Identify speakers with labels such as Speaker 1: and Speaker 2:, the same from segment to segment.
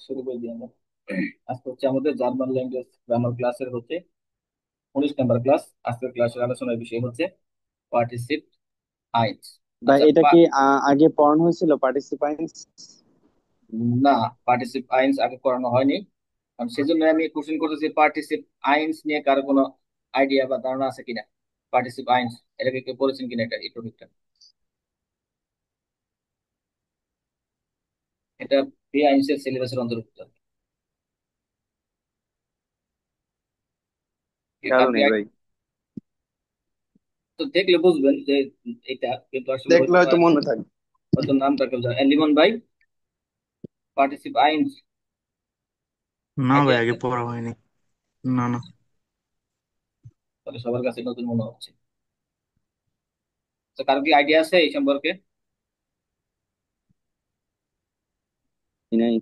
Speaker 1: শুরু করে দিই আমরা। আজকে হচ্ছে আমাদের জার্মান ল্যাঙ্গুয়েজ গ্রামার ক্লাসের হচ্ছে 19 নম্বর ক্লাস। আজকের ক্লাসের আলোচনার বিষয় হচ্ছে পার্টিসিপ আইনস।
Speaker 2: বা
Speaker 1: আচ্ছা
Speaker 2: এটা কি আগে পড়ানো হয়েছিল পার্টিসিপাইন্স?
Speaker 1: না, পার্টিসিপ আইনস আগে করানো হয়নি। সেজন্য আমি কোশ্চেন করতেছি, পার্টিসিপ আইনস নিয়ে কারো কোনো আইডিয়া বা ধারণা আছে কিনা? পার্টিসিপ আইনস এটাকে কেউ পড়েছেন কিনা, এটা এই টপিকটা? এটা বি আইনস এর সিলেবাসের অন্তর্ভুক্ত।
Speaker 2: খেয়াল
Speaker 1: কারো কি
Speaker 2: নেই ভাই।
Speaker 1: তো দেখলে বুঝবেন যে এটা কিন্তু আসলে
Speaker 2: দেখলে
Speaker 1: হয়তো
Speaker 2: হয়তো মনে থাকবে।
Speaker 1: হয়তো নামটা কেউ জানে। লিমন ভাই, পার্টিসিপ আইনস
Speaker 3: না ভাই,
Speaker 1: আইডিয়া
Speaker 3: আগে
Speaker 1: আছে?
Speaker 3: পড়া হয়নি। না না।
Speaker 1: তাহলে সবার কাছে নতুন মনে হচ্ছে। তো কারো কি আইডিয়া আছে এই সম্পর্কে?
Speaker 2: নাই,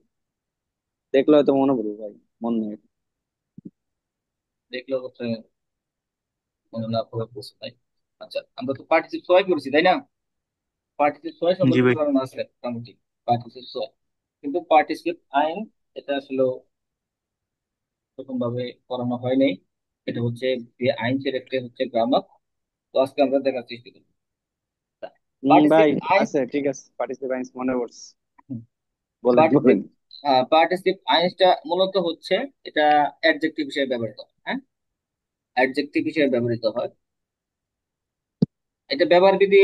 Speaker 2: দেখলে হয়তো মনে পড়বে ভাই। মনে নেই।
Speaker 1: দেখলেও হচ্ছে মনে না পড়ে বুঝতে তাই। আচ্ছা, আমরা তো পার্টিসিপ সবাই করেছি তাই না? পার্টিসিপ সবাই
Speaker 3: জি
Speaker 1: সম্পর্কে
Speaker 3: ভাই।
Speaker 1: ধারণা আছে মোটামুটি। পার্টিসিপ সবাই, কিন্তু পার্টিসিপ আইন এটা আসলে প্রথম ভাবে করানো হয় নাই। এটা হচ্ছে আইনসের একটা হচ্ছে গ্রামার। তো আজকে আমরা দেখার চেষ্টা করি পার্টিসিপ
Speaker 2: ভাই,
Speaker 1: আইন।
Speaker 2: আছে, ঠিক আছে, পার্টিসিপাইন্স মনে পড়ছে। বলেন
Speaker 1: পার্টিসিপ
Speaker 2: বলেন।
Speaker 1: পার্টিসিপ আইনসটা মূলত হচ্ছে এটা অ্যাডজেক্টিভ হিসেবে ব্যবহৃত হয়। হ্যাঁ, অ্যাডজেক্টিভ হিসেবে ব্যবহৃত হয়। এটা ব্যবহার বিধি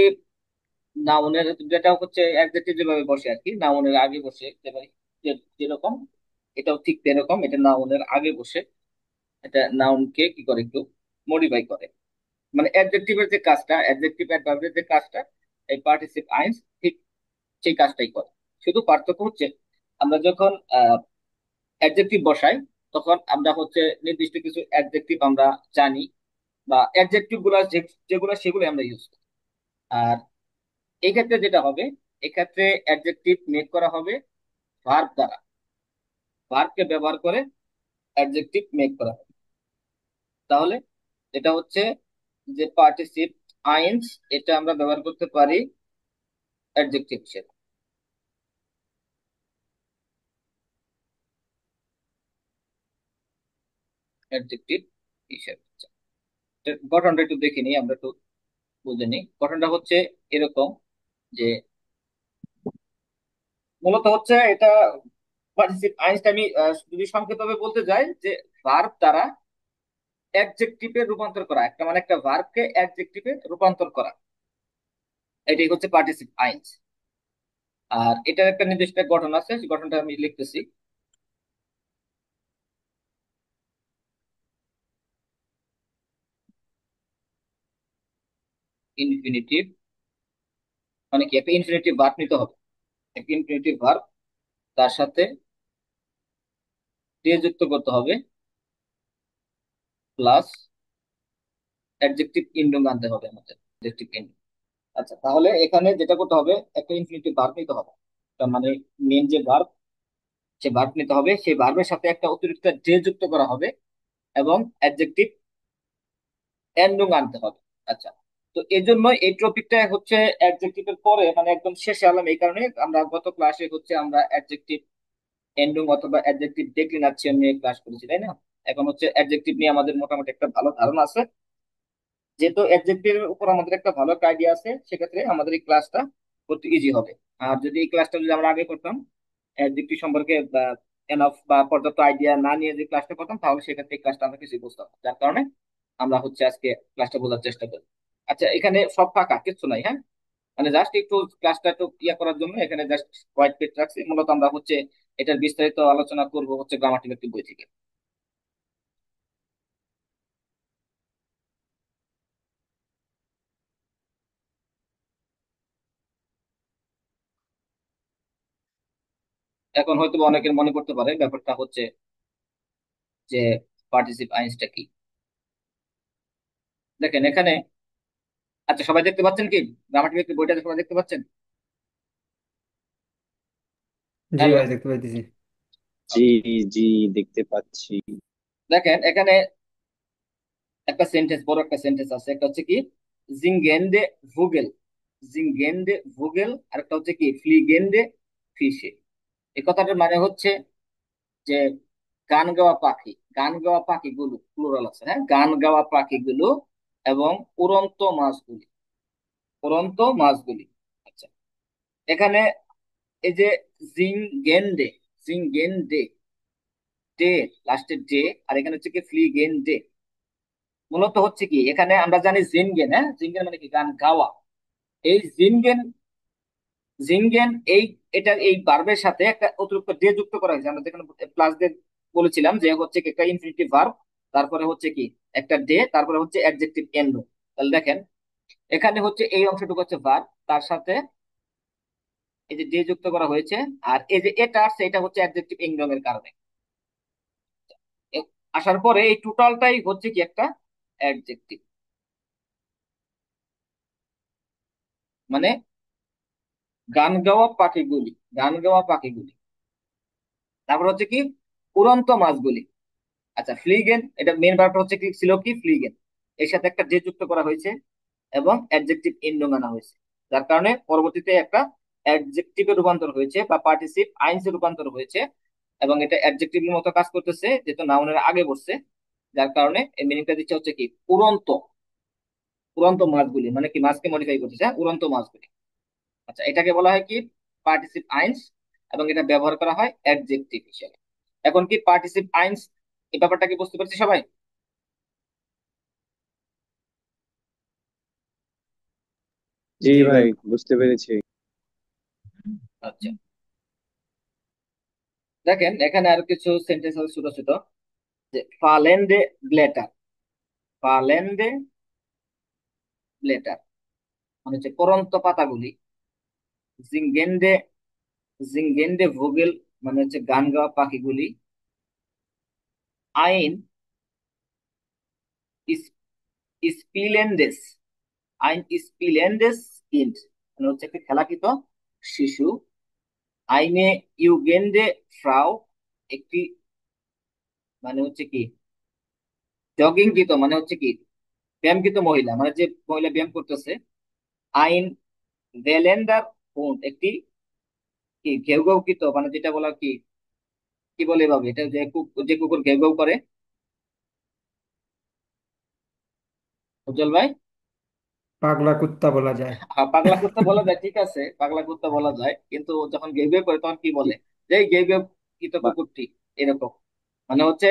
Speaker 1: নাউনের যেটা হচ্ছে অ্যাডজেক্টিভ যেভাবে বসে আর কি, নাউনের আগে বসে যেরকম, এটাও ঠিক তেরকম। এটা নাউনের আগে বসে এটা নাউনকে কি করে, একটু মডিফাই করে। মানে অ্যাডজেক্টিভের যে কাজটা, অ্যাডজেক্টিভ অ্যাডভার্বের যে কাজটা, এই পার্টিসিপ আইনস ঠিক সেই কাজটাই করে। শুধু পার্থক্য হচ্ছে আমরা যখন অ্যাডজেক্টিভ বসাই তখন আমরা হচ্ছে নির্দিষ্ট কিছু অ্যাডজেক্টিভ আমরা জানি, বা অ্যাডজেক্টিভ গুলা যেগুলো সেগুলো আমরা ইউজ করি। আর এই ক্ষেত্রে যেটা হবে, এক্ষেত্রে অ্যাডজেক্টিভ মেক করা হবে ভার্ব দ্বারা। ভার্বকে ব্যবহার করে অ্যাডজেক্টিভ মেক করা হবে। তাহলে এটা হচ্ছে যে পার্টিসিপ আইনস, এটা আমরা ব্যবহার করতে পারি অ্যাডজেক্টিভ হিসেবে। অ্যাডজেক্টিভ হিসেবে। আচ্ছা, এটার গঠনটা একটু দেখে নিই, আমরা একটু বুঝে নিই। গঠনটা হচ্ছে এরকম যে মূলত হচ্ছে এটা পার্টিসিপ আইনসটা আমি যদি সংক্ষেপভাবে বলতে যাই যে ভার্ব দ্বারা অ্যাডজেক্টিভে রূপান্তর করা, একটা মানে একটা ভার্বকে অ্যাডজেক্টিভে রূপান্তর করা, এটাই হচ্ছে পার্টিসিপ আইনস। আর এটার একটা নির্দিষ্ট গঠন আছে, সেই গঠনটা আমি লিখতেছি। ইনফিনিটিভ মানে কি, একটা ইনফিনিটিভ ভার্ব নিতে হবে। একটা ইনফিনিটিভ ভার্ব, তার সাথে দিয়ে যুক্ত করতে হবে, প্লাস অ্যাডজেক্টিভ ইন্ডুং আনতে হবে আমাদের, অ্যাডজেক্টিভ ইন্ডুং। আচ্ছা, তাহলে এখানে যেটা করতে হবে, একটা ইনফিনিটিভ ভার্ব নিতে হবে। তার মানে মেন যে ভার্ব, সে ভার্ব নিতে হবে, সেই ভার্বের সাথে একটা অতিরিক্ত যে যুক্ত করা হবে, এবং অ্যাডজেক্টিভ এন্ডুং আনতে হবে। আচ্ছা, তো এই জন্য এই টপিকটা হচ্ছে অ্যাডজেক্টিভের পরে মানে একদম শেষে আনলাম। এই কারণে আমরা গত ক্লাসে হচ্ছে আমরা অ্যাডজেক্টিভ এন্ডুং অথবা অ্যাডজেক্টিভ ডিক্লিনার্সিয়ন নিয়ে ক্লাস করেছি তাই না? এখন হচ্ছে অ্যাডজেক্টিভ নিয়ে আমাদের মোটামুটি একটা ভালো ধারণা আছে। যেহেতু অ্যাডজেক্টিভের উপর আমাদের একটা ভালো একটা আইডিয়া আছে, সেক্ষেত্রে আমাদের এই ক্লাসটা করতে ইজি হবে। আর যদি এই ক্লাসটা যদি আমরা আগে করতাম, অ্যাডজেক্টিভ সম্পর্কে এনাফ বা পর্যাপ্ত আইডিয়া না নিয়ে যে ক্লাসটা করতাম, তাহলে সেক্ষেত্রে এই ক্লাসটা আমরা কিছুই বুঝতাম না। যার কারণে আমরা হচ্ছে আজকে ক্লাসটা বোঝার চেষ্টা করি। আচ্ছা, এখানে সব ফাঁকা, কিচ্ছু নাই। হ্যাঁ, মানে জাস্ট একটু ক্লাসটা একটু ইয়া করার জন্য এখানে জাস্ট হোয়াইট পেজ রাখছি। মূলত আমরা হচ্ছে এটার বিস্তারিত আলোচনা করব হচ্ছে গ্রামাটিক একটি বই থেকে। এখন হয়তো বা অনেকের মনে করতে পারে ব্যাপারটা হচ্ছে যে পার্টিসিপ আইনসটা কি। দেখেন এখানে, আচ্ছা সবাই দেখতে পাচ্ছেন কি? গ্রামাটিক একটি বইটা সবাই দেখতে পাচ্ছেন?
Speaker 4: জি
Speaker 1: হ্যালো।
Speaker 4: ভাই, দেখতে পাইতেছি।
Speaker 2: জি, জি, দেখতে পাচ্ছি।
Speaker 1: দেখেন এখানে একটা সেন্টেন্স, বড় একটা সেন্টেন্স আছে। একটা হচ্ছে কি জিঙ্গেন্ডে ভুগেল, জিঙ্গেন্ডে ভুগেল, আর একটা হচ্ছে কি ফ্লিগেন্ডে ফিশে। এই কথাটার মানে হচ্ছে যে গান গাওয়া পাখি, গান গাওয়া পাখিগুলো প্লুরাল আছে, হ্যাঁ, গান গাওয়া পাখিগুলো এবং উড়ন্ত মাছগুলি, উড়ন্ত মাছগুলি। আচ্ছা, এখানে এই যে জিংগেনডে, জিংগেনডে, ডে, লাস্টের ডে, আর এখানে হচ্ছে কি ফ্লিগেন্ডে। মূলত হচ্ছে কি, এখানে আমরা জানি জিনগেন, হ্যাঁ, জিনগেন মানে কি গান গাওয়া। এই জিনগেন, জিনগেন এই, এটা এই ভার্বের সাথে একটা অতিরিক্ত ডে যুক্ত করা হয়েছে। আমরা যেখানে প্লাস ডে বলেছিলাম যে হচ্ছে কি একটা ইনফিনিটিভ ভার্ব, তারপরে হচ্ছে কি একটা ডে, তারপরে হচ্ছে অ্যাডজেক্টিভ এন্ডো। তাহলে দেখেন এখানে হচ্ছে এই অংশটুকু হচ্ছে ভার্ব, তার সাথে এই যে ডে যুক্ত করা হয়েছে, আর এই যে এটা আসছে এটা হচ্ছে অ্যাডজেক্টিভ এন্ডো এর কারণে আসার পরে এই টোটালটাই হচ্ছে কি একটা অ্যাডজেক্টিভ। মানে গান গাওয়া পাখিগুলি, গান গাওয়া পাখিগুলি, তারপর হচ্ছে কি উড়ন্ত মাছগুলি। আচ্ছা, ফ্লিগেন, এটা মেন ভার্বটা হচ্ছে কি ছিল কি ফ্লিগেন, এর সাথে একটা যে যুক্ত করা হয়েছে এবং অ্যাডজেক্টিভ এন্ডিং আনা হয়েছে, যার কারণে পরবর্তীতে একটা অ্যাডজেক্টিভে রূপান্তর হয়েছে বা পার্টিসিপ আইনসে রূপান্তর হয়েছে, এবং এটা অ্যাডজেক্টিভের মতো কাজ করতেছে যেহেতু নাউনের আগে বসছে, যার কারণে এই মিনিংটা দিচ্ছে হচ্ছে কি উড়ন্ত, উড়ন্ত মাছগুলি, মানে কি মাছকে মডিফাই করতেছে, হ্যাঁ, উড়ন্ত মাছগুলি। আচ্ছা, এটাকে বলা হয় কি পার্টিসিপ আইনস, এবং এটা ব্যবহার করা হয় অ্যাডজেক্টিভ হিসেবে। এখন কি পার্টিসিপ আইনস, এই ব্যাপারটা কি বুঝতে পারছি সবাই?
Speaker 2: জি ভাই, বুঝতে পেরেছি।
Speaker 1: আচ্ছা, দেখেন এখানে আরো কিছু সেন্টেন্স আছে ছোট ছোট, যে ফালেন্ডে ব্লেটার, ফালেন্ডে ব্লেটার মানে হচ্ছে পরন্ত পাতাগুলি, জিঙ্গেন্ডে, জিঙ্গেন্ডে ভোগেল মানে হচ্ছে গান গাওয়া পাখিগুলি, আইন স্পিলেন্ডেস, আইন স্পিলেন্ডেস কিন্ড মানে হচ্ছে একটা খেলাকিত শিশু, আইনে ইউগেন্ডে ফ্রাউ একটি, মানে হচ্ছে কি জগিংকৃত মানে হচ্ছে কি ব্যায়ামকৃত মহিলা, মানে যে মহিলা ব্যায়াম করতেছে, আইন ভেলেন্ডার হুন্ড একটি কি ঘেউ ঘেউকৃত, মানে যেটা বলা কি, কি বলে এভাবে, এটা যে যে কুকুর ঘেউ ঘেউ করে, উজ্জ্বল ভাই?
Speaker 3: পাগলা কুত্তা বলা যায়।
Speaker 1: হ্যাঁ, পাগলা কুত্তা বলা যায়, ঠিক আছে, পাগলা কুত্তা বলা যায়, কিন্তু যখন ঘেউ ঘেউ করে তখন কি বলে,
Speaker 2: কি-
Speaker 1: যে এই ঘেউ ঘেউ কৃত
Speaker 2: বা-
Speaker 1: কুকুরটি, এরকম মানে হচ্ছে,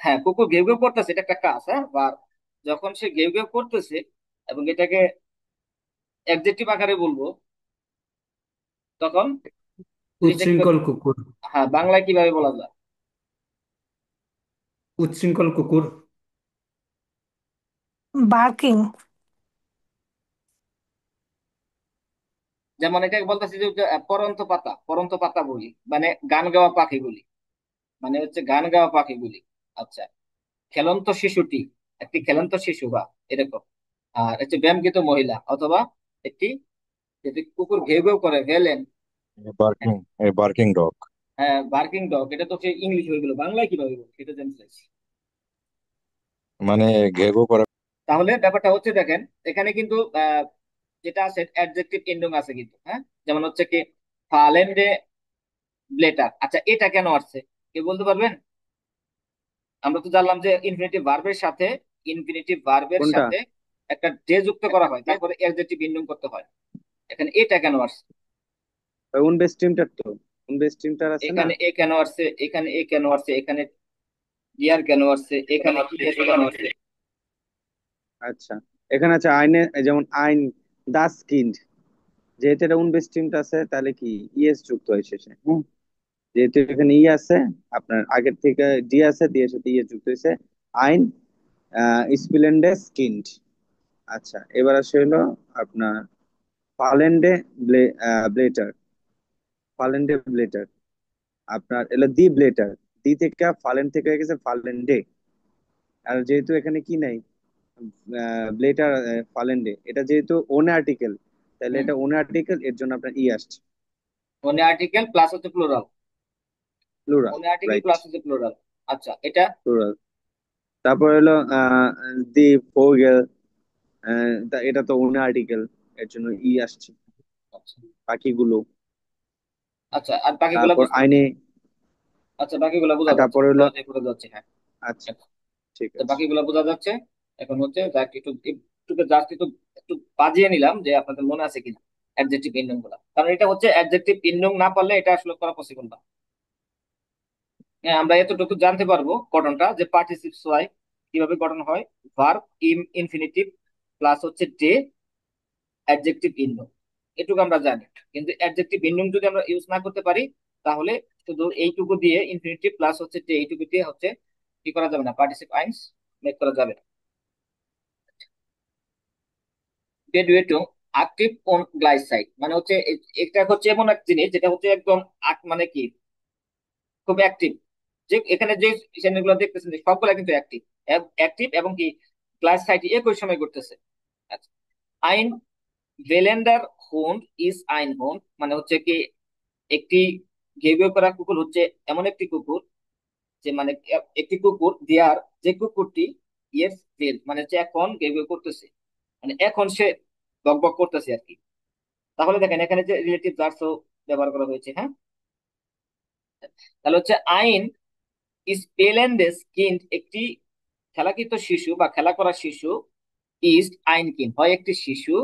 Speaker 1: হ্যাঁ, কুকুর ঘেউ ঘেউ করতেছে, এটা একটা কাজ, হ্যাঁ, বা যখন সে ঘেউ ঘেউ করতেছে এবং এটাকে অ্যাডজেক্টিভ আকারে বলবো, তখন জিনিসটাকে,
Speaker 3: উচ্ছৃঙ্খল কুকুর।
Speaker 1: হ্যাঁ, বাংলায় কিভাবে বলা যায়?
Speaker 3: উচ্ছৃঙ্খল কুকুর।
Speaker 4: বার্কিং।
Speaker 1: যেমন এটাকে বলতেছি যে পরন্ত পাতা, পরন্ত পাতা বলি, মানে গান গাওয়া পাখিগুলি, মানে হচ্ছে গান গাওয়া পাখিগুলি। আচ্ছা, খেলন্ত শিশুটি, একটি খেলন্ত শিশু বা এরকম, আর হচ্ছে ব্যায়ামকৃত মহিলা, অথবা একটি যেটি কুকুর ঘেউ ঘেউ করে ভেলেন।
Speaker 5: Barking, a barking dog.
Speaker 1: হ্যাঁ, বার্কিং ডগ, এটা তো সেই ইংলিশ হয়ে গেল, বাংলায় কিভাবে বলবো সেটা জানতে চাইছি।
Speaker 5: মানে ঘেঘো করা।
Speaker 1: তাহলে ব্যাপারটা হচ্ছে দেখেন, এখানে কিন্তু যেটা আছে অ্যাডজেক্টিভ এন্ডিং আছে কিন্তু, হ্যাঁ, যেমন হচ্ছে কি ফালেন্ডে ব্লেটার। আচ্ছা, এটা কেন আসছে কে বলতে পারবেন? আমরা তো জানলাম যে ইনফিনিটিভ ভার্বের সাথে, ইনফিনিটিভ ভার্বের
Speaker 2: কোনটা?
Speaker 1: সাথে একটা ডে যুক্ত করা হয়, তারপরে অ্যাডজেক্টিভ এন্ডিং করতে হয়। এখানে এটা কেন আসছে?
Speaker 2: উন বেস টিমটার তো, উন বেস টিমটার আছে না।
Speaker 1: এখানে এ কেন আসছে, এখানে এ কেন আসছে, এখানে ডিয়ার কেন আসছে, এখানে ইএস কেন আসছে?
Speaker 2: আচ্ছা, এখানে আছে আইনে, যেমন আইন দাস কিন্ড, যেহেতু এটা উন বেস টিমটা আছে তাহলে কি ইএস যুক্ত হয় শেষে। যেহেতু এখানে ই আছে, আপনার আগের থেকে ডি আছে, ডি এর সাথে ইএস যুক্ত হয়েছে। আইন স্পিলেন্ডে স্কিন্ড। আচ্ছা, এবার আসে হলো আপনার ফালেন্ডে ব্লেটার, ফালেন্ডে ব্লেটার, আপনার এলো দি ব্লেটার, দি থেকে ফালেন থেকে হয়ে গেছে ফালেন্ডে। আর যেহেতু এখানে কি নাই, ব্লেটার, ফালেন্ডে, এটা যেহেতু ওন আর্টিকেল, তাহলে
Speaker 1: হুম,
Speaker 2: এটা ওন আর্টিকেল, এর জন্য আপনার ই আসছে,
Speaker 1: মানে আর্টিকেল প্লাস হচ্ছে প্লুরাল,
Speaker 2: প্লুরাল।
Speaker 1: মানে আর্টিকেল
Speaker 2: রাইট,
Speaker 1: প্লাস হচ্ছে প্লুরাল। আচ্ছা, এটা
Speaker 2: প্লুরাল। তারপর হলো দি ফোগেল, এটা তো ওন আর্টিকেল, এর জন্য ই আসছে,
Speaker 1: আচ্ছা,
Speaker 2: পাখিগুলো।
Speaker 1: আচ্ছা, আর বাকিগুলো
Speaker 2: তারপর
Speaker 1: বুঝতে
Speaker 2: আইনে,
Speaker 1: পারছি। আচ্ছা, বাকিগুলো বোঝা
Speaker 2: আর
Speaker 1: যাচ্ছে,
Speaker 2: তারপরে
Speaker 1: খুব
Speaker 2: হলো,
Speaker 1: সহজে বোঝা যাচ্ছে, হ্যাঁ।
Speaker 2: আচ্ছা ঠিক
Speaker 1: তো
Speaker 2: আছে।
Speaker 1: বাকিগুলো বোঝা যাচ্ছে। এখন হচ্ছে জাস্ট একটু একটু জাস্ট একটু একটু বাজিয়ে নিলাম যে আপনাদের মনে আছে কিনা অ্যাডজেক্টিভ ইন্ডেক্স গুলা, কারণ এটা হচ্ছে অ্যাডজেক্টিভ ইন্ডেক্স না পারলে এটা আসলে করা পসিবল না। হ্যাঁ, আমরা এতটুকু জানতে পারবো গঠনটা, যে পার্টিসিপস ওয়াই কিভাবে গঠন হয়। ভার্ব ইনফিনিটিভ প্লাস হচ্ছে ডে অ্যাডজেক্টিভ ইন্ডেক্স, এটুকু আমরা জানি। কিন্তু অ্যাডজেক্টিভ ইন্ডেক্স যদি আমরা ইউজ না করতে পারি, তাহলে শুধু এইটুকু দিয়ে ইনফিনিটিভ প্লাস হচ্ছে ডে এইটুকু দিয়ে হচ্ছে কি করা যাবে না, পার্টিসিপ আইনস মেক করা যাবে না। ডেডুয়েটং অ্যাক্টিভ অন গ্লাইসাইড মানে হচ্ছে এটা হচ্ছে এমন এক জিনিস যেটা হচ্ছে একদম মানে কি খুব অ্যাক্টিভ। যে এখানে যে শ্রেণীগুলো দেখতেছেন যে সবগুলা কিন্তু অ্যাক্টিভ, অ্যাক্টিভ এবং কি গ্লাইসাইড একই সময় করতেছে। আচ্ছা, আইন ভেলেন্ডার হুন্ড ইজ আইন হুন্ড মানে হচ্ছে কি একটি ঘেউ করা কুকুর হচ্ছে এমন একটি কুকুর, যে মানে একটি কুকুর দেয়ার যে কুকুরটি ইয়েস ভেল মানে হচ্ছে এখন ঘেউ করতেছে, মানে এখন সে বক করতেছে আর কি। তাহলে দেখেন এখানে যে রিলেটিভ ভার্বও ব্যবহার করা হয়েছে, হ্যাঁ। তাহলে হচ্ছে আইন স্পেলেন্ডেস কিন্ড একটি খেলাকৃত শিশু বা খেলা করা শিশু, ইজ আইন কিন হয় একটি শিশু,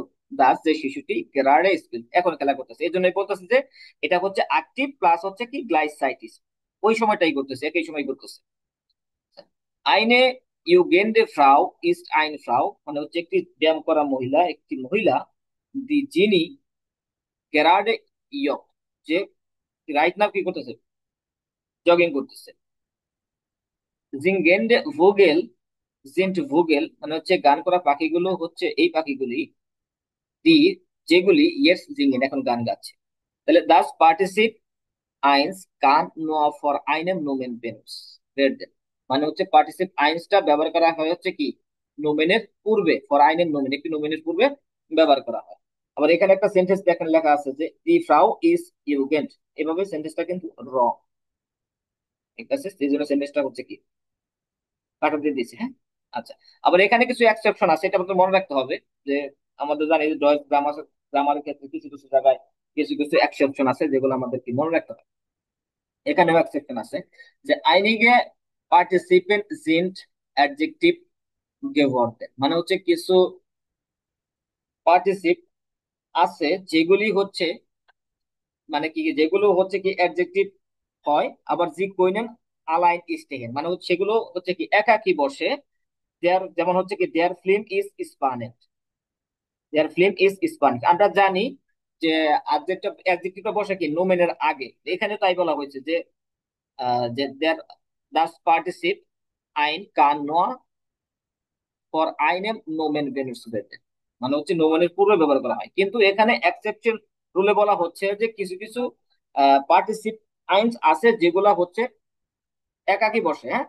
Speaker 1: দাস যে শিশুটি গ্রাডে স্কুল এখন খেলা করতেছে, এই জন্যই বলতেছে যে এটা হচ্ছে অ্যাক্টিভ প্লাস হচ্ছে কি গ্লাইসাইটিস, ওই সময়টাই করতেছে, একই সময় করতেছে। আইনে ইউগেন্ডে ফ্রাউ ইস্ট আইন ফ্রাউ মানে হচ্ছে একটি ব্যায়াম করা মহিলা, একটি মহিলা, যিনি গ্রাডে ইয়ক যে রাইট নাও কি করতেছে, জগিং করতেছে। জিঙ্গেন্ডে ভোগেল জিন্ট ভোগেল মানে হচ্ছে গান করা পাখিগুলো হচ্ছে এই পাখিগুলি, দি যেগুলি ইয়েস জিঙ্গেন এখন গান গাচ্ছে। তাহলে দাস পার্টিসিপ আইনস কান নোয়া ফর আইনেম নোমেন বেনুস রেড, মানে হচ্ছে পার্টিসিপ আইনসটা ব্যবহার করা হয় হচ্ছে কি নোমেনের পূর্বে, ফর আইনেম নোমেন একটি নোমেনের পূর্বে ব্যবহার করা হয়। আবার এখানে একটা সেন্টেন্স দেখেন লেখা আছে যে দি ফ্রাউ ইজ ইউগেন্ট, এভাবে সেন্টেন্সটা কিন্তু রং, ঠিক আছে, এই জন্য সেন্টেন্সটা হচ্ছে কি কাটা দিয়ে দিয়েছে, হ্যাঁ। আচ্ছা, আবার এখানে কিছু এক্সেপশন আছে, এটা আমাদের মনে রাখতে হবে যে আমাদের জানি যে জয়েস গ্রামারের ক্ষেত্রে কিছু কিছু জায়গায় কিছু কিছু এক্সেপশন আছে যেগুলো আমাদের কি মনে রাখতে হবে। এখানেও এক্সেপশন আছে যে আইনিগে পার্টিসিপেন্ট জিন্ট অ্যাডজেক্টিভ গেভর্ন মানে হচ্ছে কিছু পার্টিসিপ আছে যেগুলি হচ্ছে মানে কি যেগুলো হচ্ছে কি অ্যাডজেক্টিভ হয়, আবার জি কইনেন আলাইন স্টেগেন মানে হচ্ছে সেগুলো হচ্ছে কি একাকী বসে। দেয়ার যেমন হচ্ছে কি দেয়ার ফিল্ম ইজ স্পানেট, দেয়ার ফিল্ম ইজ স্পানিশ আমরা জানি যে অ্যাডজেক্টিভটা বসে কি নোমেনের আগে, এখানে তাই বলা হয়েছে যে যে দেয়ার দাস পার্টিসিপ আইন কান নোয়া ফর আইনেম নোমেন ভেনুসুয়েট মানে হচ্ছে নোমেনের পূর্বে ব্যবহার করা হয়। কিন্তু এখানে এক্সেপশন রুলে বলা হচ্ছে যে কিছু কিছু পার্টিসিপ আইনস আছে যেগুলা হচ্ছে একাকী বসে, হ্যাঁ,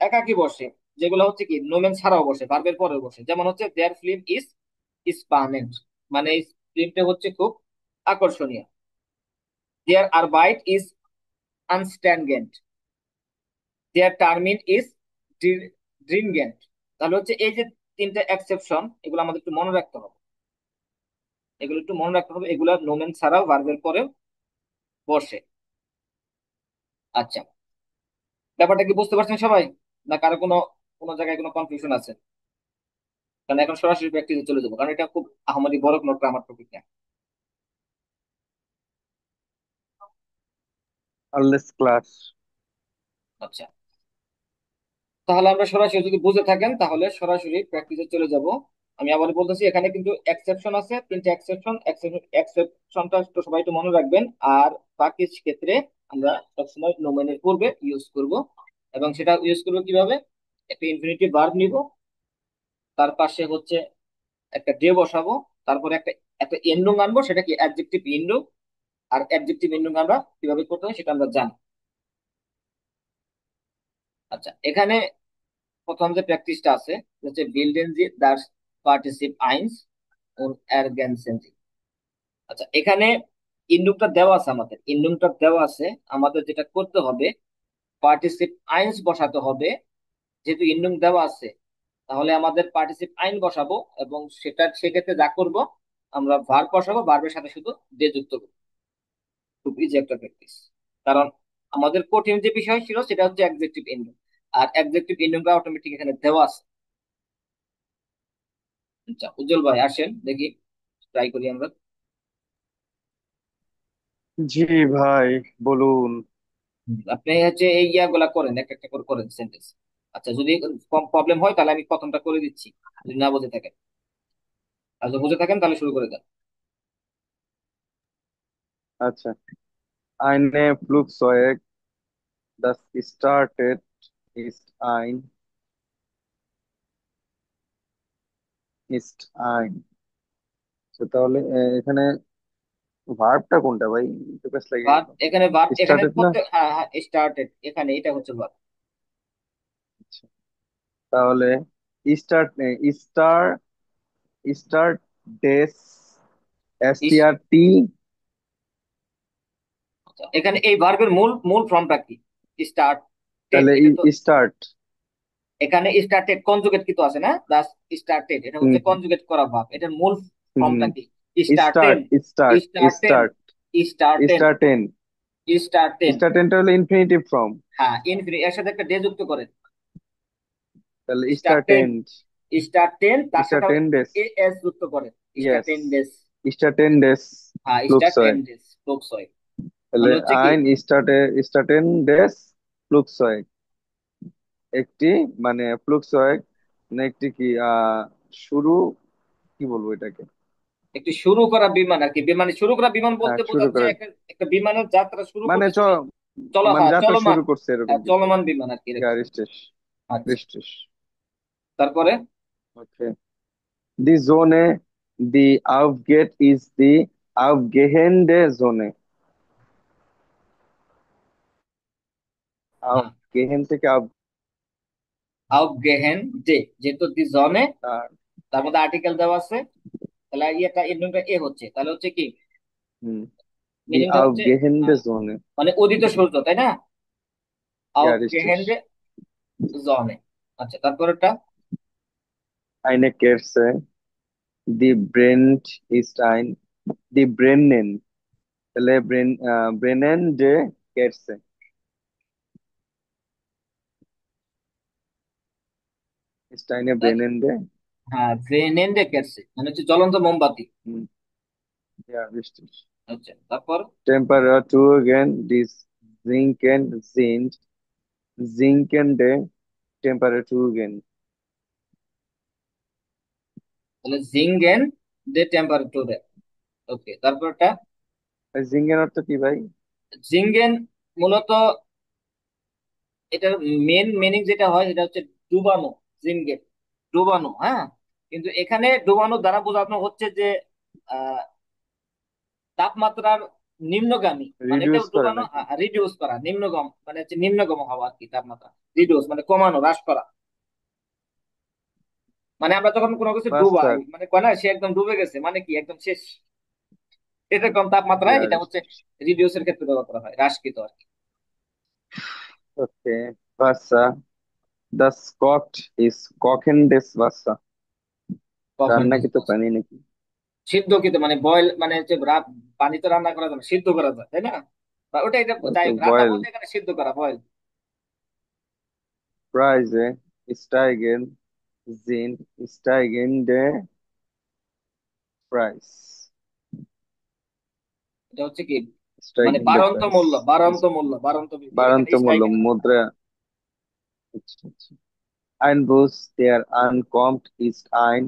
Speaker 1: একাকী বসে, যেগুলো হচ্ছে কি নোমেন ছাড়াও বসে, ভার্বের পরেও বসে। যেমন হচ্ছে দেয়ার ফিল্ম ইজ স্পানেন্ট মানে এই ফিল্মটা হচ্ছে খুব আকর্ষণীয়। দেয়ার আর বাইট ইজ আনস্ট্যান্ডেন্ট, দেয়ার টার্মিন ইজ ড্রিনগেন্ট। তাহলে হচ্ছে এই যে তিনটা এক্সেপশন এগুলো আমাদের একটু মনে রাখতে হবে, এগুলো একটু মনে রাখতে হবে, এগুলো নোমেন ছাড়াও ভার্বের পরে বসে। আচ্ছা, ব্যাপারটা কি বুঝতে পারছেন সবাই, না কারো কোনো কোনো জায়গায় কোনো কনফিউশন আছে? কারণ এখন সরাসরি প্র্যাকটিসে চলে যাবো, কারণ এটা খুব আহামরি বড় কোনো গ্রামার টপিক না।
Speaker 2: Unless class.
Speaker 1: আচ্ছা, তাহলে আমরা সরাসরি যদি বুঝে থাকেন তাহলে সরাসরি প্র্যাকটিসে চলে যাব। আমি আবার বলতেছি এখানে কিন্তু এক্সেপশন আছে, তিনটা এক্সেপশন, এক্সেপশনটা তো সবাই একটু মনে রাখবেন। আর বাকি ক্ষেত্রে আমরা সবসময় নোমেনের পূর্বে ইউজ করব, এবং সেটা ইউজ করবো কিভাবে, একটা ইনফিনিটিভ ভার্ব নিব, তার পাশে হচ্ছে একটা ডে বসাবো, তারপরে একটা একটা এন্ডুং আনবো, সেটা কি অ্যাডজেক্টিভ এন্ডুং। আর অ্যাডজেক্টিভ এন্ডুং আমরা কিভাবে করতে হয় সেটা আমরা জানি। আচ্ছা, এখানে প্রথম যে প্র্যাকটিসটা আছে হচ্ছে বিল্ডেন জি দাস পার্টিসিপ আইনস উন এরগেনসেন। আচ্ছা, এখানে ইন্ডুকটা দেওয়া আছে, আমাদের ইন্ডুকটা দেওয়া আছে, আমাদের যেটা করতে হবে পার্টিসিপ আইনস বসাতে হবে। যেহেতু ইন্ডুক দেওয়া আছে তাহলে আমাদের পার্টিসিপ আইন বসাবো, এবং সেটা সেক্ষেত্রে যা করব আমরা ভার্ব বসাবো, ভার্বের সাথে শুধু ডে যুক্ত করবো। খুব ইজি একটা প্র্যাকটিস, কারণ আমাদের কঠিন যে বিষয় ছিল সেটা হচ্ছে অ্যাডজেক্টিভ এন্ডিং, আর অ্যাডজেক্টিভ এন্ডিংটা অটোমেটিক এখানে দেওয়া আছে। আচ্ছা উজ্জ্বল ভাই আসেন দেখি, ট্রাই করি আমরা।
Speaker 2: জি ভাই, বলুন।
Speaker 1: আপনি হচ্ছে এই ইয়াগুলা করেন, একটা একটা করে করেন সেন্টেন্স। আচ্ছা যদি প্রবলেম হয় তাহলে আমি প্রথমটা করে দিচ্ছি, যদি না বুঝে থাকেন। আর যদি বুঝে থাকেন তাহলে শুরু করে দেন।
Speaker 2: আচ্ছা, eine Flugzeug, das startet, ist ein। তো তাহলে এখানে ভার্বটা কোনটা ভাই? একটু কাছ লাগে
Speaker 1: ভার্ব
Speaker 2: গেল।
Speaker 1: এখানে, ভার্ব এখানে
Speaker 2: স্টার্টেড না?
Speaker 1: প্রত্যেক, হ্যাঁ হ্যাঁ স্টার্টেড, এখানে এটা হচ্ছে ভার্ব।
Speaker 2: আচ্ছা, তাহলে স্টার্ট, স্টার স্টার্ট ডেস, এস টি আর টি।
Speaker 1: এখানে এই ভার্বের মূল মূল ফর্মটা কি? স্টার্টেড,
Speaker 2: তাহলে
Speaker 1: এটা তো
Speaker 2: স্টার্ট।
Speaker 1: এখানে স্টার্টেড কনজুগেট কিন্তু আছে না, দাস স্টার্টেড এটা
Speaker 2: হুম
Speaker 1: হচ্ছে কনজুগেট করা ভার্ব, এটার মূল
Speaker 2: হুম।
Speaker 1: ফর্মটা কি? স্টার্টেন,
Speaker 2: স্টার্ট স্টার্ট
Speaker 1: স্টার্টেন,
Speaker 2: স্টার্ট
Speaker 1: স্টার্টেন,
Speaker 2: স্টার্টেন।
Speaker 1: স্টার্টেন।
Speaker 2: স্টার্টেনটা হলো ইনফিনিটিভ ফর্ম।
Speaker 1: হ্যাঁ ইনফিনিট, এর সাথে একটা ডে যুক্ত করেন।
Speaker 2: তাহলে
Speaker 1: স্টার্টেন,
Speaker 2: স্টার্টেন।
Speaker 1: স্টার্টেন তার সাথে আবার
Speaker 2: স্টার্টেন ডেস।
Speaker 1: এস যুক্ত করেন।
Speaker 2: ইয়েস,
Speaker 1: স্টার্টেন ডেস।
Speaker 2: স্টার্টেন ডেস
Speaker 1: হ্যাঁ স্টার্টেন
Speaker 2: ফ্লুকসয়।
Speaker 1: ডেস প্রক্সয়।
Speaker 2: তাহলে
Speaker 1: মানে হচ্ছে কি,
Speaker 2: আইন স্টার্টেন ডেস ফ্লুকসয়, একটি মানে ফ্লুকসয় মানে একটি কি শুরু, কি বলবো এটাকে?
Speaker 1: একটু শুরু করা বিমান আর কি, বিমানে শুরু করা বিমান
Speaker 2: হ্যাঁ,
Speaker 1: বলতে
Speaker 2: শুরু
Speaker 1: বোঝাচ্ছে
Speaker 2: করে
Speaker 1: একটা একটা বিমানের যাত্রা শুরু
Speaker 2: মানে
Speaker 1: করতেছে ওই চলো,
Speaker 2: মানে
Speaker 1: হ্যাঁ
Speaker 2: যাত্রা
Speaker 1: চলমান,
Speaker 2: শুরু করছে এরকম
Speaker 1: হ্যাঁ
Speaker 2: কিছু।
Speaker 1: চলমান বিমান আর কি এরকম।
Speaker 2: রিস্টেস,
Speaker 1: আচ্ছা
Speaker 2: রিস্টেস।
Speaker 1: তারপরে
Speaker 2: ওকে, দি জোনে, দি আউফগেট ইজ দি আউফগেহেন্ডে জোনে। আউফগেহেন থেকে
Speaker 1: আউফগেহেন ডে, যেহেতু দি জনে
Speaker 2: আফটার।
Speaker 1: তার মধ্যে আর্টিকেল দেওয়া আছে, তাহলে ইয়েটা এন্ডিংটা এ হচ্ছে, তাহলে হচ্ছে কি
Speaker 2: হুম, দি
Speaker 1: মিনিংটা হচ্ছে
Speaker 2: আউফগেহেন্ডে
Speaker 1: আহ,
Speaker 2: জোনে।
Speaker 1: মানে উদিত সূর্য, তাই না?
Speaker 2: রিস্টেস।
Speaker 1: আউফগেহেন ডে জনে। আচ্ছা তারপরেরটা,
Speaker 2: Eine Kerze, die brennt, ist ein, die brennen, তাহলে ব্রেনেন যে কেটছে, স্টাইনে ব্রেনেন ডে।
Speaker 1: হ্যাঁ ভেনেন্ডে কেটছে মানে হচ্ছে জ্বলন্ত মোমবাতি।
Speaker 2: রিস্টেস।
Speaker 1: আচ্ছা তারপর,
Speaker 2: Temperaturen, die sinkende Temperaturen।
Speaker 1: তাহলে জিঙ্গেন ডে টেম্পারেচারে। ওকে তারপরটা,
Speaker 2: জিঙ্গের অর্থ কি ভাই?
Speaker 1: জিঙ্গেন মূলত এটার মেন মিনিং যেটা হয় সেটা হচ্ছে ডুবানো, জিঙ্গেন ডুবানো, হ্যাঁ। কিন্তু এখানে ডুবানো দ্বারা বোঝানো হচ্ছে যে আহ, তাপমাত্রার নিম্নগামী, মানে এটা
Speaker 2: রিডিউস করে
Speaker 1: ডুবানো,
Speaker 2: নাকি?
Speaker 1: রিডিউস করা, নিম্নগম মানে হচ্ছে নিম্নগম হওয়া আর কি, তাপমাত্রা রিডিউস মানে কমানো, হ্রাস করা। মানে আমরা যখন কোনো কিছু ডুবাই,
Speaker 2: বাস্টার।
Speaker 1: মানে কয় না সে একদম ডুবে গেছে, মানে কি একদম শেষ, এরকম তাপমাত্রায় এটা হচ্ছে রিডিউসের ক্ষেত্রে ব্যবহার করা হয়, হ্রাসকৃত আর কি।
Speaker 2: ওকে, বাসা, das kocht ist kochendes Wasser।
Speaker 1: কখন
Speaker 2: রান্না কিন্তু পানি নাকি?
Speaker 1: সিদ্ধ কিন্তু মানে বয়েল, মানে হচ্ছে পানি তো রান্না করা যায় না, সিদ্ধ করা যায়, তাই না? বা ওটা এটা যাই
Speaker 2: ওকে,
Speaker 1: হোক, রান্না
Speaker 2: বয়েল।
Speaker 1: বলতে এখানে সিদ্ধ করা, boil.
Speaker 2: Preise steigen, sind steigende Preis।
Speaker 1: এটা হচ্ছে কি, মানে
Speaker 2: steigende
Speaker 1: বাড়ন্ত
Speaker 2: Preis।
Speaker 1: মূল্য, বাড়ন্ত মূল্য, বাড়ন্ত বৃদ্ধি, এখানে
Speaker 2: বাড়ন্ত মূল্য
Speaker 1: স্ট্রাইকের আছে।
Speaker 2: মুদ্রা। আচ্ছা আচ্ছা। Ein Bus, der ankommt, ist ein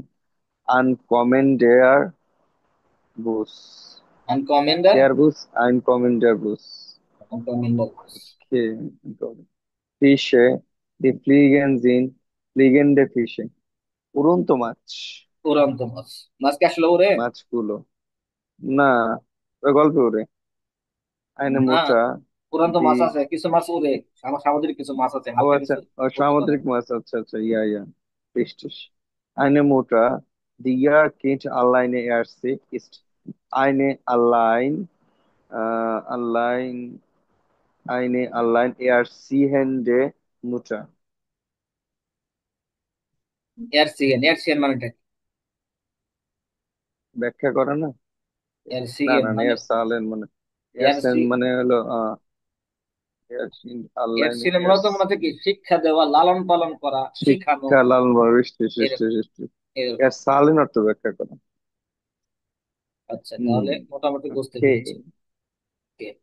Speaker 2: ankommender Bus।
Speaker 1: আনকমেন্ডার,
Speaker 2: Der Bus, ein kommender Bus।
Speaker 1: আনকমেন্ডার
Speaker 2: Okay, Fische, die fliegen sind fliegende Fische। উড়ন্ত মাছ।
Speaker 1: উড়ন্ত মাছ, মাছ কি আসলে উড়ে?
Speaker 2: মাছগুলো না, ওরা গল্পে উড়ে। Eine
Speaker 1: না,
Speaker 2: Mutter,
Speaker 1: উড়ন্ত মাছ
Speaker 2: die,
Speaker 1: আছে, কিছু মাছ উড়ে, আমার সামুদ্রিক কিছু মাছ আছে,
Speaker 2: ও
Speaker 1: হালকা
Speaker 2: আচ্ছা,
Speaker 1: কিছু
Speaker 2: ও
Speaker 1: উড়তে পারে।
Speaker 2: সামুদ্রিক মাছ, আচ্ছা আচ্ছা, ইয়া ইয়া, richtig। Eine Mutter, die ihr Kind alleine erzieht, ist eine allein eine allein erziehende Mutter।
Speaker 1: এয়ারসিএন, এয়ারসিএন মানেটা কি?
Speaker 2: ব্যাখ্যা করে না? না
Speaker 1: এয়ারসিএন
Speaker 2: না,
Speaker 1: মানে
Speaker 2: এর সালেন মানে,
Speaker 1: এয়ারসি,
Speaker 2: এরসেন মানে হলো আল্লাহ
Speaker 1: এরশিলে মূলত মনে হচ্ছে কি শিক্ষা দেওয়া, লালন পালন করা, শিখানো,
Speaker 2: শিক্ষা লালন পালন সৃষ্টি সৃষ্টি
Speaker 1: এরকম
Speaker 2: সৃষ্টি। এর
Speaker 1: এরকম।
Speaker 2: সালিন অর্থ ব্যাখ্যা করা।
Speaker 1: আচ্ছা,
Speaker 2: হুম।
Speaker 1: তাহলে মোটামুটি বুঝতে
Speaker 2: ওকে।
Speaker 1: পেরেছি। Okay.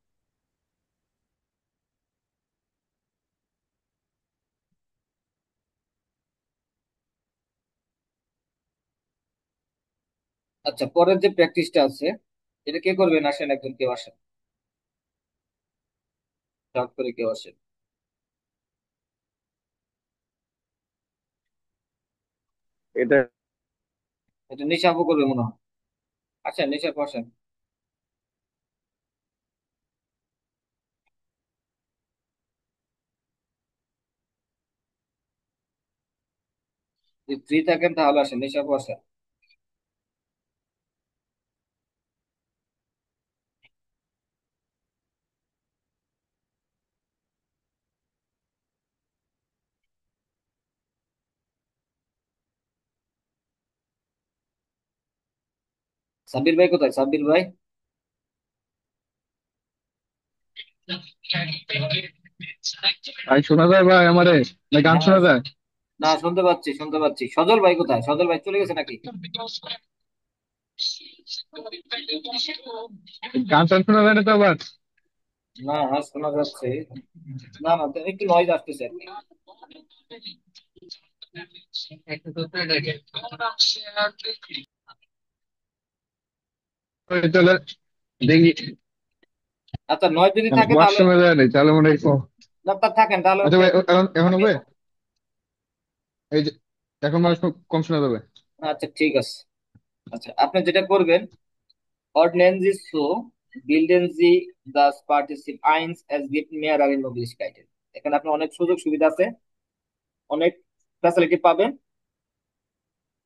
Speaker 1: আচ্ছা, পরের যে প্র্যাকটিসটা আছে এটা কে করবেন? আসেন, একজন কেউ আসেন, শর্ট করে কেউ আসেন।
Speaker 2: এটা
Speaker 1: এটা নিশাবও করবে মনে হয়। আচ্ছা, নিশাব আসেন। যদি ফ্রি থাকেন তাহলে আসেন, নিশাবও আসেন। সাব্বির ভাই কোথায়? সাব্বির ভাই?
Speaker 4: ভাই শোনা যায় ভাই আমারে? না গান
Speaker 1: হ্যাঁ,
Speaker 4: শোনা যায়?
Speaker 1: না, শুনতে পাচ্ছি, শুনতে পাচ্ছি। সজল ভাই কোথায়? সজল ভাই চলে গেছে নাকি?
Speaker 4: গান টান শোনা যায় না তো আবার?
Speaker 1: না, শোনা যাচ্ছে। না না, তো একটু নয়েজ আসতেছে আর কি।
Speaker 4: ওই তাহলে দেখি।
Speaker 1: আচ্ছা, নয় যদি থাকে
Speaker 4: ওয়াশ
Speaker 1: তাহলে,
Speaker 4: শোনা যায় না তাহলে মনে হয়
Speaker 1: না, তা থাকেন তাহলে
Speaker 4: আচ্ছা
Speaker 1: হচ্ছে।
Speaker 4: ভাই এখন এখন
Speaker 1: আপনি,
Speaker 4: হবে? এই যে এখন মানে কম শোনা যাবে।
Speaker 1: আচ্ছা ঠিক আছে। আচ্ছা, আপনি যেটা করবেন, Ordnen Sie so, bilden Sie das Partizip 1, es gibt mehrere Möglichkeiten। এখানে আপনার অনেক সুযোগ সুবিধা আছে, অনেক ফ্যাসিলিটি পাবেন।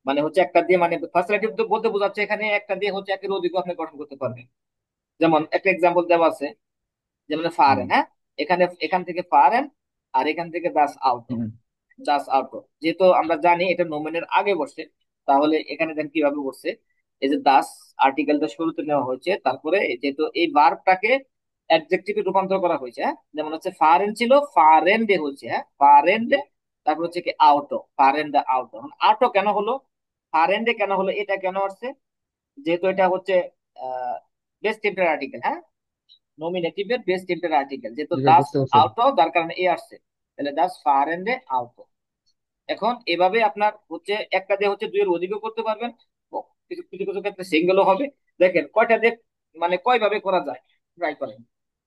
Speaker 1: মানে হচ্ছে একটা দিয়ে, মানে ফ্যাসিলিটি বলতে বোঝাচ্ছে এখানে একটা দিয়ে হচ্ছে একের অধিক আপনি গঠন করতে পারবেন। যেমন একটা এক্সাম্পল দেওয়া আছে, যেমন
Speaker 4: হুম,
Speaker 1: ফারেন, হ্যাঁ, এখান থেকে ফারেন, আর এখান থেকে দাস আউটো।
Speaker 4: হুম,
Speaker 1: দাস আউটো যেহেতু আমরা জানি এটা নোমেনের আগে বসে, তাহলে এখানে দেন কিভাবে বসছে। এই যে দাস আর্টিকেলটা শুরুতে নেওয়া হয়েছে, তারপরে যেহেতু এই ভার্বটাকে অ্যাডজেক্টিভে রূপান্তর করা হয়েছে, হ্যাঁ, যেমন হচ্ছে ফারেন ছিল ফারেন্ডে হচ্ছে, হ্যাঁ, ফারেন্ডে। তারপর হচ্ছে কি আউটো, ফারেন্ডে আউটো। আউটো কেন হলো, ফারেন্ডে কেন হলো, এটা কেন আসছে? যেহেতু এটা হচ্ছে বেস্ট টেম্পোরারি আর্টিকেল, হ্যাঁ, নমিনেটিভের বেস্ট টেম্পোরারি আর্টিকেল, যেহেতু
Speaker 4: ঠিক আছে
Speaker 1: দাস
Speaker 4: বুঝতে পারছি।
Speaker 1: আউটো যার কারণে এ আসছে, তাহলে দাস ফারেন্ডে আউটো। এখন এভাবে আপনার হচ্ছে একটা দিয়ে হচ্ছে দুইয়ের অধিকও করতে পারবেন, ও, কিছু কিছু কিছু ক্ষেত্রে সিঙ্গেলও হবে। দেখেন কয়টা দিয়ে, মানে কয় ভাবে করা যায়, ট্রাই করেন।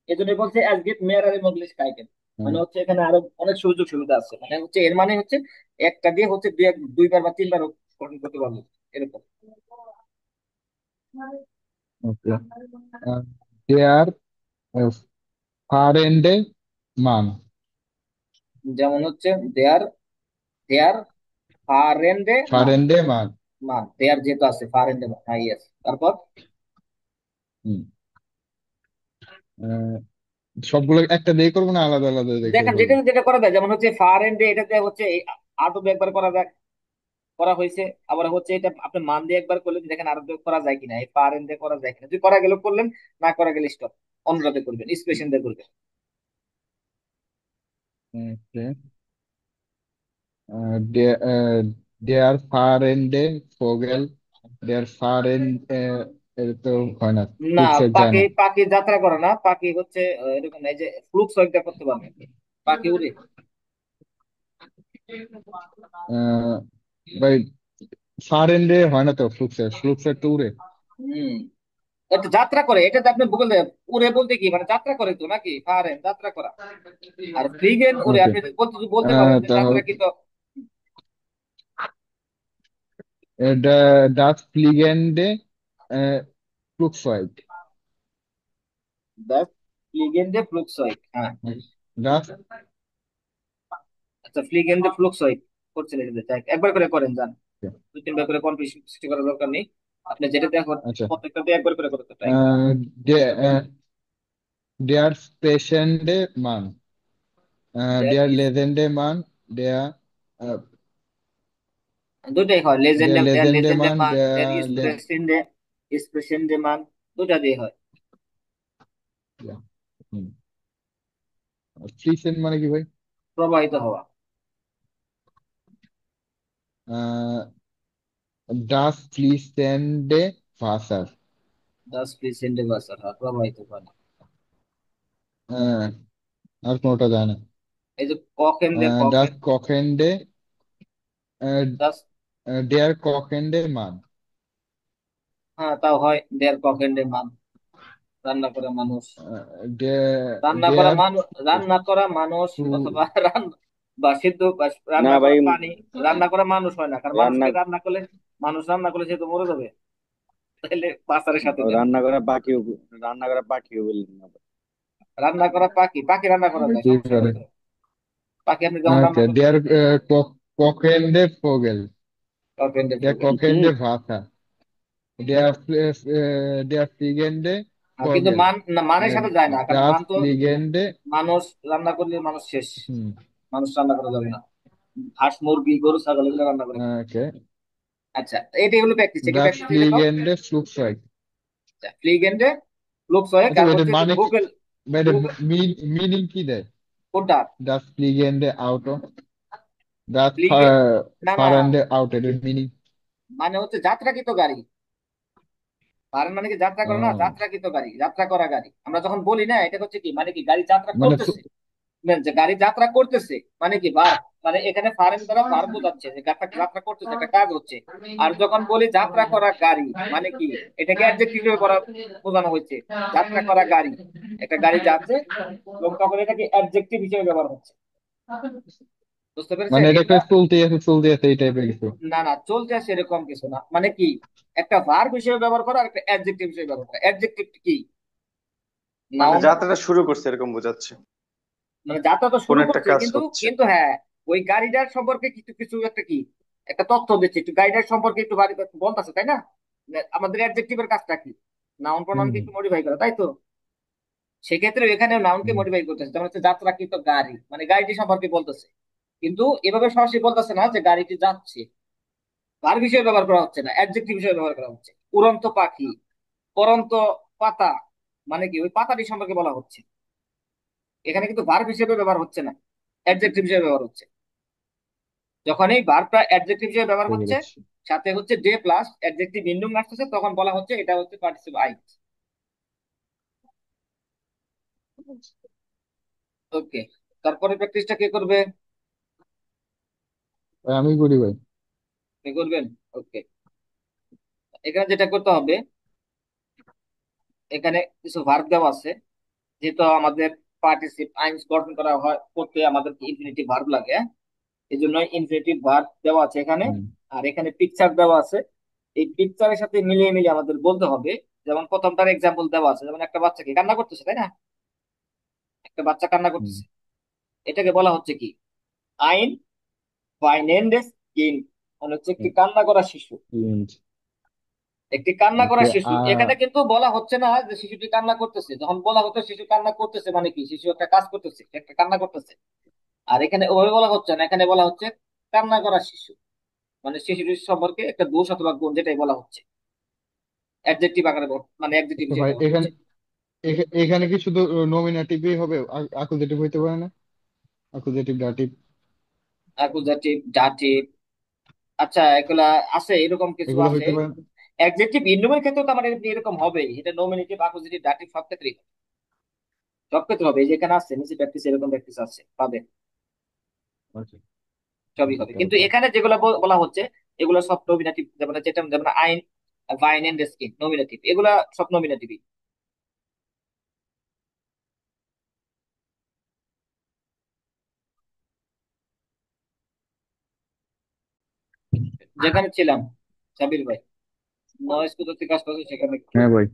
Speaker 1: এই জন্য বলছে অ্যাজ গেট মেয়ারারে মগলিশ কাইটেন,
Speaker 4: হুম,
Speaker 1: মানে হচ্ছে এখানে আরো অনেক সুযোগ সুবিধা আছে। মানে হচ্ছে এর মানে হচ্ছে একটা দিয়ে হচ্ছে দুইবার বা তিনবার গঠন করতে পারবো, এরকম।
Speaker 4: ওকে। দেয়ার ফার এন্ডে মান।
Speaker 1: যেমন হচ্ছে দেয়ার, দেয়ার ফারেন্ডে
Speaker 4: ফার
Speaker 1: মান।
Speaker 4: এন্ডে মান।
Speaker 1: মান দেয়ার যেহেতু আছে, ফারেন্ডে মান, হ্যাঁ, ইয়েস। তারপর
Speaker 4: হুম। আহ, সবগুলো একটা দিয়ে করবো না আলাদা আলাদা দেখে
Speaker 1: দেখেন যেটা
Speaker 4: করবো?
Speaker 1: যেটা করা যায়, যেমন হচ্ছে ফারেন্ডে এটাতে হচ্ছে আটো একবার করা যায়, করা হয়েছে। আবার হচ্ছে এটা আপনি মান দিয়ে একবার করলেন, দেখেন আরো করা যায় কিনা, এই পার এন্ড দিয়ে করা যায় কিনা। যদি করা গেলে করলেন, না করা গেলে স্টপ, অন্যটাতে করবেন, স্পেশন দিয়ে করবেন।
Speaker 4: ওকে। দেয়ার ফার এন্ডে ফোগেল। দেয়ার ফার এন্ড এটা তো হয় না,
Speaker 1: না,
Speaker 4: ফ্লুকসের যায়
Speaker 1: পাখি
Speaker 4: না।
Speaker 1: পাখি যাত্রা করে না, পাখি হচ্ছে এরকম না, এই যে ফ্লুক সহিত করতে পারবেন, পাখি উড়ে।
Speaker 4: আহ, ভাই ফার এন্ডে হয় না তো, ফ্লুকসের ফ্লুকসের তো উড়ে।
Speaker 1: হম, এটা যাত্রা করে, এটাতে আপনি বলতে, উড়ে বলতে কি মানে যাত্রা করে তো নাকি, পারেন যাত্রা করা। আর ফ্রিগেন উড়ে,
Speaker 4: ওকে।
Speaker 1: আপনি যদি বলতে বলতে পারেন যে
Speaker 4: তাহলে
Speaker 1: যাত্রা কি তো।
Speaker 4: ডাচ ফ্লিগেন্ডে ফ্লুকসয়েড।
Speaker 1: ব্যাস, ফ্লিগেন্ডে ফ্লুকসয়েড, হ্যাঁ।
Speaker 4: ডাচ।
Speaker 1: আচ্ছা, ফ্লিগেন্ডে ফ্লুকসয়েড করছেন, এটা যাক, একবার করে করেন যান, দুই তিনবার করে কনফিউশন সৃষ্টি করার দরকার নেই। আপনি যেটা দেখুন,
Speaker 4: আচ্ছা।
Speaker 1: প্রত্যেকটাতে একবার করে করতে ট্রাই করেন।
Speaker 4: দেয়ার স্পেশেন্ডে মান।
Speaker 1: দেয়ার
Speaker 4: দেয়ার
Speaker 1: ইজ,
Speaker 4: লেজেন্ডে মান। দেয়ার
Speaker 1: দুটাই হয়, লেজেন্ডে,
Speaker 4: দেয়ার
Speaker 1: দেয়ার
Speaker 4: লেজেন্ডে
Speaker 1: লেজেন্ডে
Speaker 4: মান।
Speaker 1: মান, দেয়ার
Speaker 4: দেয়ার
Speaker 1: এক্সপ্রেশন ডে, এক্সপ্রেশন ডে মান, দুটা দিয়ে হয়।
Speaker 4: ফ্লিসেন্ট মানে কি ভাই?
Speaker 1: প্রবাহিত হওয়া।
Speaker 4: ডাস ফ্লিসেন্ডে ভাসার।
Speaker 1: দাস ফ্লিসেন্টে বাসার, প্রবাহিত পানি।
Speaker 4: আর কোনোটা যায় না।
Speaker 1: এই যে ককেন্ডে,
Speaker 4: ডাস কখেন্ডে
Speaker 1: দাস,
Speaker 4: ডেয়ার কখেন্ডে মান।
Speaker 1: হ্যাঁ তাও হয়। দেয়ার ককেন্ডে মান, রান্না করা মানুষ। রান্না করা
Speaker 4: ডেয়ার
Speaker 1: মানুষ, রান্না করা মানুষ, অথবা বা সিদ্ধ বা
Speaker 2: না
Speaker 1: রান্না করা
Speaker 2: ভাই,
Speaker 1: পানি। রান্না করা মানুষ হয় না, কারণ
Speaker 2: রান্না
Speaker 1: মানুষকে রান্না করলে, মানুষ রান্না করলে সে তো মরে যাবে, তাহলে বাসারের সাথে দেন।
Speaker 2: রান্না করা পাখিও, রান্না করা পাখিও বললেন না।
Speaker 1: রান্না করা পাখি, পাখি রান্না করা যায়,
Speaker 4: হতে
Speaker 1: সমস্যা
Speaker 4: পারে।
Speaker 1: নেই তো। পাখি আপনি যখন রান্না
Speaker 4: ওকে,
Speaker 1: করবেন।
Speaker 4: Dare কখেন্ডে Fogel.
Speaker 1: ককেন্ডে
Speaker 4: dare
Speaker 1: Fogel.
Speaker 2: হুম।
Speaker 4: কখেন্ডে ভাসা। ডেয়ার ডেয়ার ফ্লিগেন্ডে
Speaker 1: কিন্তু
Speaker 4: ফোগেল।
Speaker 1: মান না, মানের সাথে যায় না, কারণ
Speaker 4: ডাস
Speaker 1: মান তো
Speaker 4: ফ্লিগেন্ডে।
Speaker 1: মানুষ রান্না করলে মানুষ শেষ।
Speaker 4: হুম।
Speaker 1: মানুষ রান্না করা যাবে না। হাঁস, মুরগি, গরু, ছাগল এগুলো রান্না করে খায়।
Speaker 4: ওকে,
Speaker 1: আচ্ছা, এটা হলো প্র্যাকটিস, একটু
Speaker 4: ডাস
Speaker 1: প্র্যাকটিস দিয়ে দেখাও।
Speaker 4: ফ্লিগেন্ডে ফ্লুগসয়গ।
Speaker 1: ফ্লিগেন্ডে ফ্লুকসয়েক,
Speaker 4: আচ্ছা
Speaker 1: আর
Speaker 4: ভাই, এটা
Speaker 1: হচ্ছে যে
Speaker 4: মানে কি?
Speaker 1: ভোগেল।
Speaker 4: ভাই, এটা
Speaker 1: ভোগেল
Speaker 4: মিনিং কি দেয়?
Speaker 1: কোনটা?
Speaker 4: ডাস ফ্লিগেন্ডে আউটো, ডাস
Speaker 1: ফ্লিগেন, না না,
Speaker 4: ফারেন্ডে আউটো, এটার মিনিং?
Speaker 1: মানে হচ্ছে যাত্রাকৃত গাড়ি। কারণ মানে কি, যাত্রা করে না, যাত্রাকৃত গাড়ি, যাত্রা করা গাড়ি। আমরা যখন বলি না, এটা হচ্ছে কি, মানে কি গাড়ি যাত্রা
Speaker 4: মানে
Speaker 1: করতেছে। মানে যে গাড়ি যাত্রা করতেছে, মানে কি ভার্ব। মানে এখানে ফারেন দ্বারা ভার্ব বোঝাচ্ছে যে যাত্রা, যাত্রা করতেছে, একটা কাজ হচ্ছে। আর যখন বলি যাত্রা করা গাড়ি, মানে কি, এটাকে অ্যাডজেক্টিভ হিসেবে করা, বোঝানো হয়েছে। যাত্রা করা গাড়ি, একটা গাড়ি যাচ্ছে, এবং তখন এটাকে অ্যাডজেক্টিভ হিসেবে ব্যবহার হচ্ছে। বুঝতে
Speaker 4: মানে
Speaker 1: পেরেছেন
Speaker 4: এটা একটা
Speaker 1: এগুলা?
Speaker 4: চলতে আছে এই টাইপের কিছু।
Speaker 1: না না, চলতে আসে এরকম কিছু না। মানে কি, একটা ভার্ব হিসেবে ব্যবহার করা আর একটা অ্যাডজেক্টিভ হিসেবে ব্যবহার করা। অ্যাডজেক্টিভ কি,
Speaker 6: মানে
Speaker 1: নাউন।
Speaker 6: যাত্রাটা শুরু করছে এরকম বোঝাচ্ছে,
Speaker 1: মানে যাত্রা তো
Speaker 6: কোন
Speaker 1: শুরু
Speaker 6: একটা
Speaker 1: করছে,
Speaker 6: কাজ
Speaker 1: কিন্তু
Speaker 6: হচ্ছে।
Speaker 1: কিন্তু হ্যাঁ, ওই গাড়িটার সম্পর্কে কিছু কিছু একটা কি, একটা তথ্য দিচ্ছে, একটু গাড়িটার সম্পর্কে একটু বাড়ি বলতেছে, তাই না? মানে আমাদের অ্যাডজেক্টিভের কাজটা কি, নাউন
Speaker 4: হুম,
Speaker 1: প্রনাউনকে
Speaker 4: হুম,
Speaker 1: একটু মডিফাই করা, তাই তো? সেক্ষেত্রে এখানে নাউনকে
Speaker 4: হুম।
Speaker 1: মডিফাই করতেছে, যেমন হচ্ছে যাত্রাকৃত গাড়ি, মানে গাড়িটি সম্পর্কে বলতেছে। কিন্তু এভাবে সরাসরি বলতেছে না যে গাড়িটি যাচ্ছে। ভার্ব হিসেবে ব্যবহার করা হচ্ছে না, অ্যাডজেক্টিভ হিসেবে ব্যবহার করা হচ্ছে। উড়ন্ত পাখি, পড়ন্ত পাতা, মানে কি ওই পাতাটি সম্পর্কে বলা হচ্ছে। এখানে কিন্তু ভার্ব হিসেবে ব্যবহার হচ্ছে না, অ্যাডজেক্টিভ হিসেবে ব্যবহার হচ্ছে। যখন এই ভার্বটা অ্যাডজেক্টিভ হিসেবে ব্যবহার
Speaker 4: বুঝতে
Speaker 1: হচ্ছে,
Speaker 4: পেরেছি।
Speaker 1: সাথে হচ্ছে ডে প্লাস অ্যাডজেক্টিভ ইন্ডুম আসতেছে, তখন বলা হচ্ছে এটা হচ্ছে পার্টিসিপ আই। ওকে, তারপরে প্র্যাকটিসটা কে করবে?
Speaker 4: ভাই, আমি করি ভাই।
Speaker 1: কে করবেন? ওকে, এখানে যেটা করতে হবে, এখানে কিছু ভার্ব দেওয়া আছে। যেহেতু আমাদের পার্টিসিপ আইনস গঠন করা হয়, করতে আমাদের ইনফিনিটিভ ভার্ব লাগে, হ্যাঁ? এই জন্য ইনফিনিটিভ ভার্ব দেওয়া আছে এখানে।
Speaker 4: হুম,
Speaker 1: আর এখানে পিকচার দেওয়া আছে। এই পিকচারের সাথে মিলিয়ে মিলিয়ে আমাদের বলতে হবে। যেমন প্রথমটার এক্সাম্পল দেওয়া আছে, যেমন একটা বাচ্চাকে কান্না করতেছে, তাই না? একটা বাচ্চা কান্না
Speaker 4: হুম।
Speaker 1: করতেছে, এটাকে বলা হচ্ছে কি, আইন ফাইনেন্ডেস কিন্ড, মানে হচ্ছে একটি কান্না করা শিশু। একটি কান্না করা
Speaker 4: ওকে।
Speaker 1: শিশু, এখানে কিন্তু বলা হচ্ছে না যে শিশুটি কান্না করতেছে। যখন বলা হচ্ছে শিশু কান্না করতেছে, মানে কি, শিশু একটা কাজ করতেছে, সে একটা কান্না করতেছে। আর এখানে ওভাবে বলা হচ্ছে না, এখানে বলা হচ্ছে কান্না করা শিশু, মানে শিশুটির সম্পর্কে একটা দোষ অথবা গুণ, যেটাই বলা হচ্ছে অ্যাডজেক্টিভ আকারে মানে অ্যাডজেক্টিভ
Speaker 4: তো
Speaker 1: হিসেবে
Speaker 4: ভাই,
Speaker 1: ব্যবহার
Speaker 4: এখানে
Speaker 1: হচ্ছে।
Speaker 4: এখানে কি শুধু নমিনেটিভই হবে? আকুজেটিভ হইতে পারে না? আকুজেটিভ, ডাটিভ,
Speaker 1: অ্যাকুজাটিভ, ডাটিভ, আচ্ছা এগুলা আছে, এরকম কিছু
Speaker 4: এগুলো
Speaker 1: আছে।
Speaker 4: হইতে পারে না?
Speaker 1: অ্যাডজেক্টিভ ইন্ডুমের ক্ষেত্রে তো আমার এরকম হবে, এটা নমিনেটিভ, অ্যাকুজেটিভ, ডাটিভ সব ক্ষেত্রেই, সব ক্ষেত্রে হবে। এই যে এখানে আছে নিচে প্র্যাকটিস, এরকম প্র্যাকটিস আছে, পাবে,
Speaker 4: আচ্ছা,
Speaker 1: সবই হবে।
Speaker 4: ওকে,
Speaker 1: কিন্তু
Speaker 4: ওকে।
Speaker 1: এখানে যেগুলো বলা হচ্ছে, এগুলো সব নমিনেটিভ। যেমন যেটা, যেমন আইন, ভাইন এন্ড স্কিন, নমিনেটিভ, এগুলা সব নমিনেটিভই। যেখানে ছিলাম, সাবির ভাই, নয়েজ কোথা থেকে আসতেছে সেখানে একটু।
Speaker 4: হ্যাঁ ভাই।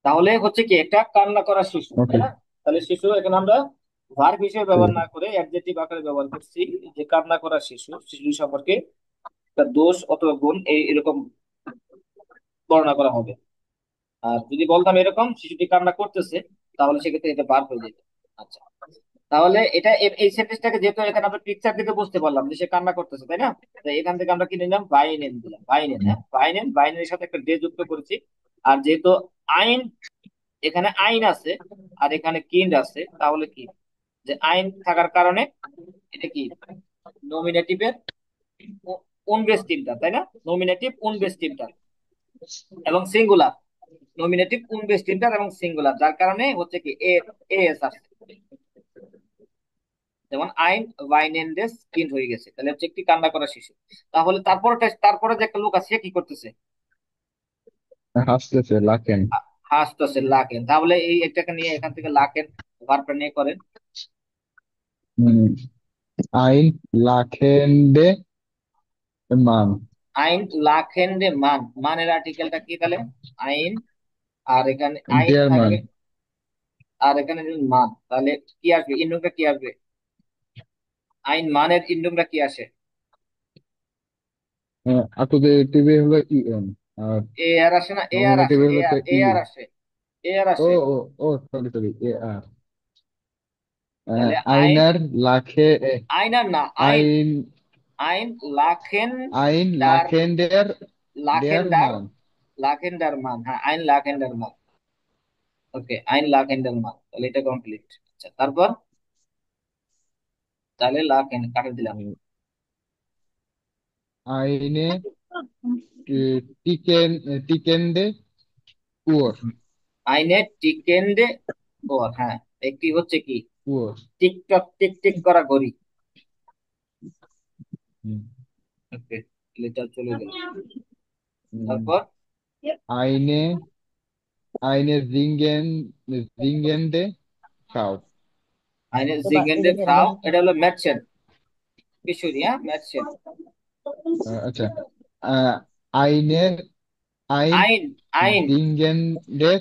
Speaker 1: তাহলে হচ্ছে কি, একটা কান্না করা শিশু, তাই
Speaker 4: ওকে,
Speaker 1: না? তাহলে শিশু এখানে আমরা ভার্ব হিসেবে
Speaker 4: ঠিক
Speaker 1: ব্যবহার
Speaker 4: আছে।
Speaker 1: না করে অ্যাডজেক্টিভ আকারে ব্যবহার করছি। যে কান্না করা শিশু, শিশু সম্পর্কে একটা দোষ অথবা গুণ এরকম বর্ণনা করা হবে। আর যদি বলতাম এরকম শিশুটি কান্না করতেছে, তাহলে সেক্ষেত্রে এটা ভার্ব হয়ে যেত। আচ্ছা, তাহলে এটা এই সেন্টেন্সটাকে, যেহেতু এখানে আমরা পিকচার থেকে বুঝতে পারলাম যে সে কান্না করতেছে, তাই না? তো এখান থেকে আমরা কি নিলাম, বাইনেন দিলাম, বাইনেন,
Speaker 4: হুম,
Speaker 1: হ্যাঁ বাইনেন, বাইনের সাথে একটা ডে যুক্ত করেছি। আর যেহেতু আইন এখানে আইন আছে আর এখানে কিন্ড আছে, তাহলে কি যে আইন থাকার কারণে এটা কি নমিনেটিভের কোন বেস তিনটা, তাই না? নমিনেটিভ কোন বেস তিনটা এবং সিঙ্গুলার, নমিনেটিভ কোন বেস তিনটা এবং সিঙ্গুলার, যার কারণে হচ্ছে কি এ এস আসছে। যেমন আইন ওয়াইনেন্ডেস কিন্ড হয়ে গেছে, তাহলে হচ্ছে একটি কান্না করা শিশু। তাহলে তারপরে যে একটা লোক আছে সে কি করতেছে?
Speaker 4: হাসতেছে, লাকেন।
Speaker 1: হাসতেছে, লাকেন। তাহলে এই একটাকে নিয়ে এখান থেকে লাকেন ভার্বটা নিয়ে করেন।
Speaker 4: হুম, ein lachende Mann,
Speaker 1: আইন লাখেন্ডে মান, মানের আর্টিকেলটা কি তাহলে? আইন, আর এখানে আইন
Speaker 4: der
Speaker 1: থাকবে,
Speaker 4: Mann,
Speaker 1: আর এখানে যদি মান, তাহলে কি আসবে? ইন্ডুমটা কি আসবে? আইন মানের ইন্ডুমটা কি আসে?
Speaker 4: অ্যাকুজেটিভে হলো ইএন, আর
Speaker 1: এ আর আসে না? এ আর আসে,
Speaker 4: নমিনেটিভে
Speaker 1: এ
Speaker 4: হলো
Speaker 1: আর
Speaker 4: তো
Speaker 1: এ
Speaker 4: ইউ।
Speaker 1: আর আসে, এ আর
Speaker 4: ও
Speaker 1: আসে।
Speaker 4: ও ও, সরি সরি, এ আর।
Speaker 1: তাহলে আইন,
Speaker 4: আইনার লাখে
Speaker 1: আইনার না, আইন,
Speaker 4: আইন
Speaker 1: আইন লাখেন
Speaker 4: আইন
Speaker 1: ডার,
Speaker 4: লাখেন্ডের ডের
Speaker 1: লাখেন্ডার,
Speaker 4: মান।
Speaker 1: লাখেন্ডার মান, হ্যাঁ আইন লাখেন্ডার মান। ওকে, আইন লাখেন্ডার মান, তাহলে এটা কমপ্লিট। আচ্ছা, তারপর তাহলে লাখেন কাটে দিলাম।
Speaker 4: আইনে টিকেন টিকেন্ডে উয়োর
Speaker 1: আইনে টিকেন্ডে ও, হ্যাঁ একটি হচ্ছে কি
Speaker 4: উয়োর।
Speaker 1: টিকটক টিক টিক করা ঘড়ি। ওকে, এটা চলে গেল। তারপর
Speaker 4: আইনে আইনে জিঙ্গেন্ডে খাও।
Speaker 1: আইনে জিগেন্ডে ফ্রাউ, এটা হলো ম্যাটসেন, কিশোরী, হ্যাঁ ম্যাটসেন।
Speaker 4: আচ্ছা, আহ, আইনের আইন
Speaker 1: আইন, আইন,
Speaker 4: জিঙ্গেন্ডে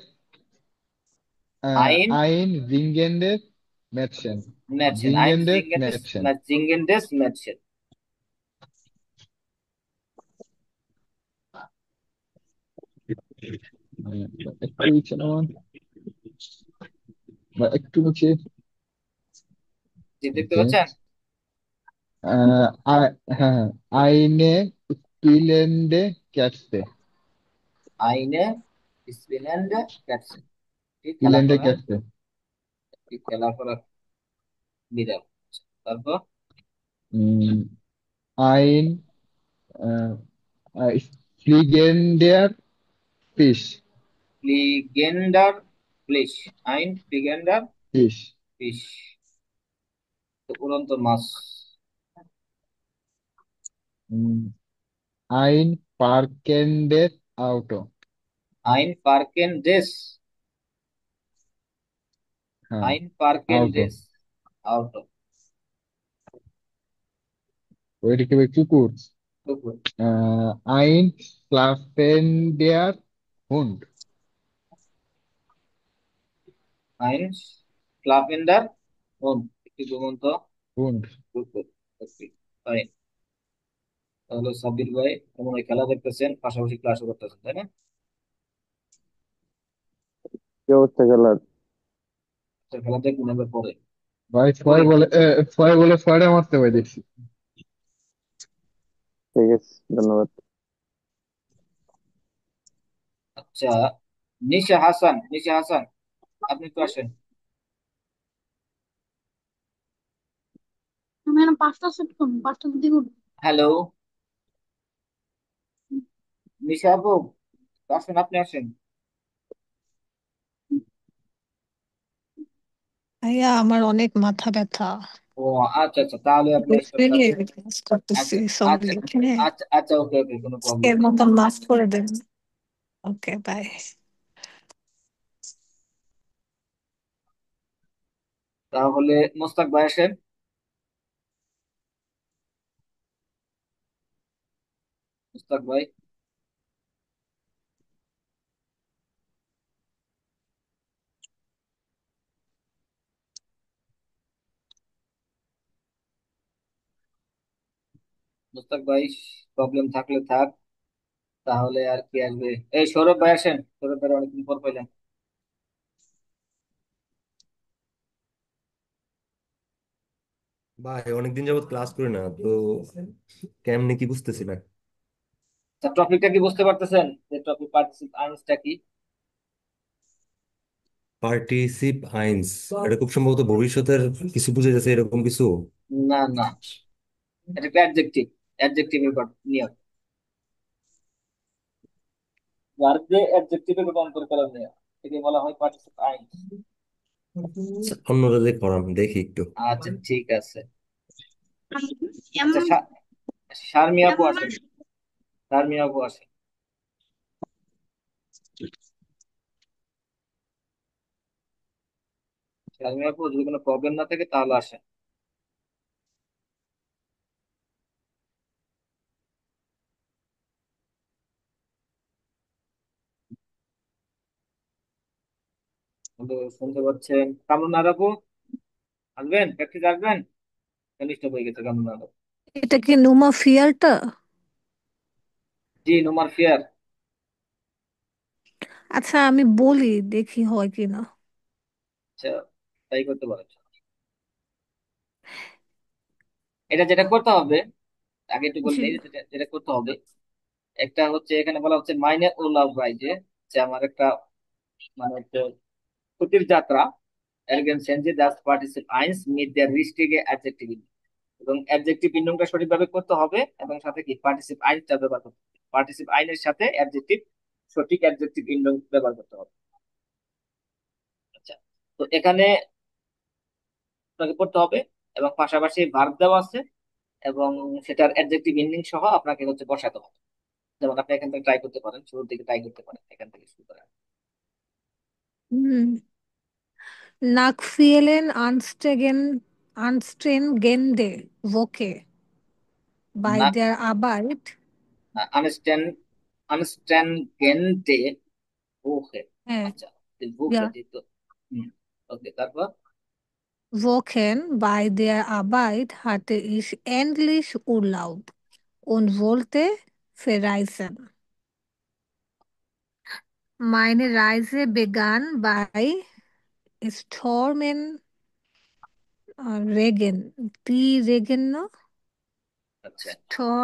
Speaker 1: আইন
Speaker 4: আইন জিঙ্গেন্ডে ম্যাটসেন।
Speaker 1: ম্যাটসেন, আইন
Speaker 4: জিঙ্গেন্ডে
Speaker 1: জিগেন্ডেস,
Speaker 4: ম্যাটসেন।
Speaker 1: জিগেন্ডেস ম্যাটসেন।
Speaker 4: একটু নিচে নামান, বা একটু নিচে।
Speaker 1: জি, দেখতে
Speaker 4: ওকে।
Speaker 1: পাচ্ছেন?
Speaker 4: হ্যাঁ হ্যাঁ, আইনে স্পিলেন্ডে ক্যাটসে।
Speaker 1: আইনে স্পিলেন্ডে ক্যাটসেন, কি খেলা
Speaker 4: স্পিলেন্ডে
Speaker 1: করা,
Speaker 4: ক্যাটসে।
Speaker 1: কি খেলা করা বিড়াল। তারপর
Speaker 4: উম, আইন ফ্লিগেন্ডের ফিশ।
Speaker 1: ফ্লিগেন্ডার ফিশ, আইন ফ্লিগেন্ডার
Speaker 4: ফিশ।
Speaker 1: ফিশ, তো উড়ন্ত মাছ।
Speaker 4: আইন পার্কেন্ডের আউটো।
Speaker 1: আইন পার্কেন ডেস,
Speaker 4: হ্যাঁ,
Speaker 1: আইন পার্কেন
Speaker 4: আউটো।
Speaker 1: ডেস আউট।
Speaker 4: ওইটা কি ভাই? কুকুর।
Speaker 1: কুকুর,
Speaker 4: আইন স্লাফেন্ডের হুন্ড।
Speaker 1: আইন ক্লাভেন্ডার হোম, একটি ঘুমন্ত
Speaker 4: হুন্ড।
Speaker 1: কুকুর। ওকে, ফাইন। তাহলে সাব্বির ভাই কেমন এই খেলা দেখতেছেন, পাশাপাশি ক্লাসও করতেছেন, তাই না?
Speaker 2: কি অবস্থা খেলার?
Speaker 1: তো খেলা দেখুন এবার পরে।
Speaker 4: ভাই ছয়
Speaker 1: পরে
Speaker 4: বলে ছয় বলে ছয়টা মারতে ভাই দেখছি।
Speaker 2: ঠিক আছে, ধন্যবাদ।
Speaker 1: আচ্ছা, নিশা হাসান, নিশা হাসান, আপনি তো আসেন।
Speaker 7: ম্যাডাম পাঁচটা সেট করুন, পাঁচটা দ্বিগুণ।
Speaker 1: হ্যালো, নিশা আপু, আসেন, আপনি আসেন।
Speaker 8: ভাইয়া আমার অনেক মাথা ব্যথা।
Speaker 1: ও আচ্ছা আচ্ছা, তাহলে আপনি
Speaker 8: লিটারেলি ক্লাস করতেছি,
Speaker 1: আচ্ছা
Speaker 8: সরি।
Speaker 1: আচ্ছা
Speaker 8: এখানে
Speaker 1: আচ্ছা আচ্ছা, ওকে ওকে, কোনো প্রবলেম
Speaker 8: এর
Speaker 1: নেই।
Speaker 8: মতন মাফ করে দেন। ওকে, বাই।
Speaker 1: তাহলে মোস্তাক ভাই আসেন, মোস্তাক ভাই। মোস্তাক ভাই প্রবলেম থাকলে থাক, তাহলে আর কি আসবে? এই সৌরভ ভাই আসেন, সৌরভ ভাই অনেকদিন পর পাইলাম।
Speaker 9: ভাই অনেকদিন যাবত ক্লাস করি না তো, কেমনে কি বুঝতেছি না।
Speaker 1: টপিকটা কি বুঝতে পারতেছেন যে টপিক পার্টিসিপ আর্মসটা কি?
Speaker 9: পার্টিসিপ আইনস, এটা খুব সম্ভবত ভবিষ্যতের কিছু বুঝে যাচ্ছে এরকম কিছু।
Speaker 1: না না, এটা একটা অ্যাডজেক্টিভ, অ্যাডজেক্টিভের নিয়ম। ভার্বকে অ্যাডজেক্টিভে রূপান্তর করার নিয়ম, একে বলা হয় পার্টিসিপ আইন।
Speaker 9: আচ্ছা, অন্যরা যে করাম দেখি একটু।
Speaker 1: আচ্ছা ঠিক আছে।
Speaker 7: এম
Speaker 1: আচ্ছা শারমিয়া
Speaker 7: এম
Speaker 1: আপু আসেন, শারমিয়া আপু আসেন। শারমিয়া আপু যদি কোনো প্রবলেম না থাকে তাহলে আসেন। হ্যালো, শুনতে পাচ্ছেন? কামরুন আপু আসবেন, প্র্যাকটিস আসবেন? ডিস্টার্ব হয়ে গেছে কামরুন আপু।
Speaker 8: এটা কি নুমা ফিয়ারটা?
Speaker 1: জি, নোমার ফিয়ার।
Speaker 8: আচ্ছা আমি বলি, দেখি হয় কিনা।
Speaker 1: আচ্ছা, তাই করতে পারেন। এটা যেটা করতে হবে, আগে একটু বলে
Speaker 8: জি।
Speaker 1: নিই যেটা যেটা করতে হবে। একটা হচ্ছে এখানে বলা হচ্ছে মাইনে ও লাভ রাইজে, যে আমার একটা মানে হচ্ছে ছুটির যাত্রা, ergänzen Sie das Partizip 1 mit der richtige Adjektiv এবং অ্যাডজেক্টিভ বিন্যমটা সঠিকভাবে করতে হবে এবং সাথে কি পার্টিসিপ আইনটা ব্যবহার করতে হবে। পার্টিসিপ আইনের সাথে অ্যাডজেক্টিভ, সঠিক অ্যাডজেক্টিভ বিন্যম ব্যবহার করতে হবে। আচ্ছা, তো এখানে আপনাকে পড়তে হবে এবং পাশাপাশি ভার্ব দেওয়া আছে এবং সেটার অ্যাডজেক্টিভ মিনিং সহ আপনাকে হচ্ছে বসাতে হবে। যেমন আপনি এখান থেকে ট্রাই করতে পারেন, শুরুর দিকে ট্রাই করতে পারেন, এখান থেকে শুরু করেন।
Speaker 8: হুম। Nachfehlen anstrengende Woche bei
Speaker 1: না,
Speaker 8: der Arbeit.
Speaker 1: আনস্ট্যান্ড, আনস্ট্যান্ডেন্টে ওকে।
Speaker 8: হ্যাঁ,
Speaker 1: আচ্ছা, বুকটা
Speaker 8: ja,
Speaker 1: দিত। হুম, ওকে, তারপর?
Speaker 8: Wochen bei der Arbeit hatte ich endlich Urlaub und wollte verreisen. Meine Reise begann bei Stormen, Regen. Die Regen, ne?
Speaker 1: আচ্ছা,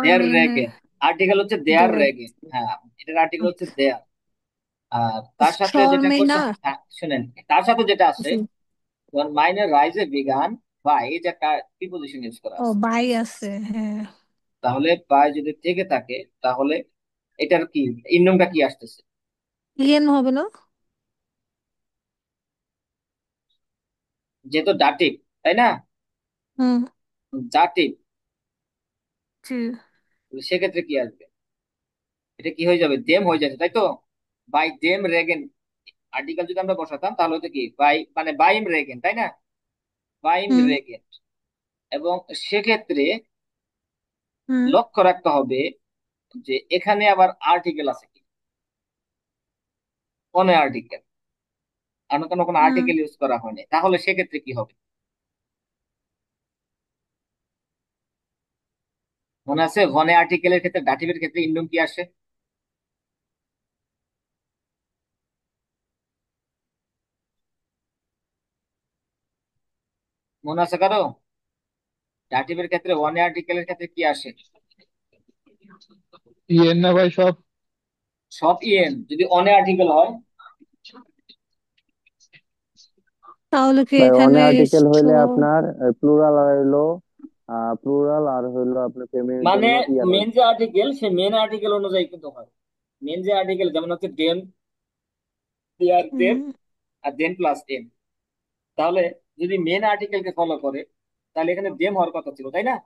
Speaker 1: দেয়ার
Speaker 8: Stormen,
Speaker 1: রেগেন, আর্টিকেল হচ্ছে দেয়ার
Speaker 8: der
Speaker 1: রেগেন। হ্যাঁ, এটার আর্টিকেল হচ্ছে দেয়ার। আর তার সাথে যেটা করতে,
Speaker 8: Stormener.
Speaker 1: হ্যাঁ শুনেন, তার সাথে যেটা আছে,
Speaker 8: জি।
Speaker 1: যেমন মাইনে রাইজে বিগান বাই, যে একটা প্রিপোজিশন ইউজ করা
Speaker 8: ও
Speaker 1: আছে।
Speaker 8: বাই আছে, হ্যাঁ।
Speaker 1: তাহলে বাই যদি থেকে থাকে তাহলে এটার কি ইন্নমটা কি আসতেছে?
Speaker 8: ইয়েন হবে না?
Speaker 1: যেহেতু ডাটিভ, তাই না?
Speaker 8: হুম।
Speaker 1: ডাটিভ,
Speaker 8: জি।
Speaker 1: সেক্ষেত্রে কি আসবে? এটা কি হয়ে যাবে? দেম হয়ে যাবে, তাই তো? বাই দেম রেগেন, আর্টিকেল যদি আমরা বসাতাম তাহলে হতো কি বাই, মানে বাইম রেগেন, তাই না? বাইম
Speaker 8: হুম।
Speaker 1: রেগেন। এবং সেক্ষেত্রে
Speaker 8: হুম।
Speaker 1: লক্ষ্য রাখতে হবে যে এখানে আবার আর্টিকেল আছে কি, কোন আর্টিকেল, আর কোনো কোনো
Speaker 8: হুম।
Speaker 1: আর্টিকেল ইউজ করা হয়নি, তাহলে সেক্ষেত্রে কি হবে? মনে আছে ভনে আর্টিকেলের ক্ষেত্রে, ডাটিভের ক্ষেত্রে ইন্ডুম কি আসে? মনে আছে কারো? ডাটিভের ক্ষেত্রে ওয়ানে আর্টিকেলের ক্ষেত্রে কি আসে?
Speaker 4: ইয়েন না ভাই সব?
Speaker 1: সব ইএন যদি অনে আর্টিকেল হয়।
Speaker 8: তাহলে কি
Speaker 2: ভাই অনে
Speaker 8: এখানে
Speaker 2: আর্টিকেল হইলে
Speaker 8: স্টোর,
Speaker 2: আপনার প্লুরাল আর হইলো প্লুরাল আর হইলো আপনার ফেমিনির
Speaker 1: মানে
Speaker 2: জন্য ইয়া
Speaker 1: মেন
Speaker 2: লাগবে।
Speaker 1: যে আর্টিকেল সে মেন আর্টিকেল অনুযায়ী কিন্তু হয়। মেন যে আর্টিকেল যেমন হচ্ছে দেম, দেয়ার, দেম,
Speaker 8: হুম,
Speaker 1: আর দেন প্লাস এম। তাহলে যদি মেন আর্টিকেলকে ফলো করে তাহলে এখানে দেম হওয়ার কথা ছিল, তাই না?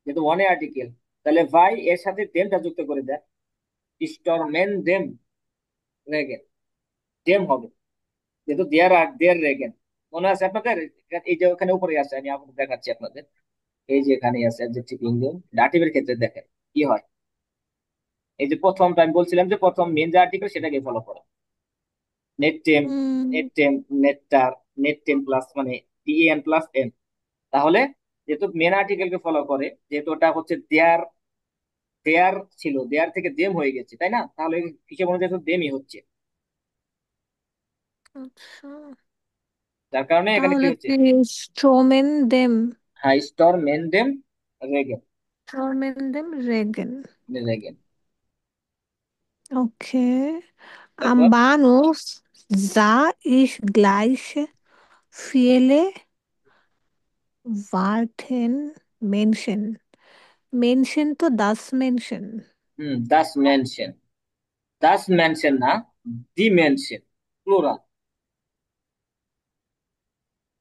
Speaker 1: যেহেতু ওয়ানে আর্টিকেল, তাহলে ভাই এর সাথে দেমটা যুক্ত করে দেয়, স্টরমেন দেম রেগেন, দেম হবে, যেহেতু দেয়ার আর দেয়ার রেগেন। মনে আছে আপনাদের? এই যে ওখানে উপরে আছে, আমি আপনাদের দেখাচ্ছি আপনাদের। এই যে এখানে আছে অ্যাডজেক্টিভ ইনডিউম, ডাটিভের ক্ষেত্রে দেখেন কি হয়। এই যে প্রথমটা আমি বলছিলাম যে প্রথম মেন যে আর্টিকেল সেটাকে ফলো করে, নেট টেম,
Speaker 8: হুম।
Speaker 1: নেট টেম, নেটটার, নেট টেম প্লাস মানে টিএন প্লাস এম। তাহলে যেহেতু মেন আর্টিকেলকে ফলো করে, যেহেতু ওটা হচ্ছে দেয়ার, দেয়ার ছিল, দেয়ার থেকে দেম হয়ে গেছে, তাই না? তাহলে হিসেব অনুযায়ী তো দেমই হচ্ছে।
Speaker 8: আচ্ছা,
Speaker 1: যার কারণে এখানে কি
Speaker 8: তাহলে
Speaker 1: হচ্ছে?
Speaker 8: কি স্ট্রোমেন দেম,
Speaker 1: হাই স্টর মেন দেম রেগেন,
Speaker 8: স্ট্রোমেন দেম রেগেন।
Speaker 1: রেগেন।
Speaker 8: Okay.
Speaker 1: তারপর?
Speaker 8: Am Bahnhof Sah ich gleiche viele warten Menschen. Menschen তো das Menschen.
Speaker 1: Das mention, Das mention না, দি মেনশন, প্লুরাল।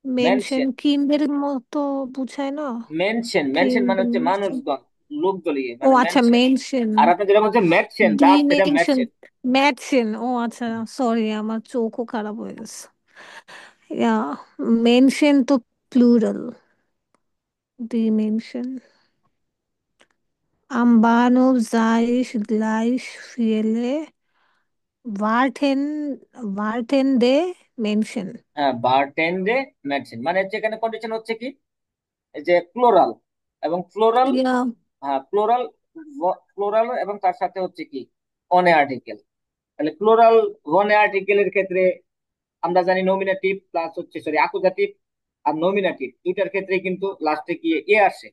Speaker 8: মেনশন
Speaker 1: মেনশন,
Speaker 8: কিন্ডের মতো বুঝায় না?
Speaker 1: মেনশন, মেনশন মানে
Speaker 8: কিন্ডের
Speaker 1: হচ্ছে মানুষগণ, লোকজন,
Speaker 8: ও
Speaker 1: মানে
Speaker 8: আচ্ছা
Speaker 1: মেনশন।
Speaker 8: মেনশন,
Speaker 1: আর আপনি যেটা বলছেন ম্যাটশন,
Speaker 8: ডি
Speaker 1: দাস, এটা
Speaker 8: মেনশন,
Speaker 1: ম্যাটশন।
Speaker 8: ম্যাটশন, ও আচ্ছা সরি আমার চোখও খারাপ হয়ে গেছে। ইয়া, মেনশন তো plural, D mention. Am Bahnhof sah ich gleich viele wartende Menschen.
Speaker 1: হ্যাঁ, বারটেন্ডে মেনশন মানে হচ্ছে এখানে কন্ডিশন হচ্ছে কি, এই যে প্লোরাল এবং ফ্লোরাল।
Speaker 8: Ja,
Speaker 1: হ্যাঁ, প্লোরাল, প্লোরাল এবং তার সাথে হচ্ছে কি অনে আর্টিকেল। তাহলে প্লোরাল ওয়ানে আর্টিকেলের ক্ষেত্রে আমরা জানি নমিনেটিভ প্লাস হচ্ছে, সরি, অ্যাকুজাটিভ আর নমিনেটিভ দুইটার ক্ষেত্রে কিন্তু লাস্টে কি এ আসে,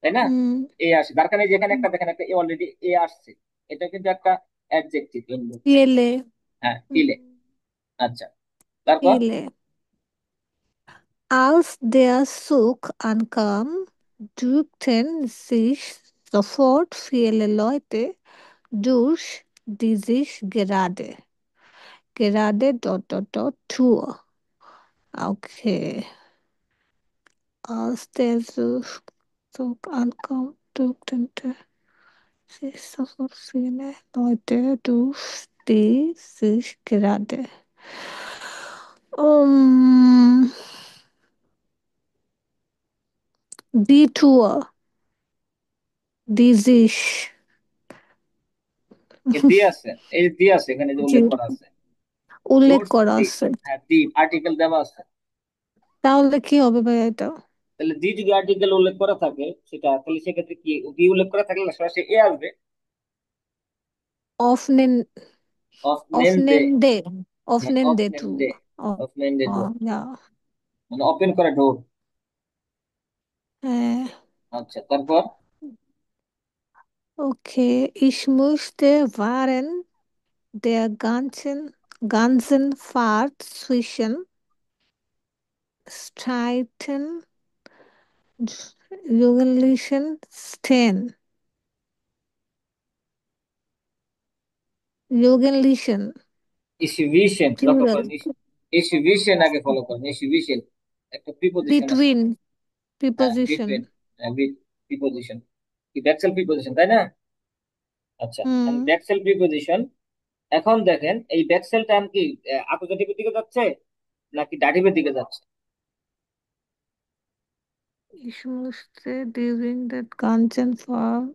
Speaker 1: তাই না?
Speaker 8: hm,
Speaker 1: এ আসে, তার কারণে যেখানে একটা দেখেন একটা এ অলরেডি এ আসছে, এটা কিন্তু একটা অ্যাডজেক্টিভ।
Speaker 8: viele,
Speaker 1: হ্যাঁ,
Speaker 8: hm,
Speaker 1: ফিলে। আচ্ছা, তারপর
Speaker 8: viele. Als der Zug ankam, drückten sich sofort viele Leute durch, die sich gerade Tour. Okay. Als der Zug ankam, drückten sich sofort viele Leute durch, die sich gerade. Um, die Tour, die sich,
Speaker 1: এ দি আছে, এই দি আছে এখানে যে
Speaker 8: জি,
Speaker 1: উল্লেখ করা আছে,
Speaker 8: উল্লেখ
Speaker 1: doors
Speaker 8: করা
Speaker 1: দি।
Speaker 8: আছে।
Speaker 1: হ্যাঁ, দি আর্টিকেল দেওয়া আছে।
Speaker 8: তাহলে কি হবে ভাই এটা?
Speaker 1: তাহলে দি যদি আর্টিকেল উল্লেখ করা থাকে সেটা, তাহলে সেক্ষেত্রে কি দি উল্লেখ করা থাকলে না সরাসরি এ আসবে।
Speaker 8: অফনেন,
Speaker 1: অফ নেন দে।
Speaker 8: অফনেনদে,
Speaker 1: হ্যাঁ, অফ
Speaker 8: অফনেনদে
Speaker 1: নেন
Speaker 8: টু।
Speaker 1: দে, অফ নেন দে ডোর,
Speaker 8: Ja,
Speaker 1: মানে ওপেন করা ডোর।
Speaker 8: হ্যাঁ,
Speaker 1: আচ্ছা, তারপর
Speaker 8: okay. Ich musste während der ganzen Fahrt zwischen Streiten Jugendlichen stehen. Jugendlichen,
Speaker 1: ইসিভিশন, লক্ষ্য
Speaker 8: plural.
Speaker 1: করেন, ইসিভিশন আগে ফলো করেন, ইসিভিশন একটা প্রিপোজিশন আছে।
Speaker 8: Between,
Speaker 1: হ্যাঁ, বিটুইন,
Speaker 8: preposition.
Speaker 1: প্রিপোজিশন কি ব্যাকসেল প্রিপোজিশন, তাই না? আচ্ছা,
Speaker 8: হুম,
Speaker 1: ব্যাকসেল প্রিপোজিশন। এখন দেখেন এই ব্যাকসেল টার্ম কি অ্যাকুজেটিভের দিকে যাচ্ছে নাকি ডাটিভের দিকে যাচ্ছে?
Speaker 8: ich musste during that ganzen Fahrt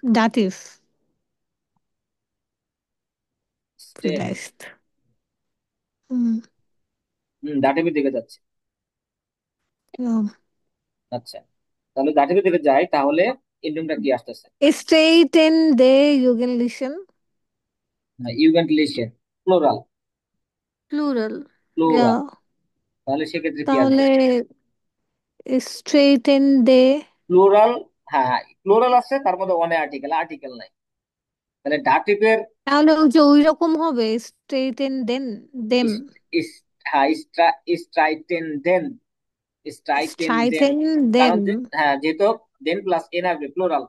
Speaker 8: Dativ
Speaker 1: stain,
Speaker 8: vielleicht. হুম,
Speaker 1: ডাটিভের দিকে যাচ্ছে।
Speaker 8: ja.
Speaker 1: আচ্ছা, তাহলে ডাটিভের দিকে যাই, তাহলে ইন্ডিয়ানটা কি আসতেছে?
Speaker 8: Streitende Jugendlichen,
Speaker 1: ইউগেন্টলিশন, প্লোরাল,
Speaker 8: plural.
Speaker 1: প্লোরাল।
Speaker 8: Ja,
Speaker 1: তাহলে সেক্ষেত্রে কি আসবে?
Speaker 8: তাহলে straightende,
Speaker 1: প্লোরাল। হ্যাঁ, প্লোরাল আছে, তার মধ্যে অনে আর্টিকেল, আর্টিকেল নাই। তাহলে ডাটিভের
Speaker 8: তাহলে ওই যে ওই রকম হবে straighten them,
Speaker 1: ইস, ইস, হ্যাঁ, স্ট্রাইটেন দেন, স্ট্রাইটেন দেন।
Speaker 8: straighten
Speaker 1: কারণ
Speaker 8: them.
Speaker 1: হ্যাঁ, যেহেতু দেন প্লাস এন আসবে, প্লোরাল,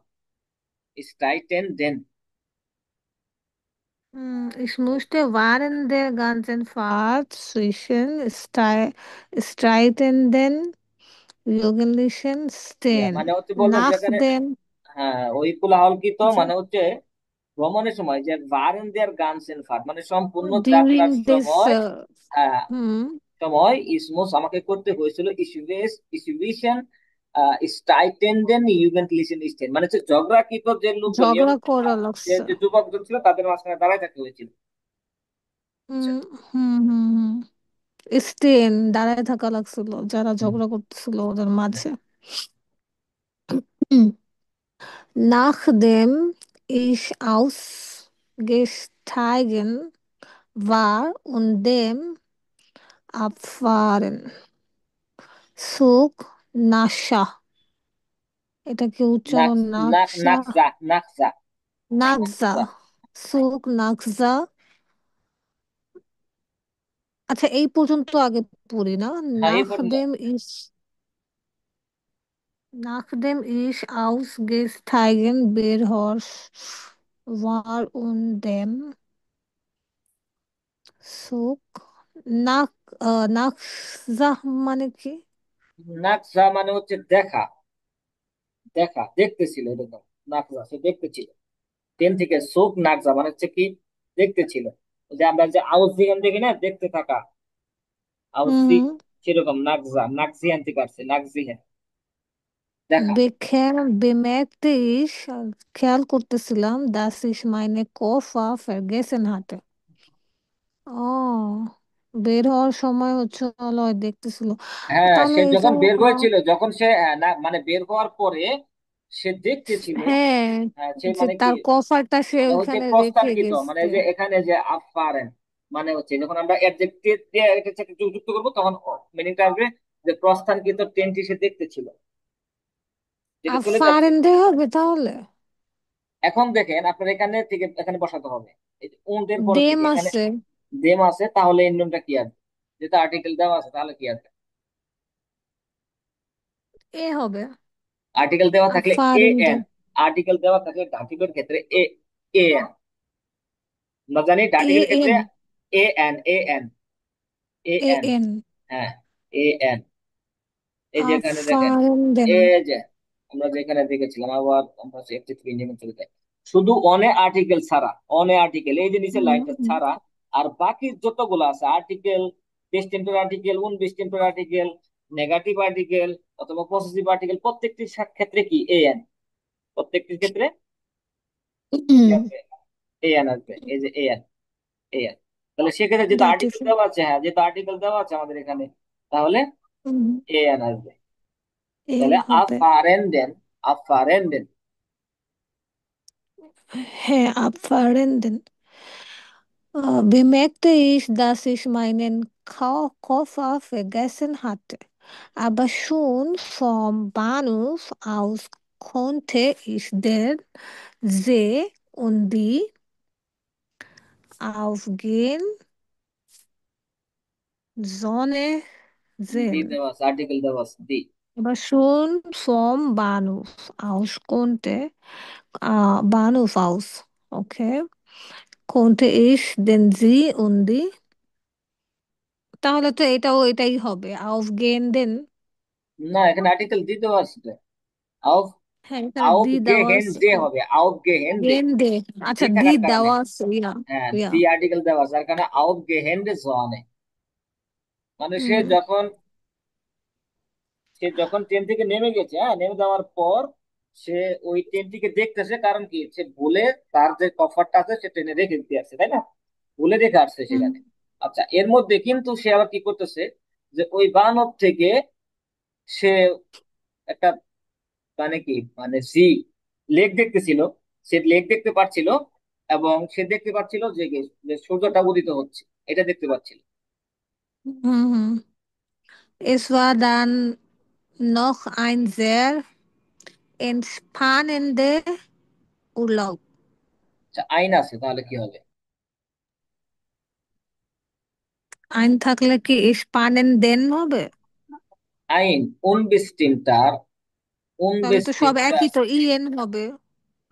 Speaker 1: স্ট্রাইটেন দেন।
Speaker 8: Ich musste während der ganzen Fahrt zwischen streitenden Jugendlichen stehen.
Speaker 1: মানে হচ্ছে বললাম
Speaker 8: Nach
Speaker 1: যেখানে,
Speaker 8: dem,
Speaker 1: হ্যাঁ, ওই কোলাহলকৃত মানে হচ্ছে ভ্রমণের সময় যে ভারেন দেয়ার গানস এন্ড ফাট, মানে সম্পূর্ণ যাত্রার
Speaker 8: during this,
Speaker 1: সময়, হ্যাঁ,
Speaker 8: হুম,
Speaker 1: সময় ইসমুস আমাকে করতে হয়েছিল ইসুভিশন স্টাইটেন্ডেন ইউগেন্টলিশন স্টেন, মানে হচ্ছে ঝগড়াকৃত যে লোকজন,
Speaker 8: ঝগড়া করা
Speaker 1: যে
Speaker 8: লাগছে।
Speaker 1: যে যুবকজন ছিল তাদের মাঝখানে দাঁড়ায় থাকতে হয়েছিল। আচ্ছা,
Speaker 8: হুম, হুম, হুম, হুম। স্টেন দাঁড়ায় থাকা লাগছিল যারা
Speaker 1: হুম,
Speaker 8: ঝগড়া করতেছিল ওদের মাঝে। হুম। Nachdem ich ausgestiegen war und dem Abfahren Zug Nascha, এটা কি
Speaker 1: নাক,
Speaker 8: উচ্চারণ?
Speaker 1: নাক,
Speaker 8: নাকশা,
Speaker 1: নাকজা, নাকজা,
Speaker 8: নাকজা,
Speaker 1: নাকজা।
Speaker 8: সুক নাকজা। আচ্ছা এই পর্যন্ত আগে পড়ি না।
Speaker 1: হ্যাঁ এই পর্যন্ত।
Speaker 8: নাখদেম ইস, nachdem ich ausgestiegen war und dem Zug nach নাকজা মানে কি?
Speaker 1: নাকজা মানে হচ্ছে দেখা, দেখা দেখতেছিল এরকম। নাকজা সে দেখতেছিল। টেন থেকে সোক নাকজা মানে হচ্ছে কি দেখতেছিল। ওই যে আমরা যে আউস জিগান দেখি না, দেখতে থাকা, আউসি,
Speaker 8: হুম।
Speaker 1: সেরকম নাকজা, নাকজিয়ান থেকে আসছে, নাকজিহান, দেখা।
Speaker 8: Bemerkte ich, খেয়াল করতেছিলাম, dass ich meine Koffer vergessen hatte. ও, বের হওয়ার সময় হচ্ছে হলো ওই দেখতেছিল।
Speaker 1: হ্যাঁ
Speaker 8: তাহলে
Speaker 1: সে
Speaker 8: এটা
Speaker 1: যখন বের হয়েছিল, যখন সে না মানে বের হওয়ার পরে সে দেখতেছিল।
Speaker 8: হ্যাঁ,
Speaker 1: সে
Speaker 8: যে
Speaker 1: মানে কি,
Speaker 8: তার কফারটা সে
Speaker 1: মানে হচ্ছে
Speaker 8: ওইখানে রেখে
Speaker 1: প্রস্থানকৃত, মানে
Speaker 8: গেছে।
Speaker 1: যে এখানে যে আফারেন মানে হচ্ছে যখন আমরা অ্যাডজেক্টিভ দিয়ে এটার সাথে যুক্ত করবো তখন মিনিংটা আসবে যে প্রস্থানকৃত ট্রেনটি সে দেখতেছিল, যেটা
Speaker 8: আর
Speaker 1: চলে যাচ্ছে।
Speaker 8: ফারেন দে হবে তাহলে।
Speaker 1: এখন দেখেন আপনার এখানে থেকে এখানে বসাতে হবে, এই যে উন্ডের পরে
Speaker 8: দেম
Speaker 1: থেকে এখানে
Speaker 8: আছে,
Speaker 1: দেম আছে, তাহলে ইন্ডোনটা কি আসবে? যেটা আর্টিকেল দেওয়া আছে তাহলে কি আসবে?
Speaker 8: এ হবে।
Speaker 1: আর্টিকেল দেওয়া
Speaker 8: আর
Speaker 1: থাকলে এ
Speaker 8: ফারেন দে,
Speaker 1: এন, আর্টিকেল দেওয়া থাকলে ডার্টিকের ক্ষেত্রে এ এ এন। আমরা জানি
Speaker 8: এ
Speaker 1: ডার্টিকের ক্ষেত্রে
Speaker 8: N,
Speaker 1: A N A N A
Speaker 8: A
Speaker 1: N.
Speaker 8: N.
Speaker 1: হ্যাঁ এ এন। এই যে
Speaker 8: আর
Speaker 1: এখানে দেখেন,
Speaker 8: ফারেন দেন।
Speaker 1: এই যে আমরা যেখানে দেখেছিলাম, আবার আমরা একটি থ্রি ইঞ্জিন চলে যাই, শুধু অনে আর্টিকেল ছাড়া, অনে আর্টিকেল এই যে নিচের
Speaker 8: হুম,
Speaker 1: লাইনটা
Speaker 8: হুম।
Speaker 1: ছাড়া, আর বাকি যতগুলো আছে আর্টিকেল, প্রেজেন্টের আর্টিকেল, উনপ্রেজেন্টের আর্টিকেল, নেগেটিভ আর্টিকেল অথবা পজিটিভ আর্টিকেল, প্রত্যেকটির ক্ষেত্রে কি এ এন, প্রত্যেকটির ক্ষেত্রে কি
Speaker 8: হুম,
Speaker 1: আসবে? এ এন আসবে, এই যে এ এন, এ এন। তাহলে সেক্ষেত্রে যেহেতু
Speaker 8: দাটিভ।
Speaker 1: আর্টিকেল দেওয়া আছে, হ্যাঁ যেহেতু আর্টিকেল দেওয়া আছে আমাদের এখানে, তাহলে
Speaker 8: হুম,
Speaker 1: এ এন আসবে।
Speaker 8: এন
Speaker 1: তাহলে
Speaker 8: হবে।
Speaker 1: আফারেন্ডেন, আফারেন্ডেন।
Speaker 8: হ্যাঁ, আর ফারেন দেন। bemerkte ich, dass ich meinen Koffer vergessen hatte. Aber schon vom Bahnhof aus konnte ich den See und die aufgehende Sonne
Speaker 1: দি
Speaker 8: sehen.
Speaker 1: দেওয়া আছে, আর্টিকেল দেওয়া আছে দি।
Speaker 8: Aber schon vom Bahnhof aus konnte, Bahnhof aus, okay, konnte ich den See und die, তাহলে তো এটাও এটাই হবে, aufgehenden।
Speaker 1: না এখানে আর্টিকেল দি দেওয়া আছে তো। আউফ,
Speaker 8: হ্যাঁ এখানে
Speaker 1: আউফ
Speaker 8: দি
Speaker 1: গে
Speaker 8: দেওয়া
Speaker 1: হেন
Speaker 8: আছে।
Speaker 1: দে হবে, আউফ গে হেন দে।
Speaker 8: গেন্দে,
Speaker 1: দি
Speaker 8: আচ্ছা দি
Speaker 1: থাকার কারণে,
Speaker 8: দেওয়া আছে, ইয়া।
Speaker 1: হ্যাঁ
Speaker 8: ইয়া।
Speaker 1: দি আর্টিকেল দেওয়া আছে যার কারণে আউফ গে হেন দে জোয়ানে। মানে সে
Speaker 8: হুম,
Speaker 1: যখন, সে যখন ট্রেন থেকে নেমে গেছে, হ্যাঁ নেমে যাওয়ার পর সে ওই ট্রেনটিকে দেখতেছে, কারণ কি সে ভুলে তার যে কফারটা আছে সে ট্রেনে রেখে দিতে আসছে, তাই না, ভুলে রেখে আসছে
Speaker 8: হুম,
Speaker 1: সেখানে। আচ্ছা এর মধ্যে কিন্তু সে আবার কি করতেছে, যে ওই বানর থেকে সে একটা মানে কি মানে সি লেক দেখতেছিল, সে লেক দেখতে পাচ্ছিল, এবং সে দেখতে পাচ্ছিল যে সূর্যটা উদিত হচ্ছে, এটা দেখতে পাচ্ছিল।
Speaker 8: হুম, হুম। Es war dann noch ein sehr entspannender Urlaub.
Speaker 1: আচ্ছা আইন আছে তাহলে কি হবে?
Speaker 8: আইন থাকলে কি spannenden হবে?
Speaker 1: আইন উনবেস্টিমটার,
Speaker 8: তাহলে তো সব
Speaker 1: উনবেস্টিমটার
Speaker 8: একই, তো ইএন হবে।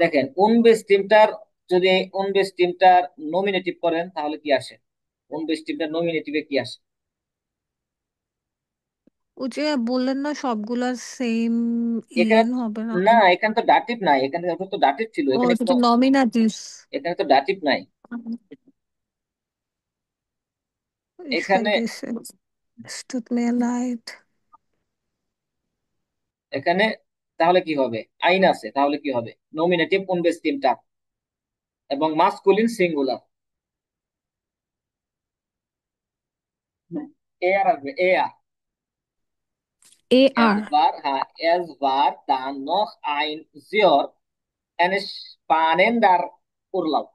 Speaker 1: দেখেন উনবেস্টিমটার, যদি উনবেস্টিমটার নমিনেটিভ করেন তাহলে কি আসে? উনবেস্টিমটার নমিনেটিভে কি আসে?
Speaker 8: ওই যে বললেন না সবগুলা সেম
Speaker 1: এখানে
Speaker 8: ইএন হবে না?
Speaker 1: না, এখানে তো ডাটিভ নাই, এখানে ওটা তো ডাটিভ ছিল,
Speaker 8: ও
Speaker 1: এখানে
Speaker 8: এটা
Speaker 1: কোনো,
Speaker 8: তো নমিনাটিভ।
Speaker 1: এখানে তো ডাটিভ নাই
Speaker 8: Ich
Speaker 1: এখানে।
Speaker 8: vergesse. Es tut mir leid.
Speaker 1: এখানে তাহলে কি হবে? আইন আছে তাহলে কি হবে? নমিনেটিভ উনবেস্টিমটার এবং মাস্কুলিন সিঙ্গুলার, এ আর আসবে, এ আর। Es
Speaker 8: AR.
Speaker 1: war, es war dann noch ein sehr entspannender Urlaub.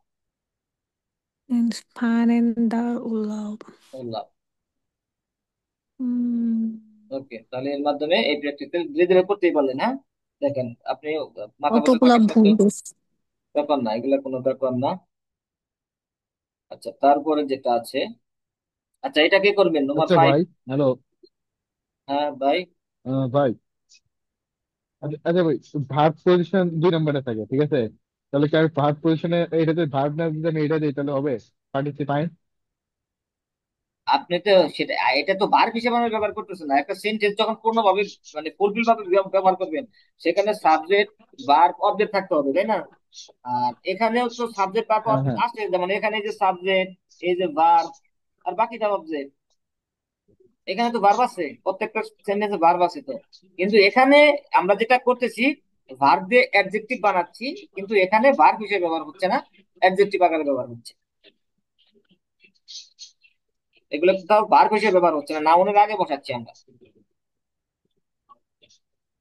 Speaker 8: Entspannender Urlaub.
Speaker 1: Urlaub.
Speaker 8: হুম,
Speaker 1: ওকে, তাহলে এর মাধ্যমে এই প্র্যাকটিক্যাল ধীরে ধীরে করতেই পারলেন, হ্যাঁ। দেখেন আপনি মাথা মুখে
Speaker 8: কতগুলা
Speaker 1: কষার শব্দ,
Speaker 8: ভুল গেছে।
Speaker 1: ব্যাপার না, এগুলা কোনো ব্যাপার না। আচ্ছা, তারপরে যেটা আছে, আচ্ছা এটা কে করবেন, নম্বর
Speaker 4: আচ্ছা
Speaker 1: 5?
Speaker 4: ভাই, হ্যালো।
Speaker 1: হ্যাঁ ভাই।
Speaker 4: ভাই, আচ্ছা আচ্ছা ভাই, ভার্ব পজিশন 2 নম্বরে থাকে, ঠিক আছে? তাহলে কি আমি ভার্ব পজিশনে এটাতে ভার্ব না যদি আমি এটা দিই তাহলে হবে পার্টিসিপাইন?
Speaker 1: আপনি তো সেটা, এটা তো ভার্ব হিসেবে আমরা ব্যবহার করতেছেন না। একটা সেন্টেন্স যখন পূর্ণভাবে মানে ফুলফিল ভাবে ব্যবহার করবেন, সেখানে সাবজেক্ট ভার্ব অবজেক্ট থাকতে হবে, তাই না? আর এখানেও তো সাবজেক্ট ভার্ব
Speaker 4: হ্যাঁ হ্যাঁ
Speaker 1: আছে, যেমন এখানে এই যে সাবজেক্ট, এই যে ভার্ব, আর বাকিটা অবজেক্ট। এখানে তো ভার্ব আছে, প্রত্যেকটা সেন্টেন্সে ভার্ব আছে তো। কিন্তু এখানে আমরা যেটা করতেছি, ভার্ব দিয়ে অ্যাডজেক্টিভ বানাচ্ছি, কিন্তু এখানে ভার্ব হিসেবে ব্যবহার হচ্ছে না, অ্যাডজেক্টিভ আকারে ব্যবহার হচ্ছে। এগুলো তাও ভার্ব হিসেবে ব্যবহার হচ্ছে না, নাউনের আগে বসাচ্ছি আমরা।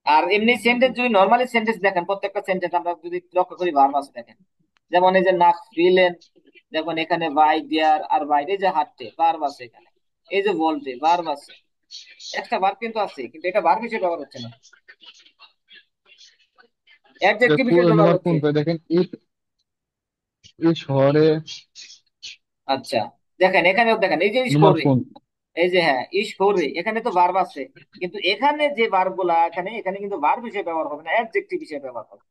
Speaker 1: আর এমনি সেন্টেন্স যদি নর্মালি সেন্টেন্স দেখেন, প্রত্যেকটা সেন্টেন্স আমরা যদি লক্ষ্য করি ভার্ব আছে দেখেন। যেমন এই যে নাক ফিলেন, দেখুন এখানে বাই দেয়ার আর বাইরে যে হাঁটতে ভার্ব আছে এখানে। এই যে বলতে ভার্ব আছে, একটা ভার্ব কিন্তু আছে, কিন্তু এটা ভার্ব হিসেবে ব্যবহার হচ্ছে না, অ্যাডজেক্টিভ হিসেবে ব্যবহার
Speaker 4: নম্বর
Speaker 1: হচ্ছে।
Speaker 4: কোনটা দেখেন, এই এই শহরে।
Speaker 1: আচ্ছা, দেখেন এখানেও দেখেন এই যে
Speaker 4: নম্বর
Speaker 1: স্কোরে,
Speaker 4: কোন?
Speaker 1: এই যে হ্যাঁ স্কোরে, এখানে তো ভার্ব আছে, কিন্তু এখানে যে ভার্ব গুলা এখানে এখানে কিন্তু ভার্ব হিসেবে ব্যবহার হবে না, অ্যাডজেক্টিভ হিসেবে ব্যবহার হবে।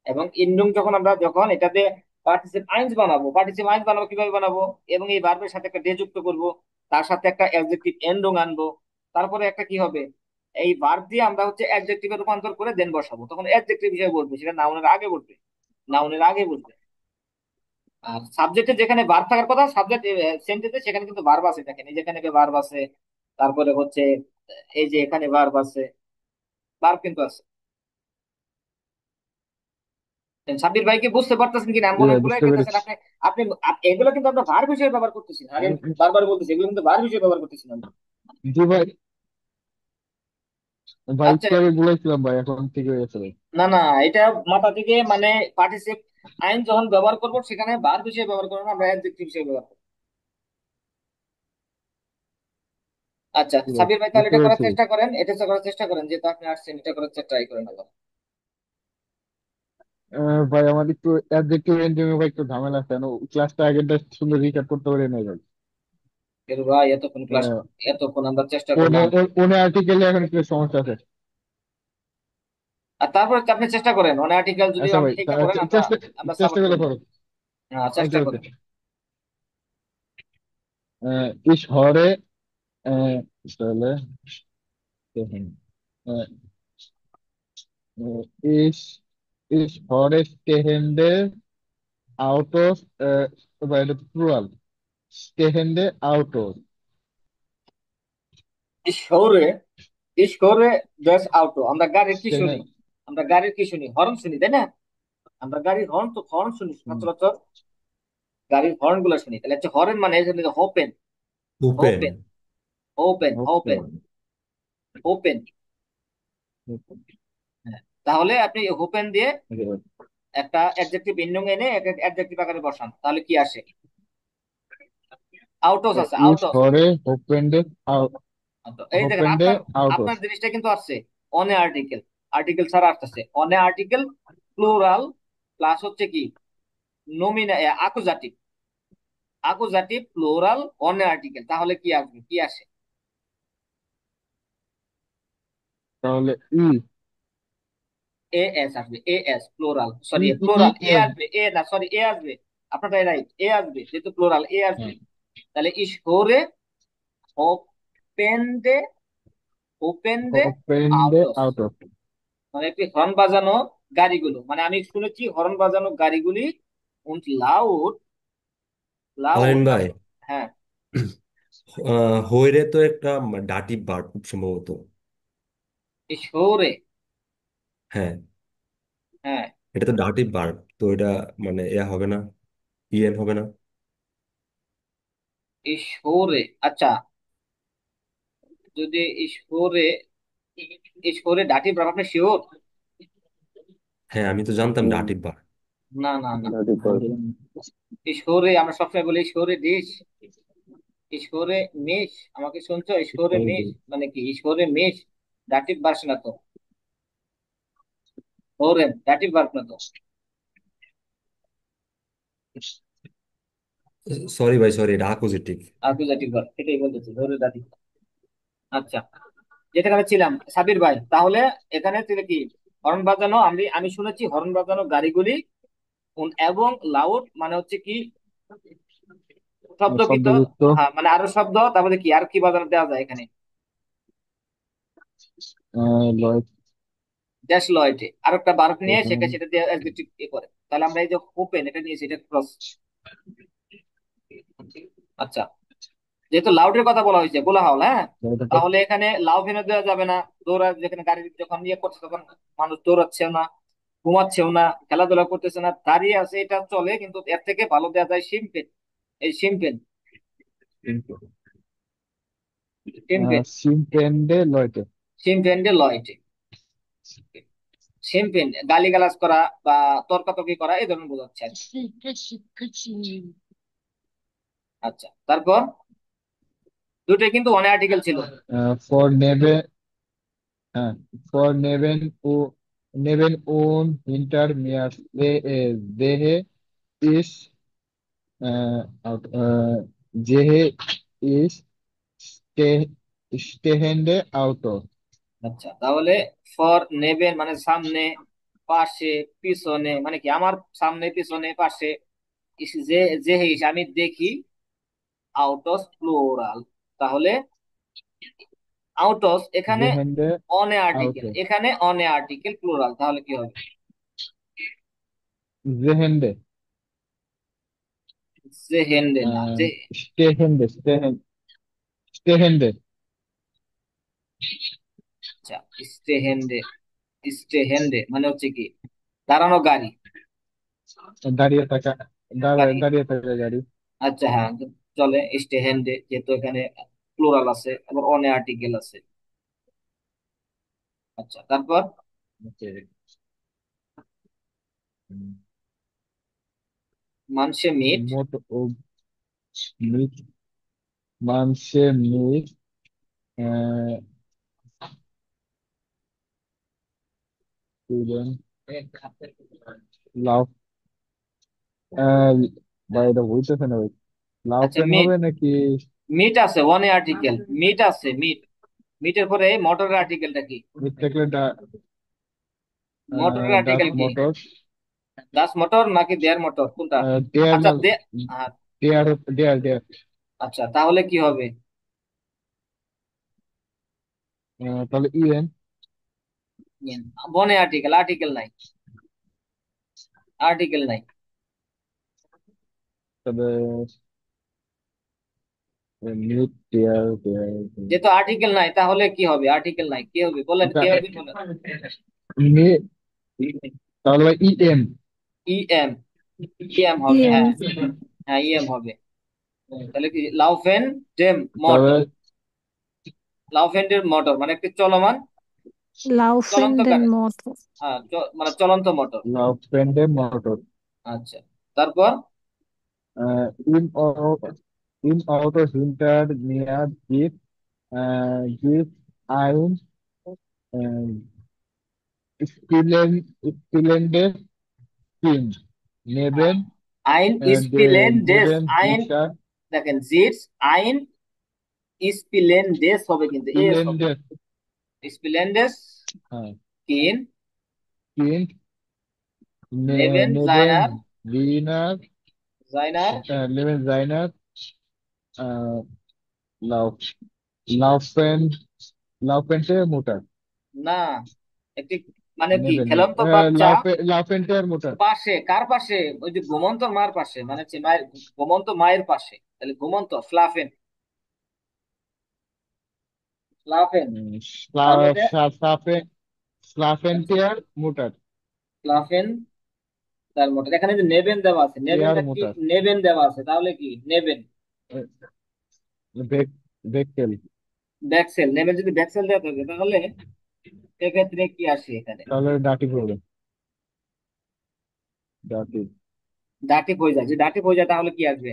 Speaker 1: এবং ইন্ডুং যখন আমরা যখন এটাতে পার্টিসিপ আইনস বানাবো কিভাবে বানাবো, এবং এই ভার্বের সাথে একটা ডে যুক্ত করব, তার সাথে একটা অ্যাডজেক্টিভ এন্ডুং আনবো, তারপরে একটা কি হবে, এই ভার্ব দিয়ে আমরা হচ্ছে অ্যাডজেক্টিভে রূপান্তর করে দেন বসাবো, তখন অ্যাডজেক্টিভ হিসেবে বলবে, সেটা নাউনের আগে বলবে, নাউনের আগে বলবে। আর সাবজেক্টে যেখানে ভার্ব থাকার কথা সাবজেক্ট সেন্টেন্সে, সেখানে কিন্তু ভার্ব আছে, দেখেন এই যেখানে ভার্ব আছে, তারপরে হচ্ছে এই যে এখানে ভার্ব আছে, ভার্ব কিন্তু আছে। সাব্বির ভাই কি বুঝতে পারতেছেন কিনা, আমি
Speaker 4: জি
Speaker 1: মনে
Speaker 4: ভাই,
Speaker 1: হয় ঘুরাই
Speaker 4: বুঝতে
Speaker 1: ফেলতেছেন
Speaker 4: পেরেছি।
Speaker 1: আপনি। আপনি এগুলো কিন্তু আমরা ভার্ব হিসেবে ব্যবহার করতেছি না, আগে বারবার বলতেছি এগুলো কিন্তু ভার্ব হিসেবে ব্যবহার করতেছি না আমরা।
Speaker 4: জি ভাই, ভাই
Speaker 1: আচ্ছা,
Speaker 4: একটু আগে বলেছিলাম ভাই, এখন ঠিক হয়ে গেছে ভাই।
Speaker 1: না না, এটা মাথা থেকে মানে পার্টিসিপ আইন যখন ব্যবহার করবো সেখানে ভার্ব হিসেবে ব্যবহার করবো না, আমরা অ্যাডজেক্টিভ হিসেবে ব্যবহার করবো। আচ্ছা
Speaker 4: জি ভাই,
Speaker 1: সাবির ভাই, তাহলে
Speaker 4: বুঝতে
Speaker 1: এটা করার
Speaker 4: পেরেছি ভাই।
Speaker 1: চেষ্টা করেন, এটা করার চেষ্টা করেন, যেহেতু আপনি আসছেন এটা করার চেষ্টা ট্রাই করেন আবার।
Speaker 4: ভাই আমার একটু অ্যাডজেক্টিভ এন্ডিং ভাই একটু ঝামেলা আছে, ক্লাসটা আগেরটা সুন্দর রিক্যাপ করতে পারি না ভাই।
Speaker 1: কিন্তু ভাই এতক্ষণ ক্লাস,
Speaker 4: আহ,
Speaker 1: এতক্ষণ আমরা চেষ্টা
Speaker 4: ওনে
Speaker 1: করলাম।
Speaker 4: ওনে আর্টিকেলে এখন একটু সমস্যা আছে।
Speaker 1: আর তারপরে আপনি চেষ্টা করেন, অন আর্টিকেল যদি
Speaker 4: আচ্ছা
Speaker 1: আপনি
Speaker 4: ভাই,
Speaker 1: ঠিকঠাক করেন, আমরা
Speaker 4: চেষ্টা
Speaker 1: আমরা
Speaker 4: চেষ্টা
Speaker 1: সাপোর্ট
Speaker 4: করে
Speaker 1: করবো।
Speaker 4: করো।
Speaker 1: হ্যাঁ
Speaker 4: ওকে
Speaker 1: চেষ্টা
Speaker 4: ওকে।
Speaker 1: করেন।
Speaker 4: এই শহরে তাহলে দেখেন, আহ, ich, ich höre stehende Autos, bei der Plural, stehende Autos.
Speaker 1: শহরে, শহরে জাস্ট আউটো, আমরা গাড়ির কি শুনি,
Speaker 4: Stehen,
Speaker 1: আমরা গাড়ির কি শুনি, হর্ন শুনি, তাই না? আমরা গাড়ির হর্ন তো হর্ন শুনি
Speaker 4: হুম,
Speaker 1: সচরাচর, গাড়ির হর্ন গুলো শুনি, তাহলে হচ্ছে হর্ন মানে এখানে হোপেন,
Speaker 9: ওপেন।
Speaker 1: হোপেন, ওপেন, ওপেন,
Speaker 4: okay.
Speaker 1: ওপেন। হ্যাঁ, তাহলে আপনি হোপেন দিয়ে
Speaker 4: Okay.
Speaker 1: একটা অ্যাডজেক্টিভ ইন্ডুং এনে একটা অ্যাডজেক্টিভ আকারে বসান, তাহলে কি আসে? আউটোস আছে,
Speaker 4: Ich
Speaker 1: আউটোস।
Speaker 4: höre
Speaker 1: এই দেখেন আপনার,
Speaker 4: hoppende
Speaker 1: আপনার
Speaker 4: Autos.
Speaker 1: জিনিসটা কিন্তু আসছে অনে আর্টিকেল, আর্টিকেল ছাড়া আসতেছে অনে আর্টিকেল, প্লুরাল, প্লাস হচ্ছে কি নমিনা, আকুজাটিভ, আকুজাটিভ প্লুরাল অনে আর্টিকেল, তাহলে কি আসবে, কি আসে?
Speaker 4: তাহলে ই
Speaker 1: এ এস আসবে, A S plural,
Speaker 4: E
Speaker 1: sorry
Speaker 4: E E
Speaker 1: plural, A
Speaker 4: S.
Speaker 1: আসবে, এ না সরি এ আসবে, আপনারটাই রাইট, এ আসবে যেহেতু প্লুরাল, এ আসবে।
Speaker 4: হ্যাঁ,
Speaker 1: তাহলে ইস হোরে, ওপেন দে, ওপেন দে
Speaker 4: hoppende
Speaker 1: আউটস,
Speaker 4: Autos.
Speaker 1: মানে একটি হর্ন বাজানো গাড়িগুলো, মানে আমি শুনেছি হর্ন বাজানো গাড়িগুলি und laut,
Speaker 9: আলামিন
Speaker 1: লাউড
Speaker 9: ভাই,
Speaker 1: তারপর, হ্যাঁ।
Speaker 9: হইরে তো একটা ডাটিভ ভার্ব খুব সম্ভবত।
Speaker 1: এই শহরে,
Speaker 9: হ্যাঁ,
Speaker 1: হ্যাঁ
Speaker 9: এটা তো ডাটিভ ভার্ব, তো এটা মানে ইয়া হবে না, ইএন হবে না।
Speaker 1: এই শহরে, আচ্ছা যদি এই শহরে, এই শহরে ডাটি ভার্ব, আপনি শিওর?
Speaker 9: হ্যাঁ, আমি তো জানতাম
Speaker 2: হুম,
Speaker 9: ডাটিভ ভার্ব।
Speaker 1: না না না,
Speaker 2: দাদু বল।
Speaker 1: এই শহরে আমরা সবসময় বলি এই শহরে ডিশ, এই শহরে মেষ, আমাকে শুনছো, এই শহরে মেষ মানে কি, এই শহরে মেষ ডাটিভ ভার্ব না তো, শহরে ডাটিভ ভার্ব না তো।
Speaker 9: সরি ভাই, সরি, এটা অ্যাকুজেটিভ।
Speaker 1: অ্যাকুজাটিভ ভার্ব, এটাই বলতেছি, ধরে দাঁড়িয়ে। আচ্ছা, যেটা আমি ছিলাম সাবির ভাই, তাহলে এখানে তুই কি হর্ন বাজানো, আমি আমি শুনেছি হর্ন বাজানো গাড়িগুলি এবং লাউড মানে হচ্ছে কি শব্দকিত।
Speaker 4: শব্দযুক্ত
Speaker 1: হ্যাঁ, মানে আরো শব্দ, তারপরে কি আর কি বাজানো দেওয়া যায় এখানে?
Speaker 4: লয়
Speaker 1: ড্যাশ লয়েটে আর একটা বার্ব নিয়ে সেটা সেটা দিয়ে অ্যাডজেক্টিভ করে, তাহলে আমরা এই যে ওপেন এটা নিয়েছি, এটা ক্রস। আচ্ছা, যেহেতু লাউডের কথা বলা হয়েছে বলা হল, হ্যাঁ, তাহলে এখানে লাউ ফেনে দেওয়া যাবে না। দৌড়া, যেখানে গাড়ি যখন ইয়ে করছে তখন মানুষ দৌড়াচ্ছেও না, ঘুমাচ্ছেও না, খেলাধুলা করতেছে না, দাঁড়িয়ে আছে, এটা চলে, কিন্তু এর থেকে ভালো দেওয়া যায় শিমপেন। এই শিমপেন, শিমপেন,
Speaker 4: সিম্পেন্ডে লয়টে।
Speaker 1: শিমপেন্ডে লয়টে। শিমপেন গালিগালাজ করা বা তর্কাতর্কি করা এই ধরনের বোঝাচ্ছে আর কি। আচ্ছা, তারপর দুটোই কিন্তু অন আর্টিকেল ছিল।
Speaker 4: ফর নেবে ফর নেবেন ও নেবেন ওন হিন্টার মেয়ার দেহে ইস যেহে ইস স্টেহেন্ডে আউটো।
Speaker 1: আচ্ছা, তাহলে ফর নেবেন মানে সামনে, পাশে, পিছনে, মানে কি আমার সামনে, পিছনে, পাশে। যে যে হিস আমি দেখি, আউটস প্লুরাল, তাহলে আউটস এখানে
Speaker 4: জেহেন্ডে
Speaker 1: অন আর্টিকেল,
Speaker 4: আউটো।
Speaker 1: এখানে অন আর্টিকেল প্লুরাল, তাহলে কি হবে?
Speaker 4: জেহেন্ডে
Speaker 1: যে হেন্ডে না, যে
Speaker 4: স্টেহেন্ডে স্টেহেন্ডে
Speaker 1: আচ্ছা, স্টে হেন্ডে, স্টে হেন্ডে মানে হচ্ছে কি দাঁড়ানো গাড়ি,
Speaker 4: দাঁড়িয়ে থাকা
Speaker 1: গাড়ি।
Speaker 4: দাঁড়িয়ে থাকা গাড়ি।
Speaker 1: আচ্ছা, হ্যাঁ, চলে স্টে হেন্ডে, যেহেতু এখানে প্লুরাল আছে আবার অন আর্টিকেল আছে। আচ্ছা, তারপর মানসে মিট,
Speaker 4: মোট ও মিট মানসে মিট লাভ বাইরে হইতেছে না ভাই।
Speaker 1: আচ্ছা
Speaker 4: লাউফেন
Speaker 1: মিট,
Speaker 4: হবে নাকি?
Speaker 1: মিট আছে ওয়ান আর্টিকেল, মিট আছে, মিট, মিটের পরে মোটরের আর্টিকেলটা কি?
Speaker 4: মিট থাকলে
Speaker 1: মোটরের
Speaker 4: ডাস
Speaker 1: আর্টিকেল কি?
Speaker 4: মোটর।
Speaker 1: দাস মোটর নাকি দেয়ার মোটর, কোনটা?
Speaker 4: দেয়ার
Speaker 1: আচ্ছা দে, হ্যাঁ,
Speaker 4: দেয়ার দেয়ার দেয়ার
Speaker 1: আচ্ছা, তাহলে কি হবে?
Speaker 4: তাহলে ইএন।
Speaker 1: বনে আর্টিকেল, আর্টিকেল নাই, আর্টিকেল নাই।
Speaker 4: তবে মিট দেয়ার দেয়ার
Speaker 1: যেহেতু আর্টিকেল নাই তাহলে কি হবে? আর্টিকেল নাই, কি হবে বলেন, কে হবে বলেন?
Speaker 4: তাহলে ভাই ইএম।
Speaker 1: ইএম, ইএম হবে,
Speaker 8: ইএম,
Speaker 1: হ্যাঁ, হ্যাঁ ইএম হবে। তাহলে কি লাউফেন ডেম
Speaker 4: তাহলে
Speaker 1: মোটর, লাউফেন্ডের মোটর মানে একটি চলমান, চলন্ত
Speaker 8: laufenden
Speaker 1: গাড়ি,
Speaker 8: Motor,
Speaker 1: হ্যাঁ, মানে চলন্ত মোটর।
Speaker 4: লাউফেন্ডে মোটর।
Speaker 1: আচ্ছা, তারপর
Speaker 4: ইন ইন অটো হিন্টার নিয়ার জিপ জিপ আইন স্পিলেন স্পিলেন্ডে কিন নেবেন
Speaker 1: আইন স্পিলেন ডেস,
Speaker 4: নেবেন
Speaker 1: আইন,
Speaker 4: জিসার
Speaker 1: দেখেন জিটস আইন স্পিলেন ডেস হবে, কিন্তু এস হবে,
Speaker 4: স্পিলেন্ডে।
Speaker 1: স্পিলেন্ডেস
Speaker 4: হ্যাঁ,
Speaker 1: কিন
Speaker 4: কিন
Speaker 1: নেবেন
Speaker 4: নেবেন
Speaker 1: জাইনার,
Speaker 4: লিনার
Speaker 1: জাইনার
Speaker 4: নেবেন জাইনার লাউফ লাউফেন লাউফেন্টে মোটর।
Speaker 1: না, একটি মানে কি
Speaker 4: নেবেন
Speaker 1: খেলন্ত বাচ্চা
Speaker 4: লাউফেন্টের মোটর।
Speaker 1: পাশে, কার পাশে? ওই যে ঘুমন্ত মার পাশে, মানে হচ্ছে মায়ের, ঘুমন্ত মায়ের পাশে, তাহলে ঘুমন্ত ফ্লাফেন, ফ্লাফেন, তাহলে এটা
Speaker 4: স্লাফেন্টিয়ার মোটর।
Speaker 1: ফ্লাফেন তার মোটর। এখানে যে নেবেন দেওয়া আছে,
Speaker 4: এয়ার
Speaker 1: নেবেনটা কি?
Speaker 4: মোটর।
Speaker 1: নেবেন দেওয়া আছে, তাহলে কি নেবেন?
Speaker 4: ভেক্টেল।
Speaker 1: ব্যাকসেল, নেবেন যদি ব্যাকসেল দেওয়া থাকে তাহলে সেক্ষেত্রে কি আসে এখানে?
Speaker 4: তাহলে ডাটিভ হবে। ডাটিভ
Speaker 1: ডাটিভ হয়ে যায়, যদি ডাটিভ হয়ে যায় তাহলে কি আসবে?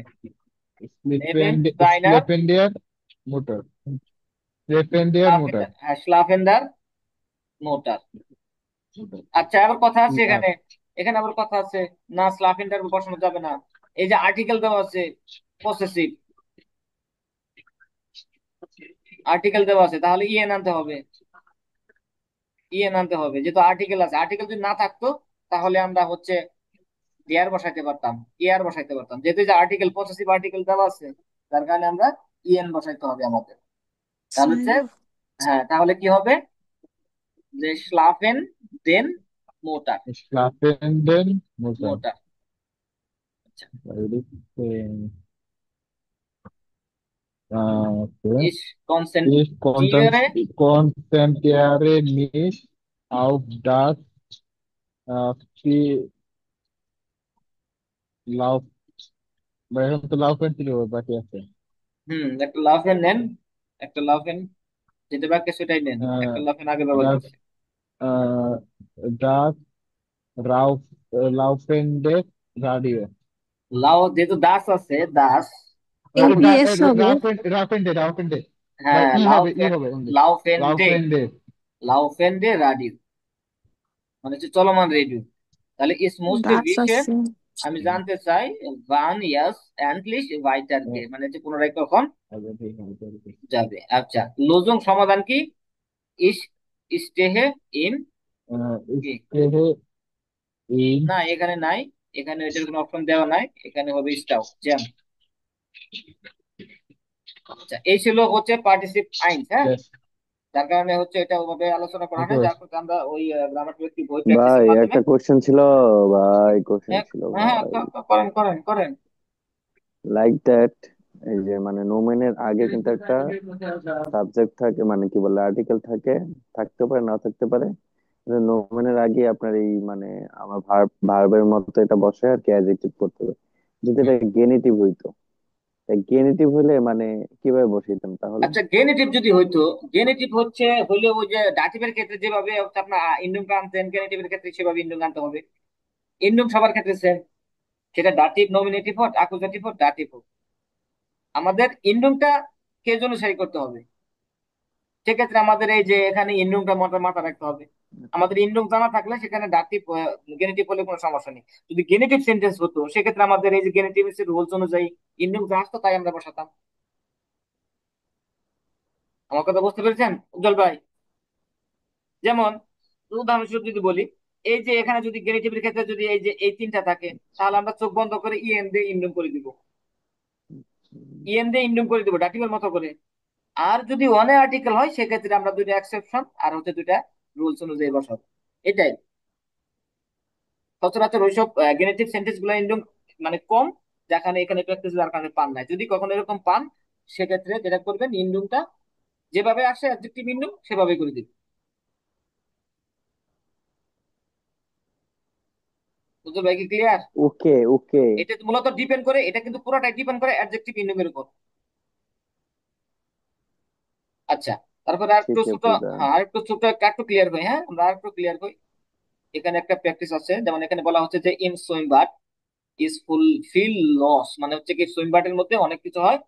Speaker 1: নেবেন জাইনার,
Speaker 4: স্লেপেন্ডিয়ার মোটর। স্লেপেন্ডিয়ার মোটর।
Speaker 1: স্লাফেন্ডার মোটর। আচ্ছা, আবার কথা আছে এখানে, এখানে আবার কথা আছে, না স্লাফেন্ডার বসানো যাবে না, এই যে আর্টিকেল দেওয়া আছে পসেসিভ, আর্টিকেল দেওয়া আছে, তাহলে ইএন আনতে হবে, ইএন আনতে হবে, যেহেতু আর্টিকেল আছে। আর্টিকেল যদি না থাকতো তাহলে আমরা হচ্ছে ডিআর বসাইতে পারতাম, এআর বসাইতে পারতাম, যেহেতু যে আর্টিকেল পসেসিভ আর্টিকেল দেওয়া আছে, তার কারণে আমরা ইএন বসাইতে হবে আমাদের। তাহলে হচ্ছে,
Speaker 8: Sign off.
Speaker 1: হ্যাঁ, তাহলে কি হবে যে স্লাফেন দেন মোটার,
Speaker 4: Schlafenden Mutter.
Speaker 1: মোটার। আচ্ছা,
Speaker 4: Okay.
Speaker 1: ইস
Speaker 4: Ich
Speaker 1: কনসেন্টিয়ারে
Speaker 4: konzentriere mich auf das Ziel Lauf. এখন তো লাউফেন ছিল বাকি আছে।
Speaker 1: একটা লাফেন নেন, একটা লাফেন যেটা বাক্যে সেটাই নেন,
Speaker 4: আহ,
Speaker 1: একটা লাফেন আগে ব্যবহার
Speaker 4: das
Speaker 1: করছে।
Speaker 4: das Rauf, laufende Radio.
Speaker 1: লাও যেহেতু দাস আছে, দাস, তাহলে
Speaker 8: ABS হবে।
Speaker 4: রাফেন্ডে বা
Speaker 1: হ্যাঁ
Speaker 4: ই হবে only।
Speaker 1: লাউফেন্ডে,
Speaker 4: লাউফেন্ডে
Speaker 1: লাউফেন্ডে রাডিও মানে হচ্ছে চলমান রেডিও। তাহলে স্মুথ
Speaker 8: Das
Speaker 1: ভিশে
Speaker 8: আছে।
Speaker 1: আমি জানতে চাই ওয়ান ইয়াস এন্ডলিশ ভাইটার গে, মানে হচ্ছে পুনরায় কখন যাবে। আচ্ছা, লজং সমাধান কি? ইস স্টেহে ইন কি,
Speaker 4: স্টেহে ইন
Speaker 1: না এখানে নাই, এখানে এটার কোনো অপশন দেওয়া নাই, এখানে হবে স্টাও জ্যাম। আচ্ছা, এই ছিল হচ্ছে পার্টিসিপ আইনস, হ্যাঁ, যার কারণে হচ্ছে এটা ওভাবে আলোচনা করা হয়, যার প্রতি আমরা ওই গ্রামার একটি বই
Speaker 2: ভাই
Speaker 1: প্র্যাকটিসের মাধ্যমে।
Speaker 2: একটা কোশ্চেন ছিল, ভাই কোশ্চেন
Speaker 1: হ্যাঁ
Speaker 2: ছিল
Speaker 1: হ্যাঁ হ্যাঁ,
Speaker 2: ভাই।
Speaker 1: করেন করেন করেন।
Speaker 2: লাইক দ্যাট, এই যে মানে নোমেনের আগে কিন্তু একটা সাবজেক্ট থাকে, মানে কি বলে আর্টিকেল থাকে, থাকতে পারে না থাকতে পারে। নোমেনের আগে আপনার এই মানে আমার ভার্বের মতো এটা বসে আর কি, অ্যাডজেক্টিভ করতে হবে। যদি এটা গেনিটিভ হইতো, গেনিটিভ হলে মানে কিভাবে বসাইতাম তাহলে?
Speaker 1: আচ্ছা, গেনেটিভ যদি হইতো, গেনেটিভ হচ্ছে হইলে ওই যে ডাটিভের ক্ষেত্রে যেভাবে হচ্ছে আপনার ইন্ডুম আনতেন, গেনেটিভের ক্ষেত্রে সেভাবে ইন্ডুম আনতে হবে। ইন্ডুম সবার ক্ষেত্রে সেম, সেটা ডাটিভ নমিনেটিভ হোক আকুজাটিভ হোক ডাটিভ হোক, আমাদের ইন্ডুমটা কেজ অনুসারী করতে হবে। সেক্ষেত্রে আমাদের এই যে এখানে ইন্ডুমটা মাথা রাখতে হবে। আমাদের ইন্ডুম জানা থাকলে সেখানে ডাটিভ গেনেটিভ হলে কোনো সমস্যা নেই। যদি গেনেটিভ সেন্টেন্স হতো সেক্ষেত্রে আমাদের এই যে গেনেটিভ রুলস অনুযায়ী ইন্ডুম যা আসতো তাই আমরা বসাতাম। আমার কথা বুঝতে পেরেছেন উজ্জ্বল ভাই? যেমন উদাহরণস্বরূপ যদি বলি, এই যে এখানে যদি গেনেটিভের ক্ষেত্রে যদি এই যে এই তিনটা থাকে, তাহলে আমরা চোখ বন্ধ করে ইএন দিয়ে ইন্ডুম করে দিব, ইএন দিয়ে ইন্ডুম করে দিব ডাটিভের মতো করে। আর যদি ওয়ানে আর্টিকেল হয় সেক্ষেত্রে আমরা দুইটা এক্সেপশন আর হচ্ছে দুইটা রুলস অনুযায়ী বসাবো। এটাই সচরাচর ওইসব গেনেটিভ সেন্টেন্স গুলো ইন্ডুম মানে কম, যেখানে এখানে প্র্যাকটিস যার কারণে পান নাই। যদি কখনো এরকম পান সেক্ষেত্রে যেটা করবেন, ইন্ডুমটা যেভাবে আসে অ্যাডজেক্টিভ ইন্ডুম সেভাবে করে দিবেন। বুঝতে ভাই, কি ক্লিয়ার?
Speaker 2: ওকে ওকে,
Speaker 1: এটা মূলত ডিপেন্ড করে, এটা কিন্তু পুরোটাই ডিপেন্ড করে অ্যাডজেক্টিভ ইন্ডুমের উপর। আচ্ছা, তারপরে আর একটু
Speaker 2: শিখে
Speaker 1: ছোট,
Speaker 2: বুঝা।
Speaker 1: হ্যাঁ আর একটু ছোট একটু ক্লিয়ার করি, হ্যাঁ আমরা আর একটু ক্লিয়ার করি। এখানে একটা প্র্যাকটিস আছে, যেমন এখানে বলা হচ্ছে যে ইন সুইমবাট ইজ ফুলফিল লস, মানে হচ্ছে কি সুইমবাটের মধ্যে অনেক কিছু হয়।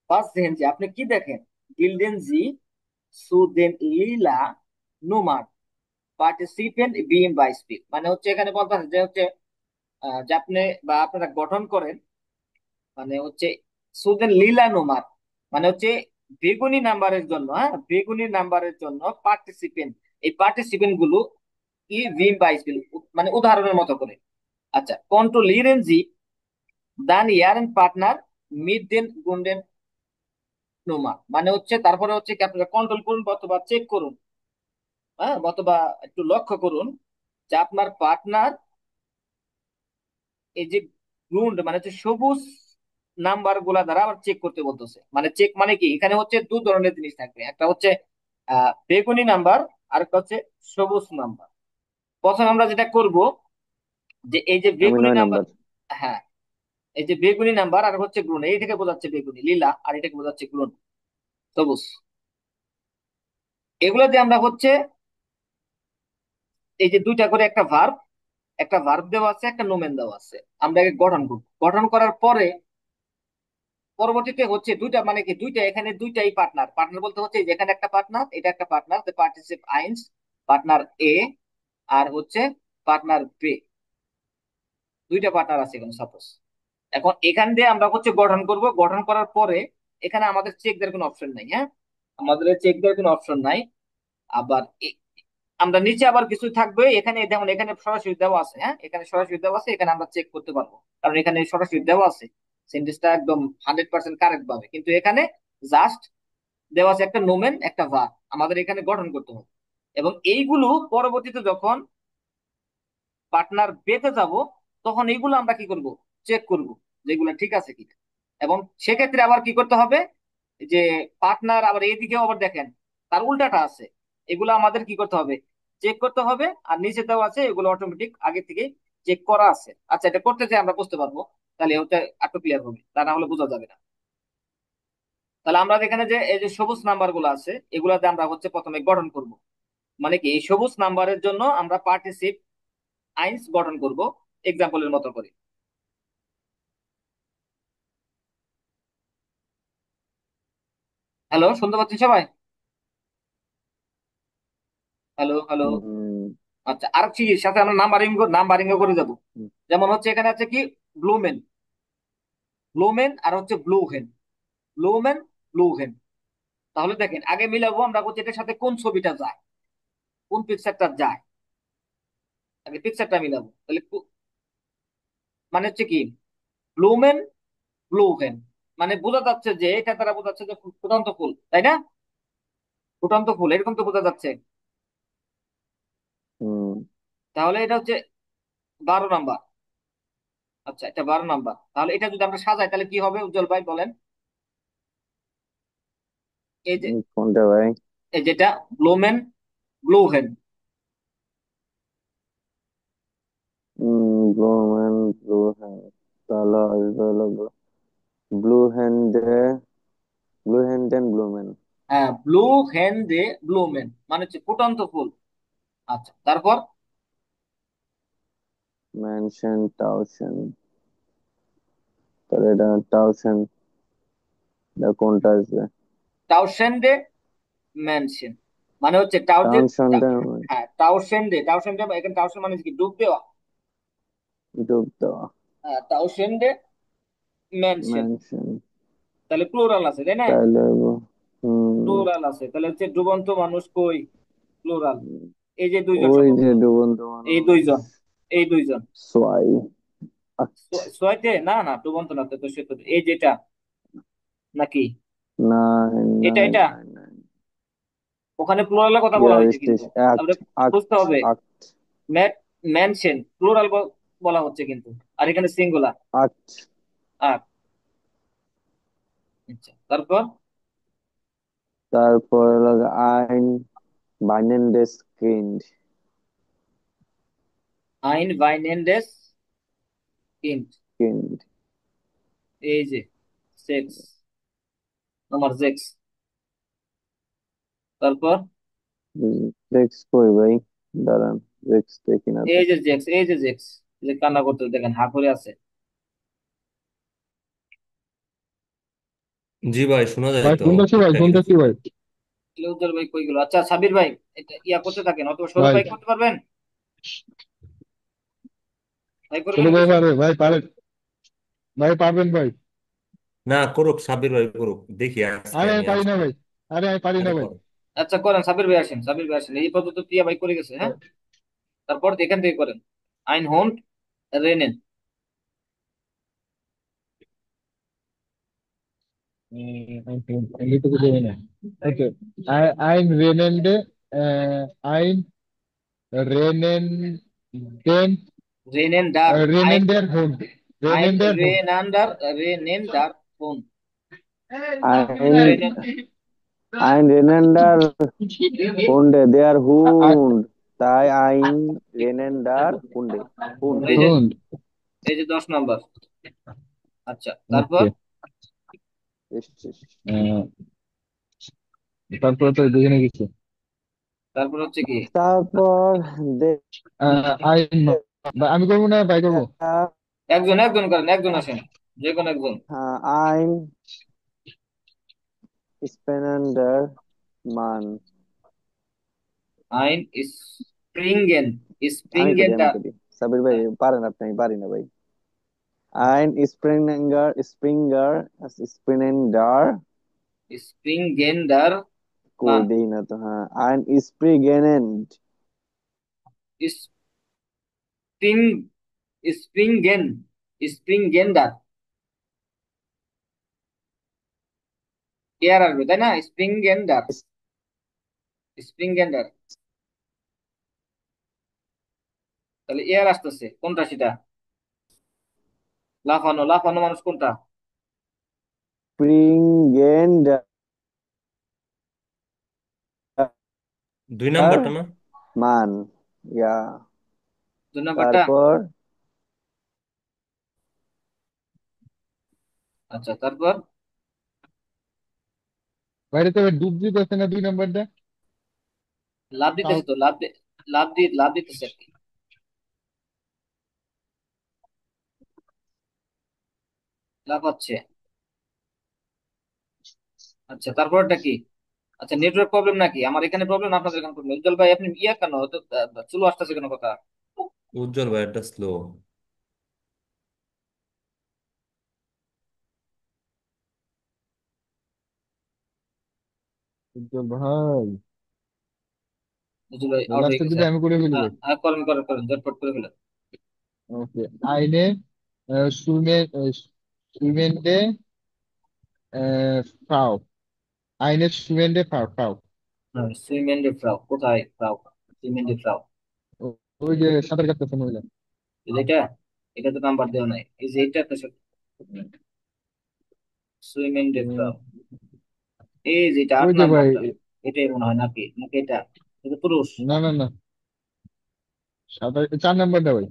Speaker 1: ফার্স্ট সেন্টেন্সে আপনি কি দেখেন, গিল্ডেন জি সুদেন লীলা নুমার পার্টিসিপেন্ট বিম বাই স্পিক, মানে হচ্ছে এখানে বলতে আছে যে হচ্ছে যে আপনি বা আপনারা গঠন করেন, মানে হচ্ছে সুদেন লীলা নুমার, মানে হচ্ছে বেগুনি নাম্বারের জন্য, হ্যাঁ বেগুনি নাম্বারের জন্য পার্টিসিপেন্ট, এই পার্টিসিপেন্ট গুলো কি ভিম বাই স্পিক, মানে উদাহরণের মতো করে। আচ্ছা, কন্ট্রোল লিরেনজি দান ইয়ারেন পার্টনার মিড দেন গুন্ডেন নোমা, মানে হচ্ছে তারপরে হচ্ছে কি আপনারা কন্ট্রোল করুন অথবা চেক করুন, হ্যাঁ অথবা একটু লক্ষ্য করুন যে আপনার পার্টনার এই যে গ্রুন্ড মানে হচ্ছে সবুজ নাম্বার গুলা দ্বারা আবার চেক করতে বলতেছে। মানে চেক মানে কি, এখানে হচ্ছে দু ধরনের জিনিস থাকবে, একটা হচ্ছে বেগুনি নাম্বার আর একটা হচ্ছে সবুজ নাম্বার। প্রথমে আমরা যেটা করব যে এই যে
Speaker 2: আমি
Speaker 1: বেগুনি
Speaker 2: 9
Speaker 1: নাম্বার,
Speaker 2: নাম্বার।
Speaker 1: হ্যাঁ এই যে বেগুনি নাম্বার আর হচ্ছে গ্রুন, এইটাকে বোঝাচ্ছে বেগুনি লীলা আর এটাকে বোঝাচ্ছে গ্রুন সবুজ। এগুলো দিয়ে আমরা হচ্ছে এই যে দুইটা করে একটা ভার্ব, একটা ভার্ব দেওয়া আছে একটা নোমেন দেওয়া আছে, আমরা একে গঠন করব। গঠন করার পরে পরবর্তীতে হচ্ছে দুইটা মানে কি দুইটা এখানে দুইটাই পার্টনার, পার্টনার বলতে হচ্ছে যেখানে একটা পার্টনার, এটা একটা পার্টনার পার্টিসিপ আইনস, পার্টনার এ আর হচ্ছে পার্টনার বি, দুইটা পার্টনার আছে এখানে সাপোজ। এখন এখান দিয়ে আমরা হচ্ছে গঠন করব, গঠন করার পরে এখানে আমাদের চেক দেওয়ার কোনো অপশন নাই। হ্যাঁ, আমাদের চেক দেওয়ার কোনো অপশন নাই। আবার আমরা নিচে আবার কিছু থাকবে এখানে, যেমন এখানে সরাসরি দেওয়া আছে। হ্যাঁ, এখানে সরাসরি দেওয়া আছে, এখানে আমরা চেক করতে পারবো, কারণ এখানে সরাসরি দেওয়া আছে সেন্টেন্সটা একদম 100% কারেক্ট ভাবে। কিন্তু এখানে জাস্ট দেওয়া আছে একটা নোমেন একটা ভার্ব, আমাদের এখানে গঠন করতে হবে। এবং এইগুলো পরবর্তীতে যখন পার্টনার পেতে যাব, তখন এইগুলো আমরা কি করব, চেক করব যেগুলো ঠিক আছে কিনা। এবং সেক্ষেত্রে আবার কি করতে হবে, যে পার্টনার আবার এইদিকে আবার দেখেন তার উল্টাটা আছে, এগুলো আমাদের কি করতে হবে, চেক করতে হবে। আর নিচে দেওয়া আছে এগুলো অটোমেটিক আগে থেকে চেক করা আছে। আচ্ছা, এটা করতে চাই আমরা বুঝতে পারবো, তাহলে ওটা একটু ক্লিয়ার হবে, তা না হলে বোঝা যাবে না। তাহলে আমরা এখানে যে এই যে সবুজ নাম্বার গুলো আছে, এগুলাতে আমরা হচ্ছে প্রথমে গঠন করব। মানে কি, এই সবুজ নাম্বারের জন্য আমরা পার্টিসিপ আইনস গঠন করব এক্সাম্পলের মতো করে। হ্যালো, শুনতে পাচ্ছেন সবাই? Hello hello.
Speaker 2: হুম
Speaker 1: আচ্ছা, আর কি সাথে আমরা নাম্বারিং করে যাব।
Speaker 2: হুম
Speaker 1: যেমন হচ্ছে এখানে আছে কি, ব্লুমেন, ব্লুমেন আর হচ্ছে ব্লু হেন, ব্লুমেন ব্লু হেন। তাহলে দেখেন আগে মিলাবো আমরা হচ্ছে এটার সাথে কোন ছবিটা যায়, কোন পিকচারটা যায়, আগে পিকচারটা মিলাবো। তাহলে মানে হচ্ছে কি, ব্লুমেন ব্লু হেন, মানে বোঝা যাচ্ছে যে এটা দ্বারা বোঝা যাচ্ছে যে ফুটন্ত ফুল, তাই না? ফুটন্ত ফুল এরকম তো বোঝা যাচ্ছে।
Speaker 2: হুম
Speaker 1: তাহলে এটা হচ্ছে 12 নাম্বার। আচ্ছা, এটা 12 নাম্বার। তাহলে এটা যদি আমরা সাজাই তাহলে কি হবে উজ্জ্বল ভাই বলেন? এই যে
Speaker 2: কোনটা ভাই?
Speaker 1: এই যেটা ব্লুমেন ব্লু হেন।
Speaker 2: ব্লু ম্যান ব্লু হ্যান্ড, তাহলে আসবে হলো ব্লু হ্যান্ডে, ব্লু হ্যান্ড দেন ব্লু ম্যান।
Speaker 1: হ্যাঁ, ব্লু হেন দে ব্লুমেন মানে হচ্ছে ফুটন্ত ফুল। আচ্ছা, তারপর
Speaker 2: ম্যানশন টাউশন, তাহলে এটা টাউশন, এটা কোনটা আসবে?
Speaker 1: টাউসেন্ডে ম্যানশন, মানে হচ্ছে টাউ যে
Speaker 2: টাউশনটা
Speaker 1: হ্যাঁ, টাউসেন্ডে, টাউসেন্ডে এখানে টাউসেন মানে কি, ডুব দেওয়া।
Speaker 2: ডুব দেওয়া।
Speaker 1: হ্যাঁ, টাউসেন্ডে ম্যানশন,
Speaker 2: ম্যানশন,
Speaker 1: তাহলে প্লুরাল আছে তাই না?
Speaker 2: তাহলে হুম
Speaker 1: প্লুরাল আছে, তাহলে হচ্ছে ডুবন্ত মানুষ কই, প্লুরাল। এই যে দুইজন
Speaker 2: ওই যে
Speaker 1: সম্ভবত,
Speaker 2: ডুবন্ত
Speaker 1: এই
Speaker 2: মানুষ,
Speaker 1: দুইজন, এই দুইজন।
Speaker 2: সোয়াই। আচ্ছা,
Speaker 1: ছয়তে না না, ডুবন্ত না তো, সে তো এই যেটা নাকি,
Speaker 2: নাইন
Speaker 1: এটা
Speaker 2: নাইন
Speaker 1: এটা
Speaker 2: নাইন নাইন,
Speaker 1: ওখানে প্লুরালের কথা বলা হয়েছে
Speaker 2: ইয়ারিস্টিস
Speaker 1: কিন্তু,
Speaker 2: অ্যাক্ট,
Speaker 1: তাহলে
Speaker 2: আক্ট,
Speaker 1: বুঝতে হবে
Speaker 2: আক্ট,
Speaker 1: ম্যানশন প্লুরাল বলা হচ্ছে কিন্তু, আর এখানে সিঙ্গুলার।
Speaker 2: আক্ট।
Speaker 1: আর আচ্ছা, তারপর
Speaker 2: তারপর হলো আইন বাইনেন্ডেস কিন্ড,
Speaker 1: আইন বাইনেন্ডেস কিন্ড,
Speaker 2: কিন্ড।
Speaker 1: এই যে সেক্স, আমার সেক্স। তারপর
Speaker 2: জেক্স কই ভাই? দাঁড়ান, জেক্স দেখি না তো।
Speaker 1: এই যে জেক্স, এই যে জেক্স, এই যে কান্না করতে দেখেন হা করে আছে।
Speaker 9: জি ভাই, শোনা যায়
Speaker 4: ভাই
Speaker 9: তো
Speaker 4: শুনতেছি, ভাই
Speaker 9: ঠিকঠাকই।
Speaker 4: শুনতেছি ভাই।
Speaker 1: তাহলে উজ্জ্বল ভাই কই গেল? আচ্ছা, সাবির ভাই এটা ইয়া করতে থাকেন, অথবা সৌরভ
Speaker 4: ভাই
Speaker 1: ভাই করতে পারবেন? ভাই করবেন
Speaker 4: শুরু
Speaker 1: কি
Speaker 4: ভাই
Speaker 1: সৌরভ?
Speaker 4: পারবে, ভাই পারেন, ভাই পারবেন ভাই।
Speaker 9: না, করুক, সাব্বির ভাই করুক, দেখি আজকে
Speaker 4: আরে আমি
Speaker 9: আমি
Speaker 4: পারি না
Speaker 9: আসতে।
Speaker 4: ভাই, আরে আমি পারি না
Speaker 9: আরে
Speaker 4: ভাই।
Speaker 9: করো।
Speaker 1: আচ্ছা করেন, সাবির ভাই আসেন, সাবির ভাই আসেন, এই পর্যন্ত টিয়া ভাই করে গেছে। হ্যাঁ, তারপর এখান থেকে করেন। আইন হোন্ট রেনেন।
Speaker 4: এমনি তো কিছু হয় না। ওকে, ein Rennende, ein Rennenden,
Speaker 1: রেনেন্ডার, আইন
Speaker 4: Rennender Hund,
Speaker 1: আইন
Speaker 4: Rennender Hund.
Speaker 1: রেনান্ডার, রেনেন্ডার কোন,
Speaker 2: আইন,
Speaker 1: রেনেন
Speaker 2: আইন রেনেন্ডার হুন্ডে দেয়ার
Speaker 4: Ah,
Speaker 2: হুন্ড, তাই আইন রেনেন্ডার হুন্ডে, হুন্ড
Speaker 1: এই যে,
Speaker 2: হুন্ড।
Speaker 4: Hund.
Speaker 1: এই যে 10 নম্বর। আচ্ছা, তারপর
Speaker 4: Okay.
Speaker 2: শেষ শেষ।
Speaker 4: আহ, তারপরে তো দুজনে কিছু।
Speaker 1: তারপর হচ্ছে কি,
Speaker 2: তারপর
Speaker 4: আইন, আমি করবো না ভাই করবো?
Speaker 1: একজন একজন করেন, একজন আসেন, যে কোনো একজন।
Speaker 2: আইন স্পেনেন্ডার মান।
Speaker 1: আইন স্প্রিংগেন,
Speaker 2: আমি করি, আমি
Speaker 1: স্প্রিংগেনটা।
Speaker 2: করি। সাবির ভাই পারেন আপনি, আমি পারি না ভাই। স্প্রিঙ্গার স্প্রিনেন্ডার
Speaker 1: স্প্রিংগেন্ডার
Speaker 2: কই
Speaker 1: মান,
Speaker 2: দেই না তো। হ্যাঁ, আইন স্প্রিগেনেন্ট।
Speaker 1: স্প্রিং স্প্রিংগেন স্প্রিংগেন্ডার এয়ার আসবে তাই না? স্প্রিংগেন্ডার, স্প্রিংগেন্ডার, তাহলে এয়ার আসতেছে কোনটা সেটা? লাফানো লাফানো মানুষ কোনটা?
Speaker 2: স্প্রিঙ্গেন্ডার
Speaker 9: 2 নাম্বারটা না?
Speaker 2: মান, ইয়া।
Speaker 1: 2 নম্বরটা?
Speaker 2: তারপর
Speaker 1: আচ্ছা, তারপর
Speaker 4: বাইরে তো এবার ডুব দিতেছে না 2 নম্বরটা।
Speaker 1: লাভ
Speaker 4: তাও
Speaker 1: দিতেছে তো, লাভ দিতেছে আর কি, লাভ হচ্ছে। আচ্ছা, তারপরটা কি? আচ্ছা, নেটওয়ার্ক প্রবলেম নাকি? আমার এখানে প্রবলেম, আপনাদের এখানে প্রবলেম? উজ্জ্বল ভাই, আপনি ইয়া কেন তো চুলো আসতেছে কেন কথা?
Speaker 9: উজ্জ্বল ভাই এটা স্লো।
Speaker 4: উজ্জ্বল ভাই,
Speaker 1: উজ্জ্বল ভাই আউট হয়ে
Speaker 4: লাস্টের
Speaker 1: গেছে।
Speaker 4: দুটো আমি করে ফেলি
Speaker 1: হ্যাঁ
Speaker 4: ভাই।
Speaker 1: হ্যাঁ, করেন করেন করেন, ঝটপট করে ফেলেন।
Speaker 4: ওকে। আইনে সুইমেন্ডে ফ্রাউ। আইনে সুইমেন্ডে ফ্রাউ ফ্রাউ।
Speaker 1: হ্যাঁ, সুইমেন্ডে ফ্রাউ, কোথায় ফ্রাউ? সুইমেন্ডে ফ্রাউ,
Speaker 4: ওই যে সাঁতার কাটতেছে মহিলা।
Speaker 1: এটা এটা তো নাম্বার দেওয়া নাই, এই যে এটা তো সুইমেন্ডে ফ্রাউ, এই যেটা আট
Speaker 4: ওই যে ভাই,
Speaker 1: নাম্বারটা, এটাই মনে হয় নাকি? নাকি এটা? এটা পুরুষ?
Speaker 4: না না না, সাঁতার 4 নম্বরটা ভাই।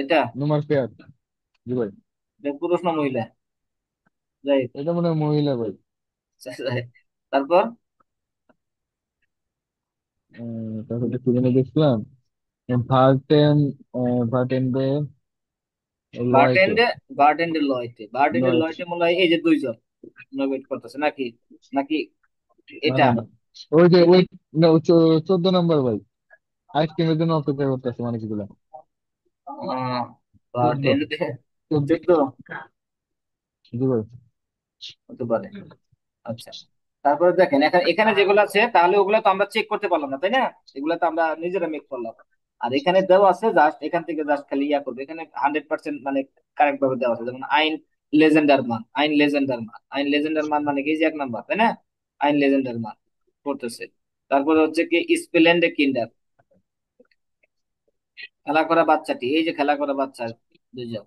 Speaker 1: এটা
Speaker 4: নোমার ফেয়ার। জি ভাই।
Speaker 1: এটা পুরুষ না মহিলা? যাই হোক,
Speaker 4: এটা মনে হয় মহিলা ভাই।
Speaker 1: যাই হোক। তারপর
Speaker 4: তারপরে একটু জেনে দেখলাম। ভার্টেন ভার্টেনডে লয়তে।
Speaker 1: বারটেন্ডে, বারটেন্ডে
Speaker 4: লয়েট।
Speaker 1: লয়টে মনে হয় এই যে দুইজন ইনোভেট করতেছে নাকি? নাকি
Speaker 4: না
Speaker 1: এটা?
Speaker 4: না না, ওই যে ওই, না, 14 নম্বর ভাই। আইসক্রিমের জন্য অপেক্ষা করতেছে মানুষগুলা। চোদ্দ
Speaker 1: বারটেন্ডে
Speaker 4: চোদ্দ
Speaker 1: 14
Speaker 4: জি ভাই।
Speaker 1: হতে পারে। আচ্ছা, তারপরে দেখেন এখানে এখানে যেগুলো আছে তাহলে ওগুলো তো আমরা চেক করতে পারলাম না তাই না? এগুলো তো আমরা নিজেরা মেক করলাম। আর এখানে দেওয়া আছে, জাস্ট এখান থেকে জাস্ট খালি ইয়া করবে, এখানে 100% মানে কারেক্ট ভাবে দেওয়া আছে। যেমন আইন লেজেন্ডার মান মানে কি? এই যে 1 নাম্বার তাই না? আইন লেজেন্ডার মান করতেছে। তারপরে হচ্ছে কি স্পেলেন্ডে কিন্ডার, খেলা করা বাচ্চাটি, এই যে খেলা করা বাচ্চা দুইজন,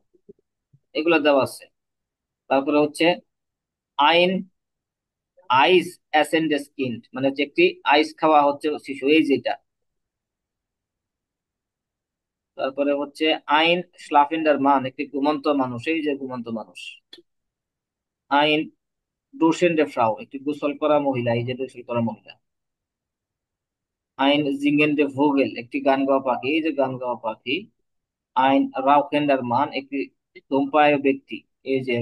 Speaker 1: এগুলো দেওয়া আছে। তারপরে হচ্ছে আইন আইস অ্যাসেন্ডেস কিন্ড, মানে হচ্ছে একটি আইস খাওয়া হচ্ছে শিশু, এই যেটা। তারপরে হচ্ছে আইন স্লাফেন্ডার মান, একটি ঘুমন্ত মানুষ, এই যে ঘুমন্ত মানুষ। আইন ডুসেন্ডে ফ্রাউ, একটি গোসল করা মহিলা, এই যে গোসল করা মহিলা। আইন জিঙ্গেন্ডে ভোগেল, একটি গান গাওয়া পাখি, এই যে গান গাওয়া পাখি। আইন রাউকেন্ডার মান, একটি ধূমপায় ব্যক্তি, এই যে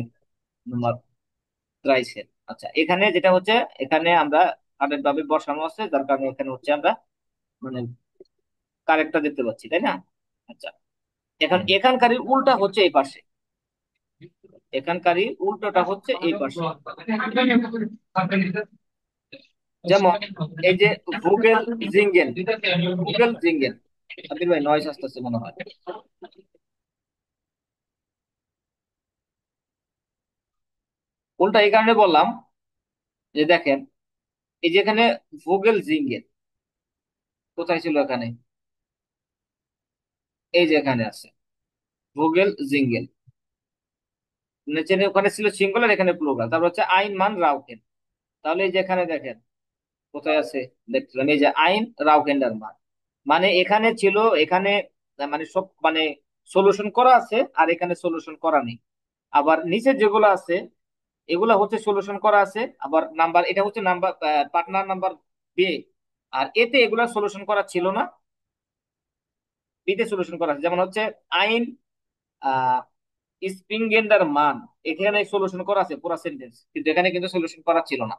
Speaker 1: তোমার ত্রাইসেন। আচ্ছা, এখানে যেটা হচ্ছে, এখানে আমরা কারেক্ট ভাবে বসানো আছে, যার কারণে এখানে হচ্ছে আমরা মানে কারেক্টটা দেখতে পাচ্ছি তাই না? আচ্ছা, এখন এখানকারই উল্টা হচ্ছে এই পাশে, এখানকারই উল্টোটা হচ্ছে এই পাশে। যেমন এই যে ভুগেল জিঙ্গেন, ভুগেল জিঙ্গেন। আবির ভাই নয়েজ আসতেছে মনে হয়। উল্টা এই কারণে বললাম যে দেখেন, এই যেখানে ভোগেল জিঙ্গেন কোথায় ছিল? এখানে, এই যে এখানে আছে ভোগেল জিঙ্গেন, নিচে ওখানে ছিল সিঙ্গুলার, এখানে প্লুরাল। তারপর হচ্ছে আইন মান রাউকেন, তাহলে এই যে এখানে দেখেন কোথায় আছে, দেখছিলাম এই যে আইন রাউকেন্ডার মান, মানে এখানে ছিল, এখানে মানে সব মানে সলিউশন করা আছে, আর এখানে সলিউশন করা নেই। আবার নিচে যেগুলো আছে এগুলা হচ্ছে সলিউশন করা আছে, আবার নাম্বার এটা হচ্ছে নাম্বার পার্টনার নাম্বার বি, আর এতে এগুলা সলিউশন করা ছিল না, বিতে সলিউশন করা আছে। যেমন হচ্ছে আইন আহ স্প্রিংগেন্ডার মান, এখানে সলিউশন করা আছে পুরো সেন্টেন্স, কিন্তু এখানে কিন্তু সলিউশন করা ছিল না,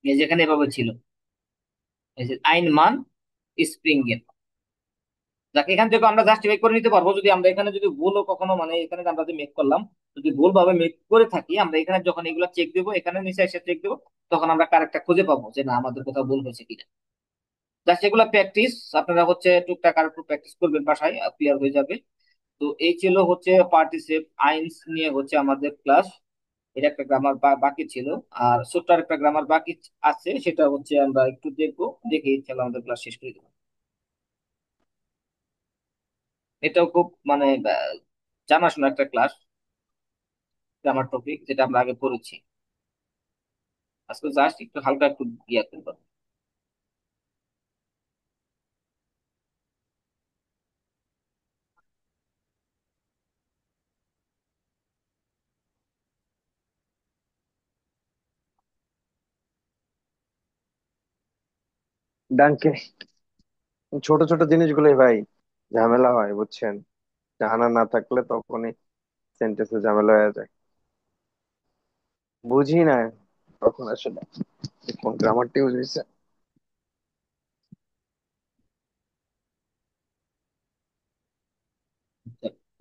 Speaker 1: এই যেখানে এভাবে ছিল, এই যে আইন মান স্প্রিংগেন। যাকে এখান থেকে আমরা জাস্টিফাই করে নিতে পারবো যদি আমরা এখানে যদি ভুলও কখনো মানে এখানে যে আমরা যে মেক করলাম যদি ভুল ভাবে মেক করে থাকি আমরা এখানে যখন এগুলো চেক দেবো এখানে নিচে এসে চেক দেবো তখন আমরা কারেক্টটা খুঁজে পাবো যে না আমাদের কোথাও ভুল হয়েছে কিনা। জাস্ট এগুলো প্র্যাকটিস, আপনারা হচ্ছে টুকটাক আর একটু প্র্যাকটিস করবেন বাসায়, ক্লিয়ার হয়ে যাবে। তো এই ছিল হচ্ছে পার্টিসিপ আইনস নিয়ে হচ্ছে আমাদের ক্লাস। এটা একটা গ্রামার বাকি ছিল, আর ছোট্ট আর একটা গ্রামার বাকি আছে, সেটা হচ্ছে আমরা একটু দেখবো, দেখে ইনশাল্লাহ আমাদের ক্লাস শেষ করে দেবো। এটাও খুব মানে জানাশোনা একটা ক্লাস, গ্রামার টপিক যেটা আমরা আগে পড়েছি। আজকে জাস্ট একটু হালকা একটু ইয়ে করবো।
Speaker 2: ডানকে ছোট ছোট জিনিসগুলোই ভাই ঝামেলা হয় বুঝছেন, জানা না থাকলে তখনই সেন্টেন্সে ঝামেলা হয়ে যায়। বুঝি না তখন আসলে কোন গ্রামারটি বুঝেছে।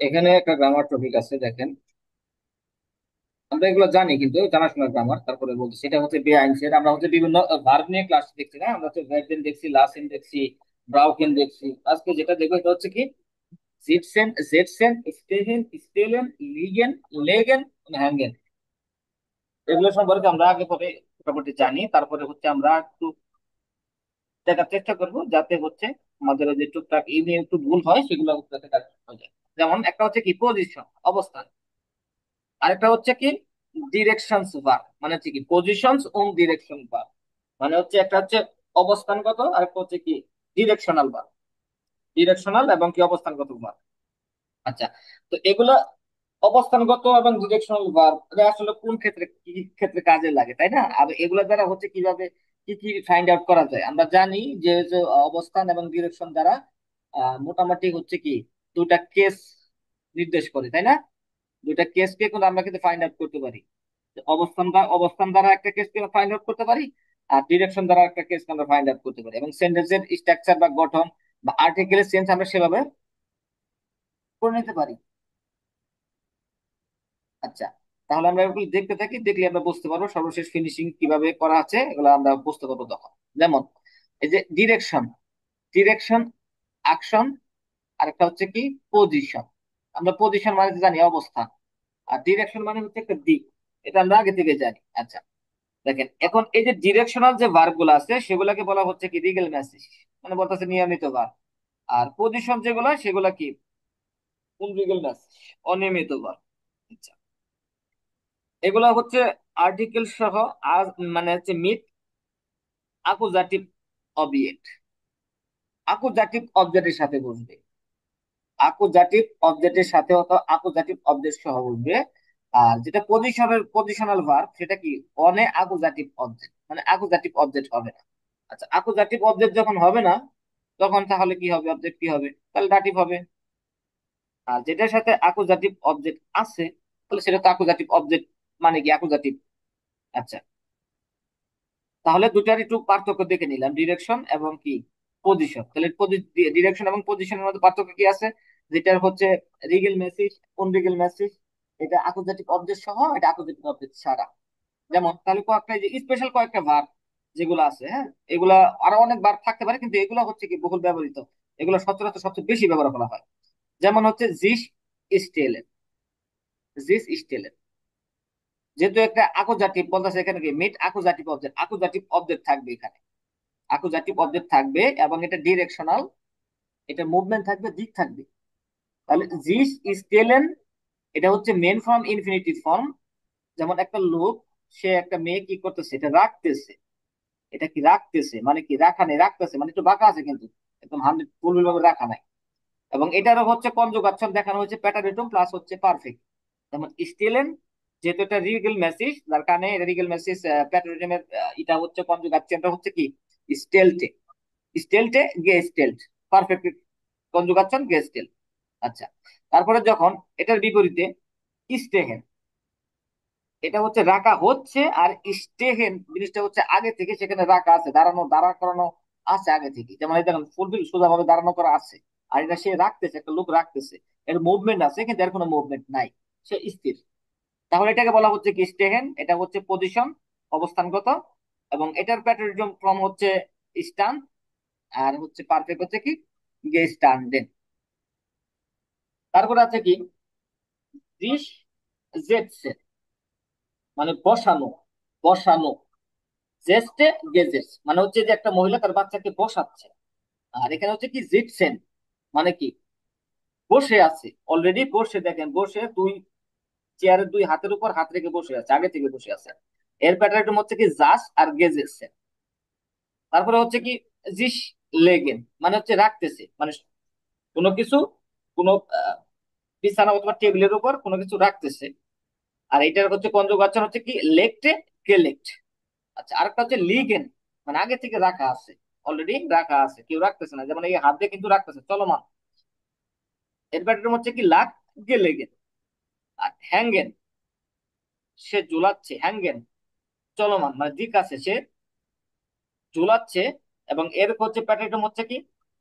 Speaker 1: এখানে একটা গ্রামার টপিক আছে দেখেন, আমরা এগুলো জানি কিন্তু জানাশোনা গ্রামার, তারপরে বলতে সেটা হচ্ছে বেআইন সেট। আমরা হচ্ছে বিভিন্ন ভার্ব নিয়ে ক্লাস দেখছি না, আমরা হচ্ছে ভার্বেন দেখছি, লাসেন দেখছি, ব্রাউকেন দেখছি। আজকে যেটা দেখবো এটা হচ্ছে কি সিটসেন, জেটসেন, স্টেহেন, স্টেলেন, লিগেন, লেগেন, হ্যাঙ্গেন। এগুলো সম্পর্কে আমরা আগে পরে মোটামুটি জানি, তারপরে হচ্ছে আমরা একটু দেখার চেষ্টা করব যাতে হচ্ছে আমাদের ওই যে টুকটাক এই নিয়ে একটু ভুল হয় সেগুলো যাতে কারেক্ট হয়ে যায়। যেমন একটা হচ্ছে কি পজিশন, অবস্থান, আরেকটা হচ্ছে কি ডিরেকশনস ভার্ব, মানে হচ্ছে কি পজিশনস অন ডিরেকশন ভার্ব, মানে হচ্ছে একটা হচ্ছে অবস্থানগত, আরেকটা হচ্ছে কি ডিরেকশনাল ভার্ব, ডিরেকশনাল এবং কি অবস্থানগত ভার্ব। আচ্ছা, তো এগুলা অবস্থানগত এবং ডিরেকশনাল ভার্ব আসলে কোন ক্ষেত্রে কি ক্ষেত্রে কাজে লাগে তাই না, আর এগুলা দ্বারা হচ্ছে কিভাবে কি কি ফাইন্ড আউট করা যায়। আমরা জানি যে যে অবস্থান এবং ডিরেকশন দ্বারা মোটামুটি হচ্ছে কি দুটা কেস নির্দেশ করে তাই না, দুইটা কেসকে কিন্তু আমরা কিন্তু ফাইন্ড আউট করতে পারি। অবস্থান দ্বারা একটা কেসকে ফাইন্ড আউট করতে পারি, আর ডিরেকশন দ্বারা একটা কেসকে আমরা ফাইন্ড আউট করতে পারি, এবং সেন্টেন্সের স্ট্রাকচার বা গঠন বা আর্টিকেলের সেন্স আমরা সেভাবে করে নিতে পারি। আচ্ছা, তাহলে আমরা এগুলো দেখতে থাকি, দেখলে আমরা বুঝতে পারবো সর্বশেষ ফিনিশিং কিভাবে করা আছে, এগুলো আমরা বুঝতে পারবো তখন। যেমন এই যে ডিরেকশন, ডিরেকশন অ্যাকশন, আর একটা হচ্ছে কি পজিশন। আমরা পজিশন মানে তো জানি অবস্থান, আর ডিরেকশন মানে হচ্ছে একটা দিক, এটা আমরা আগে থেকে জানি। আচ্ছা, দেখেন এখন এই যে ডিরেকশনাল যে ভার্ব গুলো আছে সেগুলোকে বলা হচ্ছে কি রিগেল মেসেজ, মানে বলতেছে নিয়মিত ভার্ব। আর পজিশন যেগুলো সেগুলা কি রিগেল মেসেজ, অনিয়মিত ভার্ব। আচ্ছা, এগুলা হচ্ছে আর্টিকেল সহ আর মানে হচ্ছে মিট আকুজাটিভ অবজেক্ট, আকুজাটিভ অবজেক্টের সাথে বসবে, আকুজাটিভ অবজেক্টের সাথে অথবা আকুজাটিভ অবজেক্ট সহ বসবে। আর যেটা পজিশনাল ভার্ব সেটা কি অনে আকুজাটিভ অবজেক্ট, মানে আকুজাটিভ অবজেক্ট হবে না। আচ্ছা, আকুজাটিভ অবজেক্ট যখন হবে না তখন তাহলে কি হবে, অবজেক্ট কি হবে, তাহলে ডাটিভ হবে। আর যেটার সাথে আকুজাটিভ অবজেক্ট আছে তাহলে সেটা তো আকুজাটিভ অবজেক্ট, মানে কি আকুজাটিভ। আচ্ছা, তাহলে দুটার একটু পার্থক্য দেখে নিলাম, ডিরেকশন এবং কি পজিশন। তাহলে ডিরেকশন এবং পজিশনের মধ্যে পার্থক্য কি আছে, যেটা হচ্ছে রিগেল মেসেজ, অনরিগেল মেসেজ, এটা আকুজাটিভ অবজেক্ট সহ, এটা আকুজাটিভ অবজেক্ট ছাড়া। যেমন তাহলে কয়েকটা যে স্পেশাল কয়েকটা ভার্ব যেগুলো আছে, হ্যাঁ এগুলা আরো অনেক ভার্ব থাকতে পারে কিন্তু এগুলো হচ্ছে কি বহুল ব্যবহৃত, এগুলো সচরাচর সবচেয়ে বেশি ব্যবহার করা হয়। যেমন হচ্ছে জিস স্টেলেন, জিস স্টেলেন, যেহেতু একটা আকুজাটিভ বলতেছে এখানে কি মিট আকুজাটিভ অবজেক্ট, আকুজাটিভ অবজেক্ট থাকবে এখানে, আকুজাটিভ অবজেক্ট থাকবে এবং এটা ডিরেকশনাল, এটা মুভমেন্ট থাকবে, দিক থাকবে। তাহলে জিস স্টেলেন এটা হচ্ছে মেন ফর্ম ইনফিনিটিভ ফর্ম। যেমন একটা লোক, সে একটা মেয়ে কি করতেছে, এটা রাখতেছে, এটা কি রাখতেছে মানে কি রাখা নেই, রাখতেছে মানে একটু বাঁকা আছে কিন্তু একদম 100 ভাবে রাখা নাই। এবং এটারও হচ্ছে কনজুগাচ্ছন দেখানো হয়েছে প্যাটারেটম প্লাস হচ্ছে পারফেক্ট। যেমন স্টেলেন, যেহেতু এটা রিগেল মেসেজ যার কারণে রিগেল মেসেজ প্যাটারেটমের এটা হচ্ছে কনজুগাচ্ছনটা হচ্ছে কি স্টেলটে, স্টেলটে গে স্টেলট, পারফেক্ট কনজুগাচ্ছন গে স্টেল। আচ্ছা, তারপরে যখন এটার বিপরীতে স্টেহেন, এটা হচ্ছে রাখা হচ্ছে, আর স্টেহেন জিনিসটা হচ্ছে আগে থেকে সেখানে রাখা আছে, দাঁড়ানো দাঁড়া করানো আছে আগে থেকে। যেমন এই দেখেন ফুলফিল সোজাভাবে দাঁড়ানো করা আছে আর এটা সে রাখতেছে, একটা লোক রাখতেছে, এর মুভমেন্ট আছে কিন্তু এর কোনো মুভমেন্ট নাই, সে স্থির। তাহলে এটাকে বলা হচ্ছে কি স্টেহেন, এটা হচ্ছে পজিশন, অবস্থানগত, এবং এটার প্যাটার্ন ফর্ম হচ্ছে স্টান, আর হচ্ছে পারফেক্ট হচ্ছে কি গেস্টান্ডেন। তারপরে আছে কি দিস জেটসেন, মানে বসানো, বসানো। জেস্টে গেজেস মানে হচ্ছে যে একটা মহিলা তার বাচ্চাকে বসাচ্ছে। আর এখানে হচ্ছে কি জিটসেন, মানে কি বসে আছে, অলরেডি বসে, দেখেন বসে, দুই চেয়ারের দুই হাতের উপর হাত রেখে বসে আছে, আগে থেকে বসে আছে। এর প্যাটার্ন হচ্ছে কি জাস আর গেজেস। তারপরে হচ্ছে কি জিস লেগেন, মানে হচ্ছে রাখতেছে, মানে কোনো কিছু, কোনো বিছানা অথবা টেবিলের উপর কোনো কিছু রাখতেছে। আর এটার হচ্ছে কনজুগাচ্ছন হচ্ছে কি লেগটে গেলেক্ট। আচ্ছা, আরেকটা হচ্ছে লিগেন, মানে আগে থেকে রাখা আছে, অলরেডি রাখা আছে, কেউ রাখতেছে না, যেমন এই হাত দিয়ে কিন্তু রাখতেছে, চলমান। এর প্যাটার্ন হচ্ছে কি লাগ গেলেগেন। আর হ্যাঙ্গেন, সে ঝুলাচ্ছে, হ্যাঙ্গেন চলমান, মানে দিক আছে, সে ঝুলাচ্ছে। এবং এর হচ্ছে প্যাটার্ন হচ্ছে কি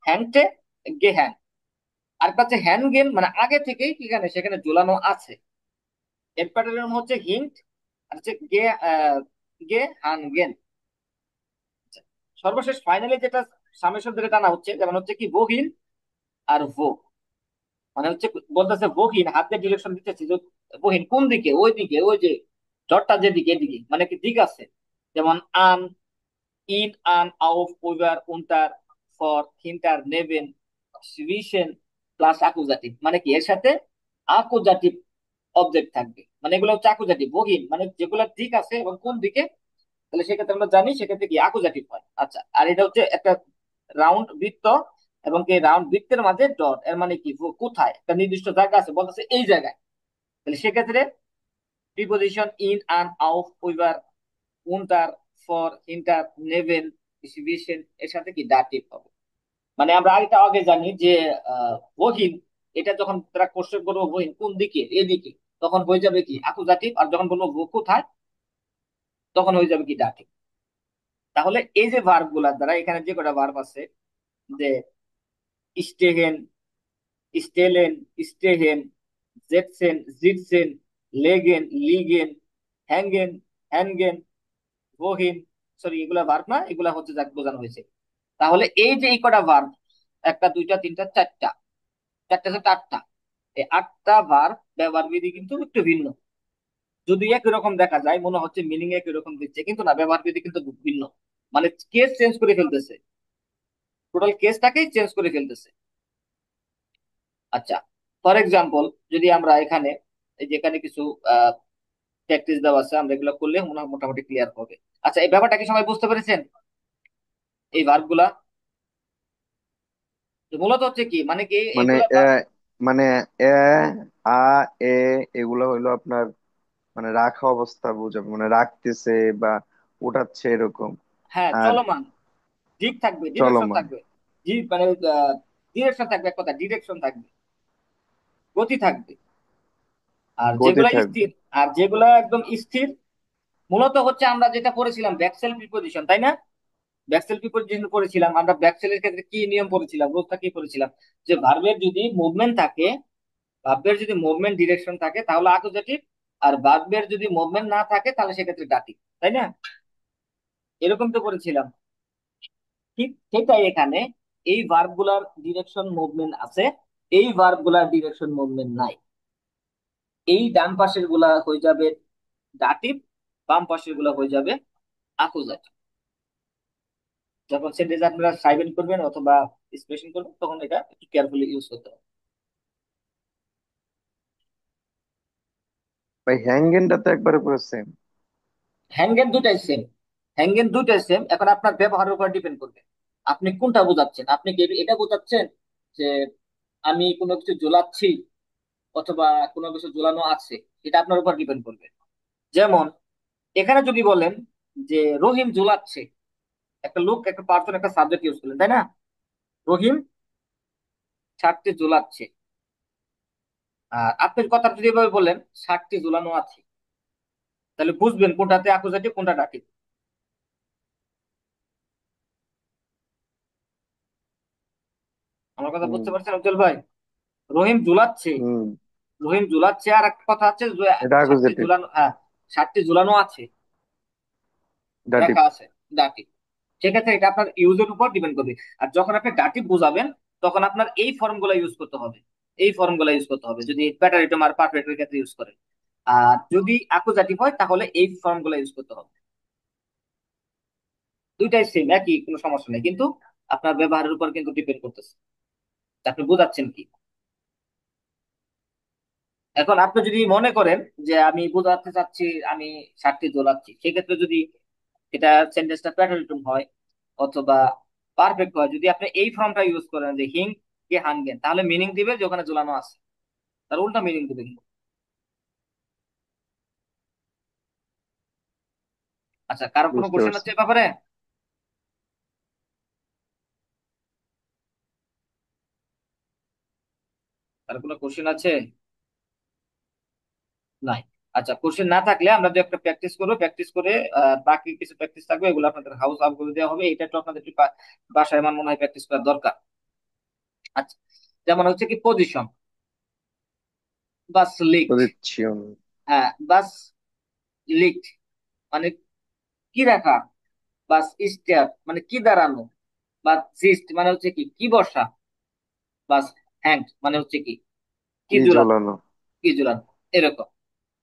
Speaker 1: হ্যাংটে গে হ্যাং। আরেকটা হচ্ছে হ্যানগেন, মানে আগে থেকেই এখানে সেখানে ঝুলানো আছে। এর প্যাটার্ন হচ্ছে হিন্ট, আর হচ্ছে গে গে হানগেন। সর্বশেষ ফাইনালি যেটা সামেশন ধরে টানা হচ্ছে, যেমন হচ্ছে কি বহিন আর ভো, মানে হচ্ছে বলতেছে বহিন, হাত দিয়ে ডিরেকশন দিতেছে যে বহিন কোন দিকে, ওই দিকে, ওই যে জটটা যেদিকে, এদিকে, মানে কি দিক আছে। যেমন আন, ইন, আন, আউফ, ওভার, উন্টার, ফর, হিন্টার, নেবেন, সুইসেন প্লাস আকুজাটিভ, মানে কি এর সাথে আকুজাটিভ অবজেক্ট থাকবে, মানে এগুলো হচ্ছে আকুজাটিভ। বহিন মানে যেগুলো দিক আছে এবং কোন দিকে, তাহলে সেক্ষেত্রে আমরা জানি সেক্ষেত্রে কি আকুজাটিভ হয়। আচ্ছা, আর এটা হচ্ছে একটা রাউন্ড বৃত্ত, এবং এই রাউন্ড বৃত্তের মাঝে ডট, এর মানে কি কোথায় একটা নির্দিষ্ট জায়গা আছে, বলতেছে এই জায়গায়, তাহলে সেক্ষেত্রে প্রিপোজিশন ইন, আন, আউফ, উইভার, উন্টার, ফর, হিন্টার, নেভেন, বিশেন এর সাথে কি ডাটিভ হবে। মানে আমরা আগে আগে জানি যে বহিন, এটা যখন তারা কোশ্চেন করবো বহিন কোন দিকে, এদিকে, তখন হয়ে যাবে কি আকুজাটিভ, আর যখন বলবো কোথায়, তখন হয়ে যাবে কি ডাটিভ। তাহলে এই যে ভার্ব গুলার দ্বারা এখানে যে কটা ভার্ব আছে, যে স্টেহেন, স্টেলেন, স্টেহেন, জেটসেন, জিটসেন, লেগেন, লিগেন, হ্যাঙ্গেন, হ্যানগেন, বহিন, সরি এগুলা ভার্ব না, এগুলা হচ্ছে যাকে বোঝানো হয়েছে। তাহলে এই যে এই কটা ভার্ব, একটা, দুইটা, তিনটা, চারটা, চারটা থেকে আটটা, এই আটটা ভার্ব ব্যবহার বিধি কিন্তু একটু ভিন্ন। যদি একই রকম দেখা যায়, মনে হচ্ছে মিনিং একই রকম দিচ্ছে, কিন্তু না, ব্যবহার বিধি কিন্তু ভিন্ন, মানে কেস চেঞ্জ করে ফেলতেছে, টোটাল কেসটাকেই চেঞ্জ করে ফেলতেছে। আচ্ছা, ফর এক্সাম্পল যদি আমরা এখানে, এই যে এখানে কিছু প্র্যাকটিস দেওয়া আছে, আমরা এগুলো করলে মোটামুটি ক্লিয়ার হবে। আচ্ছা, এই ব্যাপারটা কি সবাই বুঝতে পেরেছেন? এই ভার্ব গুলা তো মূলত হচ্ছে কি, মানে কি
Speaker 2: মানে
Speaker 1: এগুলা
Speaker 2: মানে এ, আ, এ এগুলো হইলো আপনার মানে রাখা অবস্থা বোঝাবে, মানে রাখতেছে বা উঠাচ্ছে এরকম।
Speaker 1: হ্যাঁ
Speaker 2: আর
Speaker 1: চলমান, দিক থাকবে, ডিরেকশন
Speaker 2: চলমান,
Speaker 1: থাকবে, মানে ডিরেকশন থাকবে, এক কথা ডিরেকশন থাকবে, গতি থাকবে। আর
Speaker 2: গতি
Speaker 1: যেগুলা
Speaker 2: থাকবে।
Speaker 1: স্থির, আর যেগুলা একদম স্থির, মূলত হচ্ছে আমরা যেটা পড়েছিলাম ব্যাকসেল প্রিপোজিশন, তাই না? ব্যাকসেল প্রিপোজিশন পড়েছিলাম আমরা, ব্যাকসেলের ক্ষেত্রে কি নিয়ম পড়েছিলাম, রোজটা কি পড়েছিলাম, যে ভার্বের যদি মুভমেন্ট থাকে, ভার্বের যদি মুভমেন্ট ডিরেকশন থাকে তাহলে অ্যাকুজেটিভ, আর ভার্বের যদি মুভমেন্ট না থাকে তাহলে সেক্ষেত্রে ডাটিভ, তাই না? এরকম তো পড়েছিলাম। ঠিক সেটাই এখানে, এই ভার্ব গুলার ডিরেকশন মুভমেন্ট আছে, এই ভার্ব গুলার ডিরেকশন মুভমেন্ট নাই। এই ডান পাশের গুলা হয়ে যাবে ডাটিভ, বাম পাশের গুলা হয়ে যাবে অ্যাকুজেটিভ। যখন সেন্টেন্স আপনারা সাইবেন করবেন অথবা এক্সপ্রেশন করবেন, তখন এটা একটু কেয়ারফুলি ইউজ করতে হবে।
Speaker 2: ভাই হ্যাঙ্গেনটা তো একবারে পুরো সেম।
Speaker 1: হ্যাঙ্গেন দুটাই সেম, হ্যাঙ্গেন দুটাই সেম, এখন আপনার ব্যবহারের উপর ডিপেন্ড করবে আপনি কোনটা বোঝাচ্ছেন। আপনি কি এটা বোঝাচ্ছেন যে আমি কোনো কিছু ঝোলাচ্ছি, অথবা কোনো কিছু ঝোলানো আছে, এটা আপনার উপর ডিপেন্ড করবে। যেমন এখানে যদি বলেন যে রহিম ঝোলাচ্ছে, একটা লোক, একটা পার্সন, একটা সাবজেক্ট ইউজ করলেন, তাই না? রহিম শার্টটি ঝোলাচ্ছে। আর আপনি কথা যদি এভাবে বলেন শার্টটি ঝোলানো আছে, তাহলে বুঝবেন কোনটাতে অ্যাকুজেটিভ কোনটা ডাটিভ। আমার কথা
Speaker 2: হুম
Speaker 1: বুঝতে পারছেন উজ্জ্বল ভাই? রহিম ঝুলাচ্ছে,
Speaker 2: হুম।
Speaker 1: রহিম ঝুলাচ্ছে, আর একটা কথা আছে যে
Speaker 2: এটা
Speaker 1: ষাটটি
Speaker 2: অ্যাকুজেটিভ।
Speaker 1: ঝুলানো, হ্যাঁ, ষাটটি ঝুলানো আছে,
Speaker 2: ডাটিভ।
Speaker 1: লেখা আছে, ডাটি। সেক্ষেত্রে এটা আপনার ইউজের উপর ডিপেন্ড করবে। আর যখন আপনি ডাটিভ বোঝাবেন তখন আপনার এই ফর্মগুলো ইউজ করতে হবে, এই ফর্মগুলো ইউজ করতে হবে যদি প্যাটারিটম আর পারফেক্টের ক্ষেত্রে ইউজ করেন। আর যদি অ্যাকুজাটিভ হয় তাহলে এই ফর্মগুলো ইউজ করতে হবে। দুইটাই সেম, একই, কোনো সমস্যা নেই, কিন্তু আপনার ব্যবহারের উপর কিন্তু ডিপেন্ড করতেছে আপনি বোঝাচ্ছেন কি। এখন আপনি যদি মনে করেন যে আমি বোঝাতে চাচ্ছি আমি ষাটটি দোলাচ্ছি, সেক্ষেত্রে যদি এটা সেন্টেন্সটা প্যাটারিটম হয় অথবা পারফেক্ট হয়, যদি আপনি এই ফর্মটা ইউজ করেন যে হিং কে হানগেন, তাহলে মিনিং দিবে যে ওখানে ঝুলানো আছে, তার উল্টা মিনিং দিবে কিন্তু। আচ্ছা, কারো কোনো
Speaker 2: বুঝতে
Speaker 1: কোশ্চেন
Speaker 2: পারছি।
Speaker 1: আছে এ ব্যাপারে? কারো কোনো কোশ্চেন আছে? নাই। আচ্ছা, কোশ্চেন না থাকলে আমরা যে একটা প্র্যাকটিস করবো, প্র্যাকটিস করে বাকি কিছু প্র্যাকটিস থাকবে, এগুলো আপনাদের হাউস আপ করে দেওয়া হবে। এটা তো আপনাদের একটু বাসায় আমার মনে হয় প্র্যাকটিস করা দরকার। আচ্ছা, যেমন হচ্ছে কি পজিশন বা স্লিক,
Speaker 2: পজিশন।
Speaker 1: হ্যাঁ, বাস লিক মানে কি রাখা, বাস স্টেয়ার মানে কি দাঁড়ানো, বা জিস্ট মানে হচ্ছে কি কি বসা, বাস হ্যান্ড মানে হচ্ছে কি কি
Speaker 2: কি
Speaker 1: ঝুলানো,
Speaker 2: ঝোলানো।
Speaker 1: কি ঝুলানো, এরকম।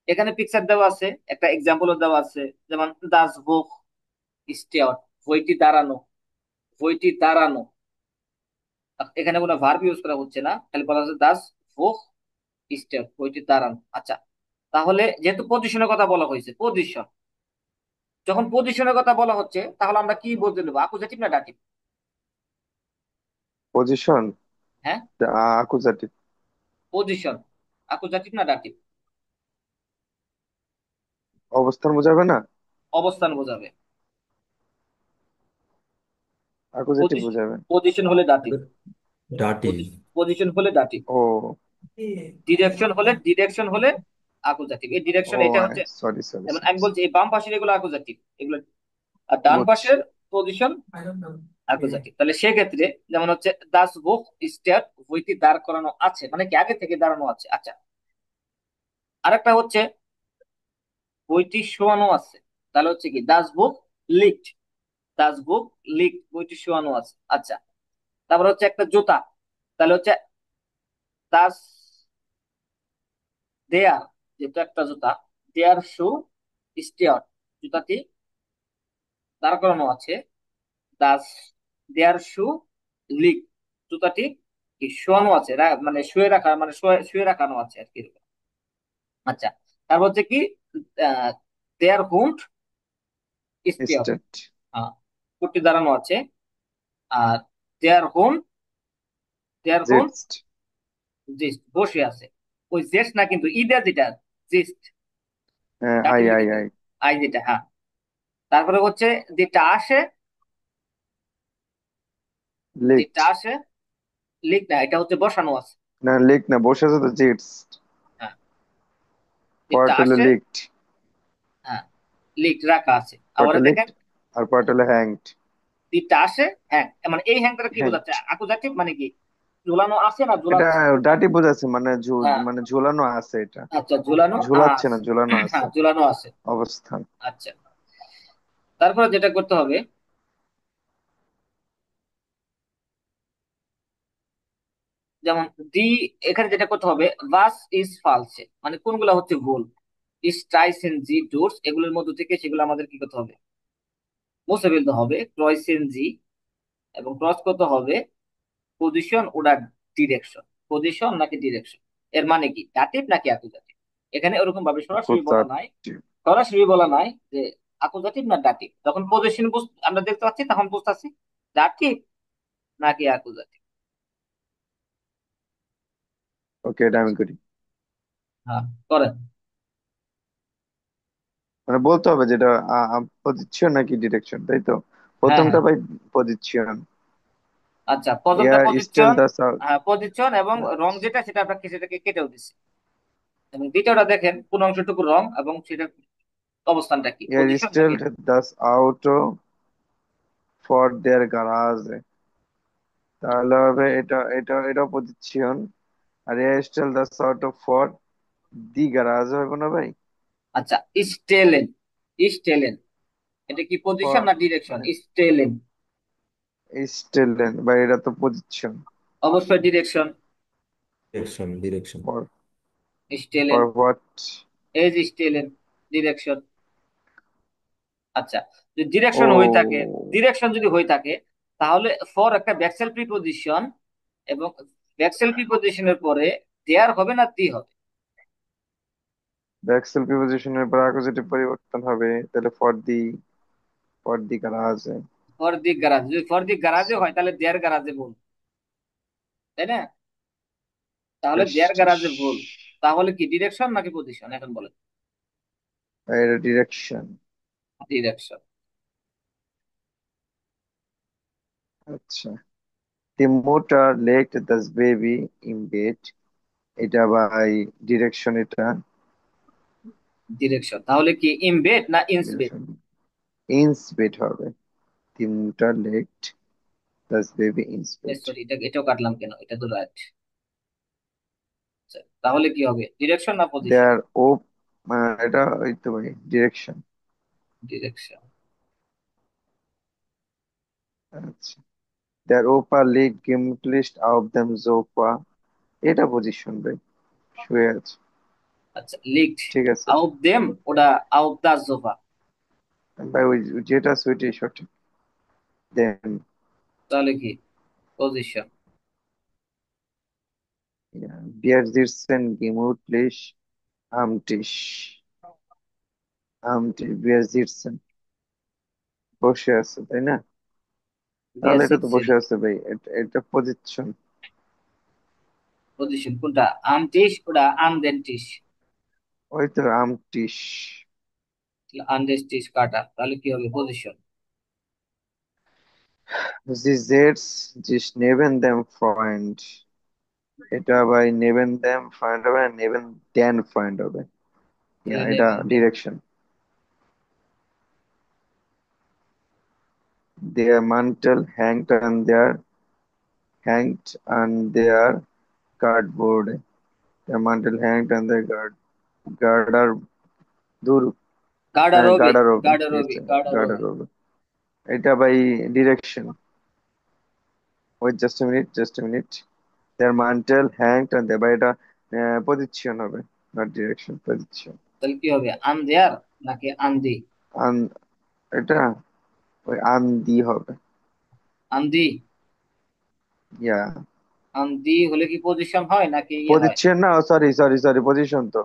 Speaker 1: এখানে পিকচার দেওয়া আছে, একটা এক্সাম্পলও দেওয়া আছে, যেমন দাস বুক স্টেয়ার, বইটি দাঁড়ানো, বইটি দাঁড়ানো। এখানে কোনো ভার্ব ইউজ করা হচ্ছে না, খালি বলা হচ্ছে দাস বুক স্টেয়ার, বইটি দাঁড়ানো। আচ্ছা, তাহলে যেহেতু পজিশনের কথা বলা হয়েছে, পজিশন, যখন পজিশনের কথা বলা হচ্ছে তাহলে আমরা কি বলতে নেবো, আকুজাটিভ না ডাটিভ?
Speaker 2: পজিশন
Speaker 1: হ্যাঁ,
Speaker 2: আকুজাটিভ।
Speaker 1: পজিশন আকুজাটিভ না ডাটিভ?
Speaker 2: অবস্থান বোঝাবে না?
Speaker 1: অবস্থান বোঝাবে।
Speaker 2: আকুজাটিভ বোঝাবে।
Speaker 1: পজিশন হলে ডাটিভ,
Speaker 9: ডাটিভ।
Speaker 1: পজিশন হলে ডাটিভ,
Speaker 2: ও
Speaker 1: ডিরেকশন হলে আকুজাটিভ। এই
Speaker 2: ও
Speaker 1: ডিরেকশন এটা হচ্ছে,
Speaker 2: সরি সরি
Speaker 1: যেমন
Speaker 2: সরি।
Speaker 1: আমি বলছি এই বাম পাশের এগুলো আকুজাটিভ, এগুলো, আর ডান
Speaker 2: বুঝছি।
Speaker 1: পাশের পজিশন আকুজাটিভ। তাহলে সেক্ষেত্রে যেমন হচ্ছে দাস বুক স্টেয়ার, বইটি দাঁড় করানো আছে মানে কি আগে থেকে দাঁড়ানো আছে। আচ্ছা, আরেকটা হচ্ছে বইটি শোয়ানো আছে, তাহলে হচ্ছে কি দাস বুক লিকড, দাস বুক লিকড, বইটি শোয়ানো আছে। আচ্ছা, তারপর হচ্ছে একটা জুতা, তাহলে হচ্ছে দাস দেয়ার, যেহেতু একটা জুতা, দেয়ার শু স্টেয়ার, জুতাটি দাঁড় করানো আছে, দাস দেয়ার শু লিক, জুতাটি কি শোয়ানো আছে, মানে শুয়ে রাখা, মানে শুয়ে রাখানো আছে আর কি এরকম। আচ্ছা, তারপর হচ্ছে কি দেয়ার হুন্ড স্টেয়ার,
Speaker 2: স্টেট।
Speaker 1: কুটটি দাঁড়ানো আছে। আর দেয়ার হুন্ড, দেয়ার হুন্ড
Speaker 2: জেটস।
Speaker 1: জিস্ট বসে আছে। ওই জেস্ট না কিন্তু, ইদার যেটা জিস্ট,
Speaker 2: হ্যাঁ আই
Speaker 1: ডাটিভে
Speaker 2: আই
Speaker 1: কিন্তু
Speaker 2: আই।
Speaker 1: আই যেটা, হ্যাঁ। তারপরে হচ্ছে যেটা আসে,
Speaker 2: লিকড।
Speaker 1: যেটা আসে লিক না, এটা হচ্ছে বসানো আছে।
Speaker 2: না লিক না, বসে আছে তো জেটস।
Speaker 1: হ্যাঁ, যেটা
Speaker 2: পার্ট হলো
Speaker 1: আসে,
Speaker 2: লিকড।
Speaker 1: হ্যাঁ, লিক রাখা আছে। আবার
Speaker 2: পার্ট লিকড
Speaker 1: দেখেন
Speaker 2: আর পার্ট হলো হ্যাংড।
Speaker 1: দিকটা আসে, হ্যাঁ, মানে এই হ্যাং দ্বারা কি
Speaker 2: হ্যাংড।
Speaker 1: বোঝাচ্ছে, akuzative মানে কি ঝুলানো আছে না
Speaker 2: এটা
Speaker 1: ঝুলাচ্ছে?
Speaker 2: ডাটি বোঝাচ্ছে মানে
Speaker 1: হ্যাঁ,
Speaker 2: মানে ঝুলানো আছে এটা।
Speaker 1: আচ্ছা, ঝুলানো
Speaker 2: ঝুলাচ্ছে না,
Speaker 1: আছে,
Speaker 2: ঝুলানো
Speaker 1: হ্যাঁ,
Speaker 2: আছে
Speaker 1: ঝুলানো আছে।
Speaker 2: অবস্থান।
Speaker 1: আচ্ছা, তারপরে যেটা করতে হবে, যেমন দি, এখানে যেটা করতে হবে ভাস ইজ ফালসে, মানে কোনগুলা হচ্ছে ভুল, স্ট্রাইসেন জি ডোরস, এগুলোর মধ্যে থেকে সেগুলো আমাদের কি করতে হবে, মুছে ফেলতে হবে। ক্রয়সেন জি, এবং ক্রস করতে হবে পজিশন ওটা ডিরেকশন, পজিশন নাকি ডিরেকশন, এর মানে কি ডাটিভ নাকি অ্যাকুজাটিভ। এখানে ওরকম ভাবে সরাসরি বলা নাই,
Speaker 2: আকুজাটিভ।
Speaker 1: সরাসরি বলা নাই যে অ্যাকুজাটিভ না ডাটিভ। যখন পজিশন আমরা দেখতে পাচ্ছি তখন বুঝতেছি ডাটিভ নাকি অ্যাকুজাটিভ।
Speaker 2: ওকে এটা আমি করি।
Speaker 1: হ্যাঁ, করেন।
Speaker 2: মানে বলতে হবে যেটা পজিশন নাকি ডিরেকশন, তাই তো?
Speaker 1: হ্যাঁ,
Speaker 2: প্রথমটা
Speaker 1: হ্যাঁ,
Speaker 2: ভাই পজিশন।
Speaker 1: আচ্ছা, প্রথমটা
Speaker 2: এয়ার স্টিল
Speaker 1: পজিশন,
Speaker 2: দা
Speaker 1: হ্যাঁ পজিশন, এবং রং যেটা সেটা আমরা সেটাকে কেটেও দিচ্ছি। এবং দ্বিতীয়টা দেখেন কোন অংশটুকু রং এবং সেটা অবস্থানটা কি,
Speaker 2: এয়ার
Speaker 1: পজিশন
Speaker 2: স্টিল
Speaker 1: নাকি।
Speaker 2: দাস আউট ফর দেয়ার গারাজ। তাহলে হবে এটা পজিশন। আর স্টেল দ্য সর্ট অফ ফর দি গ্যারাজ হবে না ভাই?
Speaker 1: আচ্ছা, স্টেলেন, স্টেলেন এটা কি পজিশন
Speaker 2: ফর
Speaker 1: না ডিরেকশন? স্টেলেন
Speaker 2: স্টেলেন বা এটা তো পজিশন।
Speaker 1: অবশ্যই ডিরেকশন।
Speaker 9: Direction direction.
Speaker 2: ফর
Speaker 1: স্টেলেন,
Speaker 2: ফর হোয়াট?
Speaker 1: এজ স্টেলেন, ডিরেকশন। আচ্ছা, যদি
Speaker 2: ও
Speaker 1: ডিরেকশন হয়ে থাকে, ডিরেকশন যদি হয়ে থাকে তাহলে ফর একটা ব্যাকসেল প্রিপজিশন, এবং ব্যাকসেল প্রিপজিশনের পরে দেয়ার হবে না দি হবে?
Speaker 2: ব্যাকসেল প্রিপজিশনের পর অ্যাকুজেটিভ পরিবর্তন হবে, তাহলে ফর দি গ্যারাজ।
Speaker 1: ফর দি গ্যারাজ, যদি ফর দি গ্যারাজে হয় তাহলে দেয়ার গ্যারাজে ভুল, তাই না? তাহলে দেয়ার গ্যারাজে ভুল, তাহলে কি ডিরেকশন নাকি পজিশন এখন বলেন?
Speaker 2: এটা ডিরেকশন।
Speaker 1: ডিরেকশন।
Speaker 2: আচ্ছা, the motor left the baby in bed, এটা বাই ডিরেকশন। এটা
Speaker 1: ডিরেকশন, তাহলে কি ইমবেড না ইনসবেড?
Speaker 2: ডিরেকশন ইনস বেড হবে। the motor left the baby in bed,
Speaker 1: sorry, এটাও কাটলাম কেন, এটা তো রাইট। তাহলে কি হবে, ডিরেকশন না পজিশন?
Speaker 2: দেয়ার ও এটা ওই তো ভাই ডিরেকশন।
Speaker 1: ডিরেকশন।
Speaker 2: আচ্ছা, দেয়ার ওপা লেগ গেমলিস্ট আউট দেম জোপা, এটা পজিশন ভাই, শুয়ে আছে।
Speaker 1: আচ্ছা, লিকড
Speaker 2: ঠিক আছে
Speaker 1: আউট দেম, ওটা আউট দা সোফা,
Speaker 2: ভাই, ওই যেটা সুইটি সঠিক। দেন
Speaker 1: তাহলে কি পজিশন?
Speaker 2: বিয়ার জিটসেন গেমুটলিশ আমটিশ, বিয়ার জিটসেন বসে আছে তাই না? তাহলে এটা তো
Speaker 1: বেসিক্সের
Speaker 2: বসে আছে ভাই, এটা পজিশন।
Speaker 1: পজিশন কোনটা, আমটিস ওটা আনদেন্টিস?
Speaker 2: ওই তো আমটিশ।
Speaker 1: আনডেস্টিস কাটা, তাহলে কি হবে পজিশন?
Speaker 2: জি জেটস জিস নেবেন দেম ফ্রেন্ড, এটা ভাই নেবেন দেম ফাইন্ড হবে না, নেবেন দেন ফাইন্ড হবে।
Speaker 1: তাহলে
Speaker 2: এটা
Speaker 1: নেবেন দেন।
Speaker 2: ডিরেকশন। দেয়ার mantle hanged on their cardboard, their mantle hanged on their garter দূর
Speaker 1: গার্ডারোবে,
Speaker 2: garderobe
Speaker 1: গার্ডারোবে, গার্ডারোবে।
Speaker 2: garderobe, এটা ভাই direction. Wait just a minute, their mantle hanged on their, বা এটা পজিশন হবে, নট ডিরেকশন, পজিশন।
Speaker 1: তাহলে কি হবে, আন দেয়ার নাকি আন্দি?
Speaker 2: আন এটা ওই আন্দি হবে।
Speaker 1: আন্দি।
Speaker 2: ইয়া
Speaker 1: আন্দি হলে কি পজিশন হয় নাকি ইয়ে হয়?
Speaker 2: পজিশন না, সরি পজিশন তো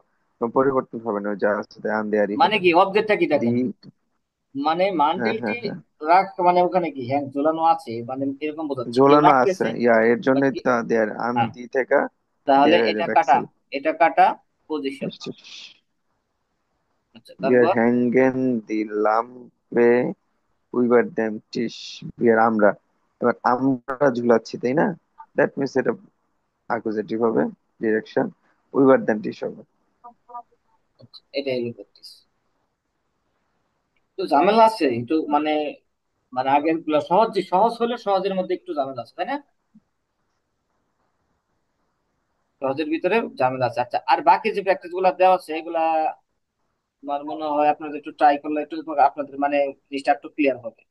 Speaker 2: পরিবর্তন হবে না, যা আছে তাই আন্দেয়ারি
Speaker 1: মানে
Speaker 2: হবে।
Speaker 1: কি অবজেক্টটা কি
Speaker 2: দি
Speaker 1: দেখেন, মানে
Speaker 2: হ্যাঁ
Speaker 1: মান্ডেলটি
Speaker 2: হ্যাঁ হ্যাঁ
Speaker 1: রাখ, মানে ওখানে কি হ্যাং ঝোলানো আছে, মানে এরকম বোঝাচ্ছে কেউ
Speaker 2: ঝোলানো আছে,
Speaker 1: রাখতেছে।
Speaker 2: ইয়া এর
Speaker 1: বা
Speaker 2: জন্যই
Speaker 1: কি-
Speaker 2: তো দেয়ার
Speaker 1: হ্যাঁ,
Speaker 2: আন্দি থেকে
Speaker 1: তাহলে
Speaker 2: দেয়ার
Speaker 1: এটা কাটা,
Speaker 2: ব্যাকসেল।
Speaker 1: এটা কাটা পজিশন। আচ্ছা,
Speaker 2: We are
Speaker 1: তারপর
Speaker 2: hanging the lampe উইবার দ্যাম টিস, বিয়ার আমরা, এবার আমরা ঝুলাচ্ছি তাই না? দ্যাট মিনস এটা অ্যাকুজেটিভ হবে, ডিরেকশন। উইবার দ্যাম টিস হবে।
Speaker 1: এটাই হলো প্র্যাকটিস। তো ঝামেলা আছে একটু, মানে মানে আগের গুলো সহজ, যে সহজ হলে সহজের মধ্যে একটু ঝামেলা আছে, তাই না? সহজের ভিতরে ঝামেলা আছে। আচ্ছা, আর বাকি যে প্র্যাকটিস গুলো দেওয়া আছে এগুলা আমার মনে হয় আপনাদের একটু ট্রাই করলে একটু আপনাদের মানে জিনিসটা একটু ক্লিয়ার হবে।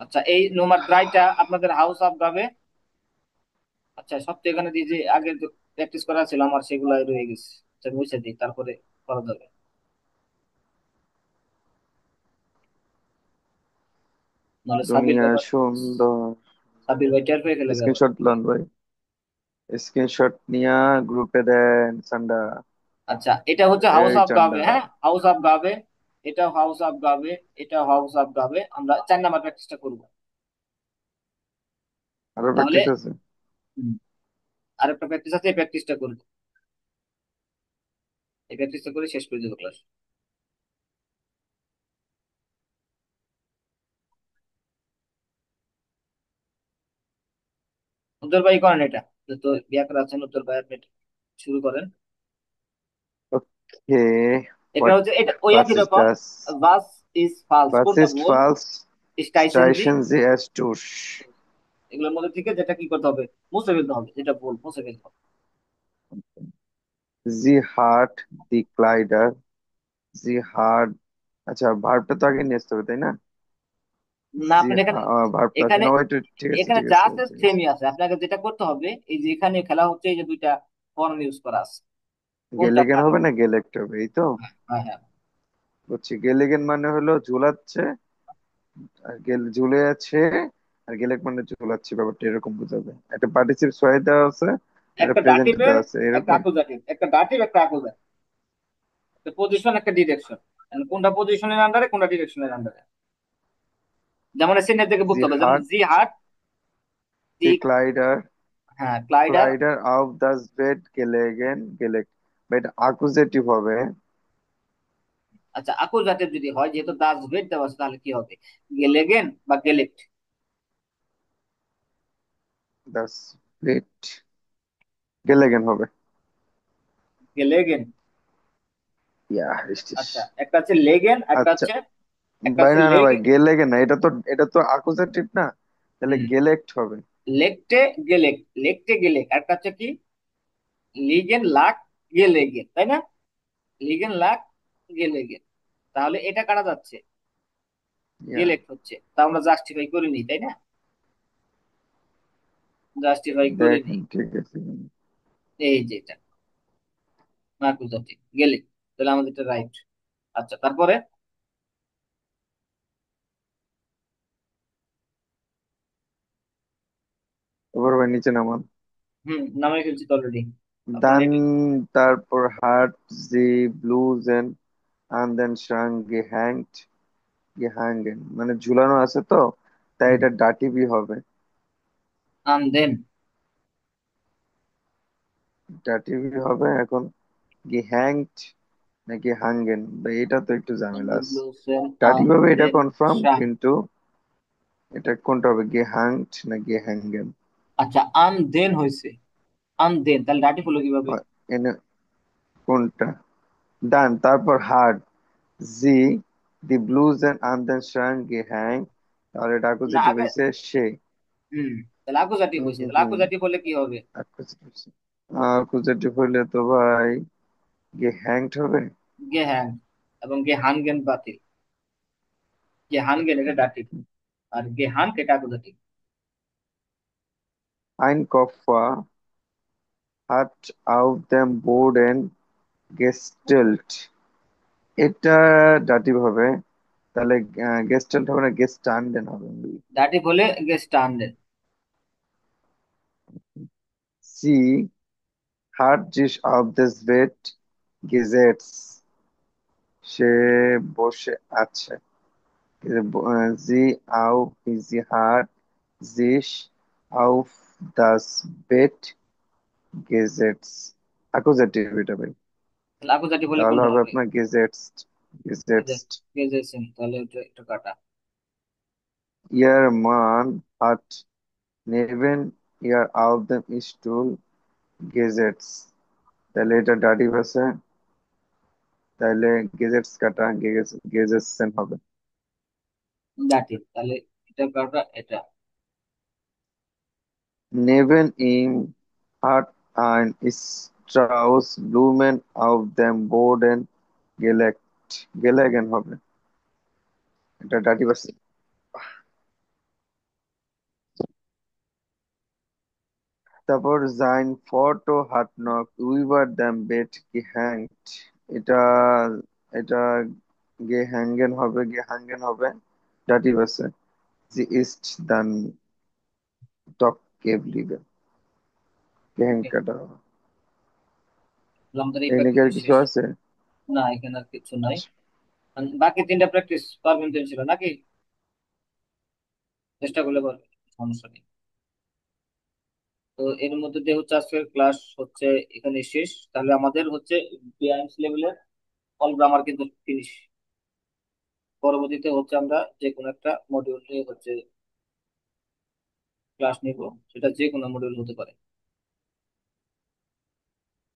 Speaker 1: আচ্ছা, এই নোমার ড্রাইটা আপনাদের হাউস অফ গাবে। আচ্ছা, সব তো এখানে দিয়ে যে আগে প্র্যাকটিস করা ছিল আমার সেগুলো রয়ে গেছে। আচ্ছা, মুছে দিই, তারপরে করা যাবে। নাহলে সাবির
Speaker 2: দুনিয়া
Speaker 1: ব্যাপার,
Speaker 2: সুন্দর।
Speaker 1: সাবির ভাই টের পেয়ে গেলে ব্যাপার।
Speaker 2: স্ক্রিনশট লন ভাই, স্ক্রিনশট নিয়া গ্রুপে দেন সান্ডা।
Speaker 1: আচ্ছা, এটা হচ্ছে হাউস
Speaker 2: এই
Speaker 1: অফ গাবে,
Speaker 2: চান্ডা,
Speaker 1: হ্যাঁ হাউস অফ গাবে। এটা হাউস অফ গাবে, এটা হাউস অফ গাবে। আমরা 4 নাম্বার প্র্যাকটিসটা করবো।
Speaker 2: আরো
Speaker 1: তাহলে
Speaker 2: প্র্যাকটিস আছে।
Speaker 1: হুম, আরেকটা প্র্যাকটিস আছে, এই প্র্যাকটিসটা করবো। এই প্র্যাকটিসটা করে শেষ করে দেবো ক্লাস। উত্তর ভাই করেন এটা, তো বিয়া করে আছেন উত্তর ভাই, আপনি এটা শুরু করেন।
Speaker 2: ওকে,
Speaker 1: এটা
Speaker 2: হোয়াট
Speaker 1: হচ্ছে, এটা ওই
Speaker 2: বাস
Speaker 1: একই
Speaker 2: ইজ
Speaker 1: রকম।
Speaker 2: দাস,
Speaker 1: বাস ইজ ফালস,
Speaker 2: বাস
Speaker 1: কোনটা
Speaker 2: ইজ
Speaker 1: ভুল?
Speaker 2: ফালস,
Speaker 1: স্টাইসেনজি।
Speaker 2: স্টাইশেনজি এস্টুস।
Speaker 1: এগুলোর মধ্যে থেকে যেটা কি করতে হবে, মুছে ফেলতে হবে, যেটা ভুল মুছে ফেলতে হবে।
Speaker 2: জি হার্ট দি ক্লাইডার, জি হার্ট। আচ্ছা, ভার্বটা তো আগে নিয়ে আসতে হবে তাই না?
Speaker 1: না
Speaker 2: জি,
Speaker 1: আপনার এখানে,
Speaker 2: ভার্বটা আছে
Speaker 1: এখানে
Speaker 2: না, ওইটা ঠিক আছে
Speaker 1: এখানে
Speaker 2: ঠিক
Speaker 1: যা
Speaker 2: আছে
Speaker 1: আছে
Speaker 2: ঠিক আছে।
Speaker 1: সেমই আছে। আপনাকে যেটা করতে হবে, এই যে এখানে খেলা হচ্ছে, এই যে দুইটা ফর্ম ইউজ করা আছে, কোনটা
Speaker 2: গেলেগেন
Speaker 1: আপনার
Speaker 2: হবে
Speaker 1: হবে।
Speaker 2: না গেলেক্ট হবে, এই তো।
Speaker 1: হ্যাঁ হ্যাঁ।
Speaker 2: বুঝছি, গেলেগেন মানে হলো ঝুলাচ্ছে, আর ঝুলে আছে, আর গেলেক মানে ঝুলাচ্ছে, ব্যাপারটা এরকম বোঝাবে। একটা পার্টিসিপেট সহায় দেওয়া আছে, একটা
Speaker 1: একটা
Speaker 2: প্রেজেন্ট
Speaker 1: ডাটিভে,
Speaker 2: দেওয়া আছে
Speaker 1: একটা
Speaker 2: এরকম।
Speaker 1: আকুজাটিভ, একটা ডাটিভ একটা আকুজাটিভ, একটা পজিশন একটা ডিরেকশন। কোনটা পজিশনের আন্ডারে, কোনটা ডিরেকশনের আন্ডারে, যেমন এসএন থেকে
Speaker 2: জি
Speaker 1: বুঝতে হবে। যেমন
Speaker 2: হার্ট
Speaker 1: জি হার্ট দি,
Speaker 2: দি ক্লাইডার,
Speaker 1: হ্যাঁ ক্লাইডার।
Speaker 2: ক্লাইডার অফ দ্য বেড গেলেগেন গেলেক্ট। বাট আকুজেটিভ হবে
Speaker 1: আচ্ছা আকুজাটিভ যদি হয়, যেহেতু দাস ভেদ দেওয়া আছে, তাহলে কি হবে, গেলেগেন বা গেলেক্ট।
Speaker 2: দ্য বেড, গেলেগেন হবে।
Speaker 1: গেলেগেন।
Speaker 2: ইয়া ইস।
Speaker 1: আচ্ছা একটা হচ্ছে লেগেন, একটা
Speaker 2: আচ্ছা
Speaker 1: হচ্ছে, একটা
Speaker 2: ভাই,
Speaker 1: হচ্ছে
Speaker 2: না না ভাই,
Speaker 1: লেগেন।
Speaker 2: গেলেগেন না, এটা তো আকুজেটিভ না, তাহলে গেলেক্ট হবে।
Speaker 1: লেকটে গেলেক, লেকটে গেলেক, একটা হচ্ছে কি লিগেন লাক গেলেগেন, তাই না? লিগেন লাক গেলেগেন, তাহলে এটা কাটা যাচ্ছে,
Speaker 2: ইয়া,
Speaker 1: গেলেক্ট হচ্ছে, তা আমরা জাস্টিফাই করিনি, তাই না? জাস্টিফাই করিনি।
Speaker 2: দেখেন ঠিক আছে।
Speaker 1: এই যে এটা আকুজাটিভ গেলেক, তাহলে আমাদের এটা রাইট। আচ্ছা তারপরে,
Speaker 2: এবার ভাই নিচে নামান।
Speaker 1: নামে ফেলছি তো অলরেডি। আপনার
Speaker 2: দান,
Speaker 1: নেট।
Speaker 2: তারপর হার্ট জি ব্লুজেন and then shrunk gehanged মানে ঝুলানো আছে তো, তাই এটা ডাটিভি হবে।
Speaker 1: আন দেন,
Speaker 2: ডাটিভি হবে এখন। গেহ্যাংড নাকি হাঙ্গেন, এটা তো একটু ঝামেলা আছে।
Speaker 1: ব্লুসেন আন
Speaker 2: ডাটিভ হবে এটা
Speaker 1: দেন
Speaker 2: কনফার্ম,
Speaker 1: শাং।
Speaker 2: কিন্তু এটা কোনটা হবে, গেহাংড না গেহ্যাঙ্গেন?
Speaker 1: আচ্ছা আন দেন হয়েছে, আন দেন, তাহলে ডাটি হলো কিভাবে?
Speaker 2: এনে কোনটা, ডান তারপর hard G the blues and then shrunk গেহ্যাং, তাহলে এটা
Speaker 1: না
Speaker 2: অ্যাকুজেটিভ
Speaker 1: আগে,
Speaker 2: হইছে সে।
Speaker 1: তাহলে আকুজাটিভ
Speaker 2: হুম
Speaker 1: হয়েছে,
Speaker 2: হুম
Speaker 1: তাহলে
Speaker 2: হুম,
Speaker 1: আকুজাটিভ হলে কি হবে?
Speaker 2: অ্যাকুজেটিভ হইলে তো ভাই গেহ্যাংড হবে।
Speaker 1: গে হ্যাং, এবং গে হানগেন বাতিল। গে হানগেন এটা ডাটিভ, আর গে হান এটা accusative.
Speaker 2: Ein hat auf dem Boden gestellt, এটা ডাটিভ হবে, তাহলে গেস্টেল্ট হবে না গেস্টান্ডেন হবে।
Speaker 1: ডাটিভ হলে গে স্টান্ডেন।
Speaker 2: সি hat sich auf das Bett gesetzt, সে বসে আছে। sie auf sie hat sich auf das Bett gesetzt, accusative এটা ভাই,
Speaker 1: তাহলে আকুজাটিভ হলে
Speaker 2: তাহলে
Speaker 1: কোনটা
Speaker 2: হবে
Speaker 1: হবে?
Speaker 2: আপনার গেজেটস। গেজেটস।
Speaker 1: গেজেছেন, তাহলে এটা একটু কাটা।
Speaker 2: Ihr Mann hat neben ihr auf dem Stuhl gesetzt, তাহলে এটা ডাটিভ আছে, তাহলে গেজেটস কাটা গেজেটসেন হবে।
Speaker 1: ডাটিভ, তাহলে এটা কাটা এটা।
Speaker 2: Neben ihm hat ein Strauß Blumen auf dem Boden gelegen হবে, এটা ডাটিভ আছে। তারপর sein Foto hat noch über dem Bett gehängt, এটা এটা গেহ্যাঙ্গেন হবে, ডাটিভ আছে। Sie ist dann doch geblieben, গেহ্যাং
Speaker 1: Okay,
Speaker 2: কাটা হবে।
Speaker 1: আমাদের এই
Speaker 2: এই নাকি আর
Speaker 1: প্র্যাকটিস
Speaker 2: কিছু
Speaker 1: শেষ।
Speaker 2: আছে?
Speaker 1: না এখানে আর কিছু নাই।
Speaker 2: আচ্ছা,
Speaker 1: আর বাকি তিনটা প্র্যাকটিস পারবেন তো ছিল নাকি? চেষ্টা করলে পারবেন, সমস্যা নেই। তো এর মধ্যে দিয়ে হচ্ছে আজকের ক্লাস হচ্ছে এখানে শেষ। তাহলে আমাদের হচ্ছে বিআইএমস লেভেলের অল গ্রামার কিন্তু ফিনিশ। পরবর্তীতে হচ্ছে আমরা যে কোনো একটা মডিউল নিয়ে হচ্ছে ক্লাস নিব, সেটা যে কোনো মডিউল হতে পারে।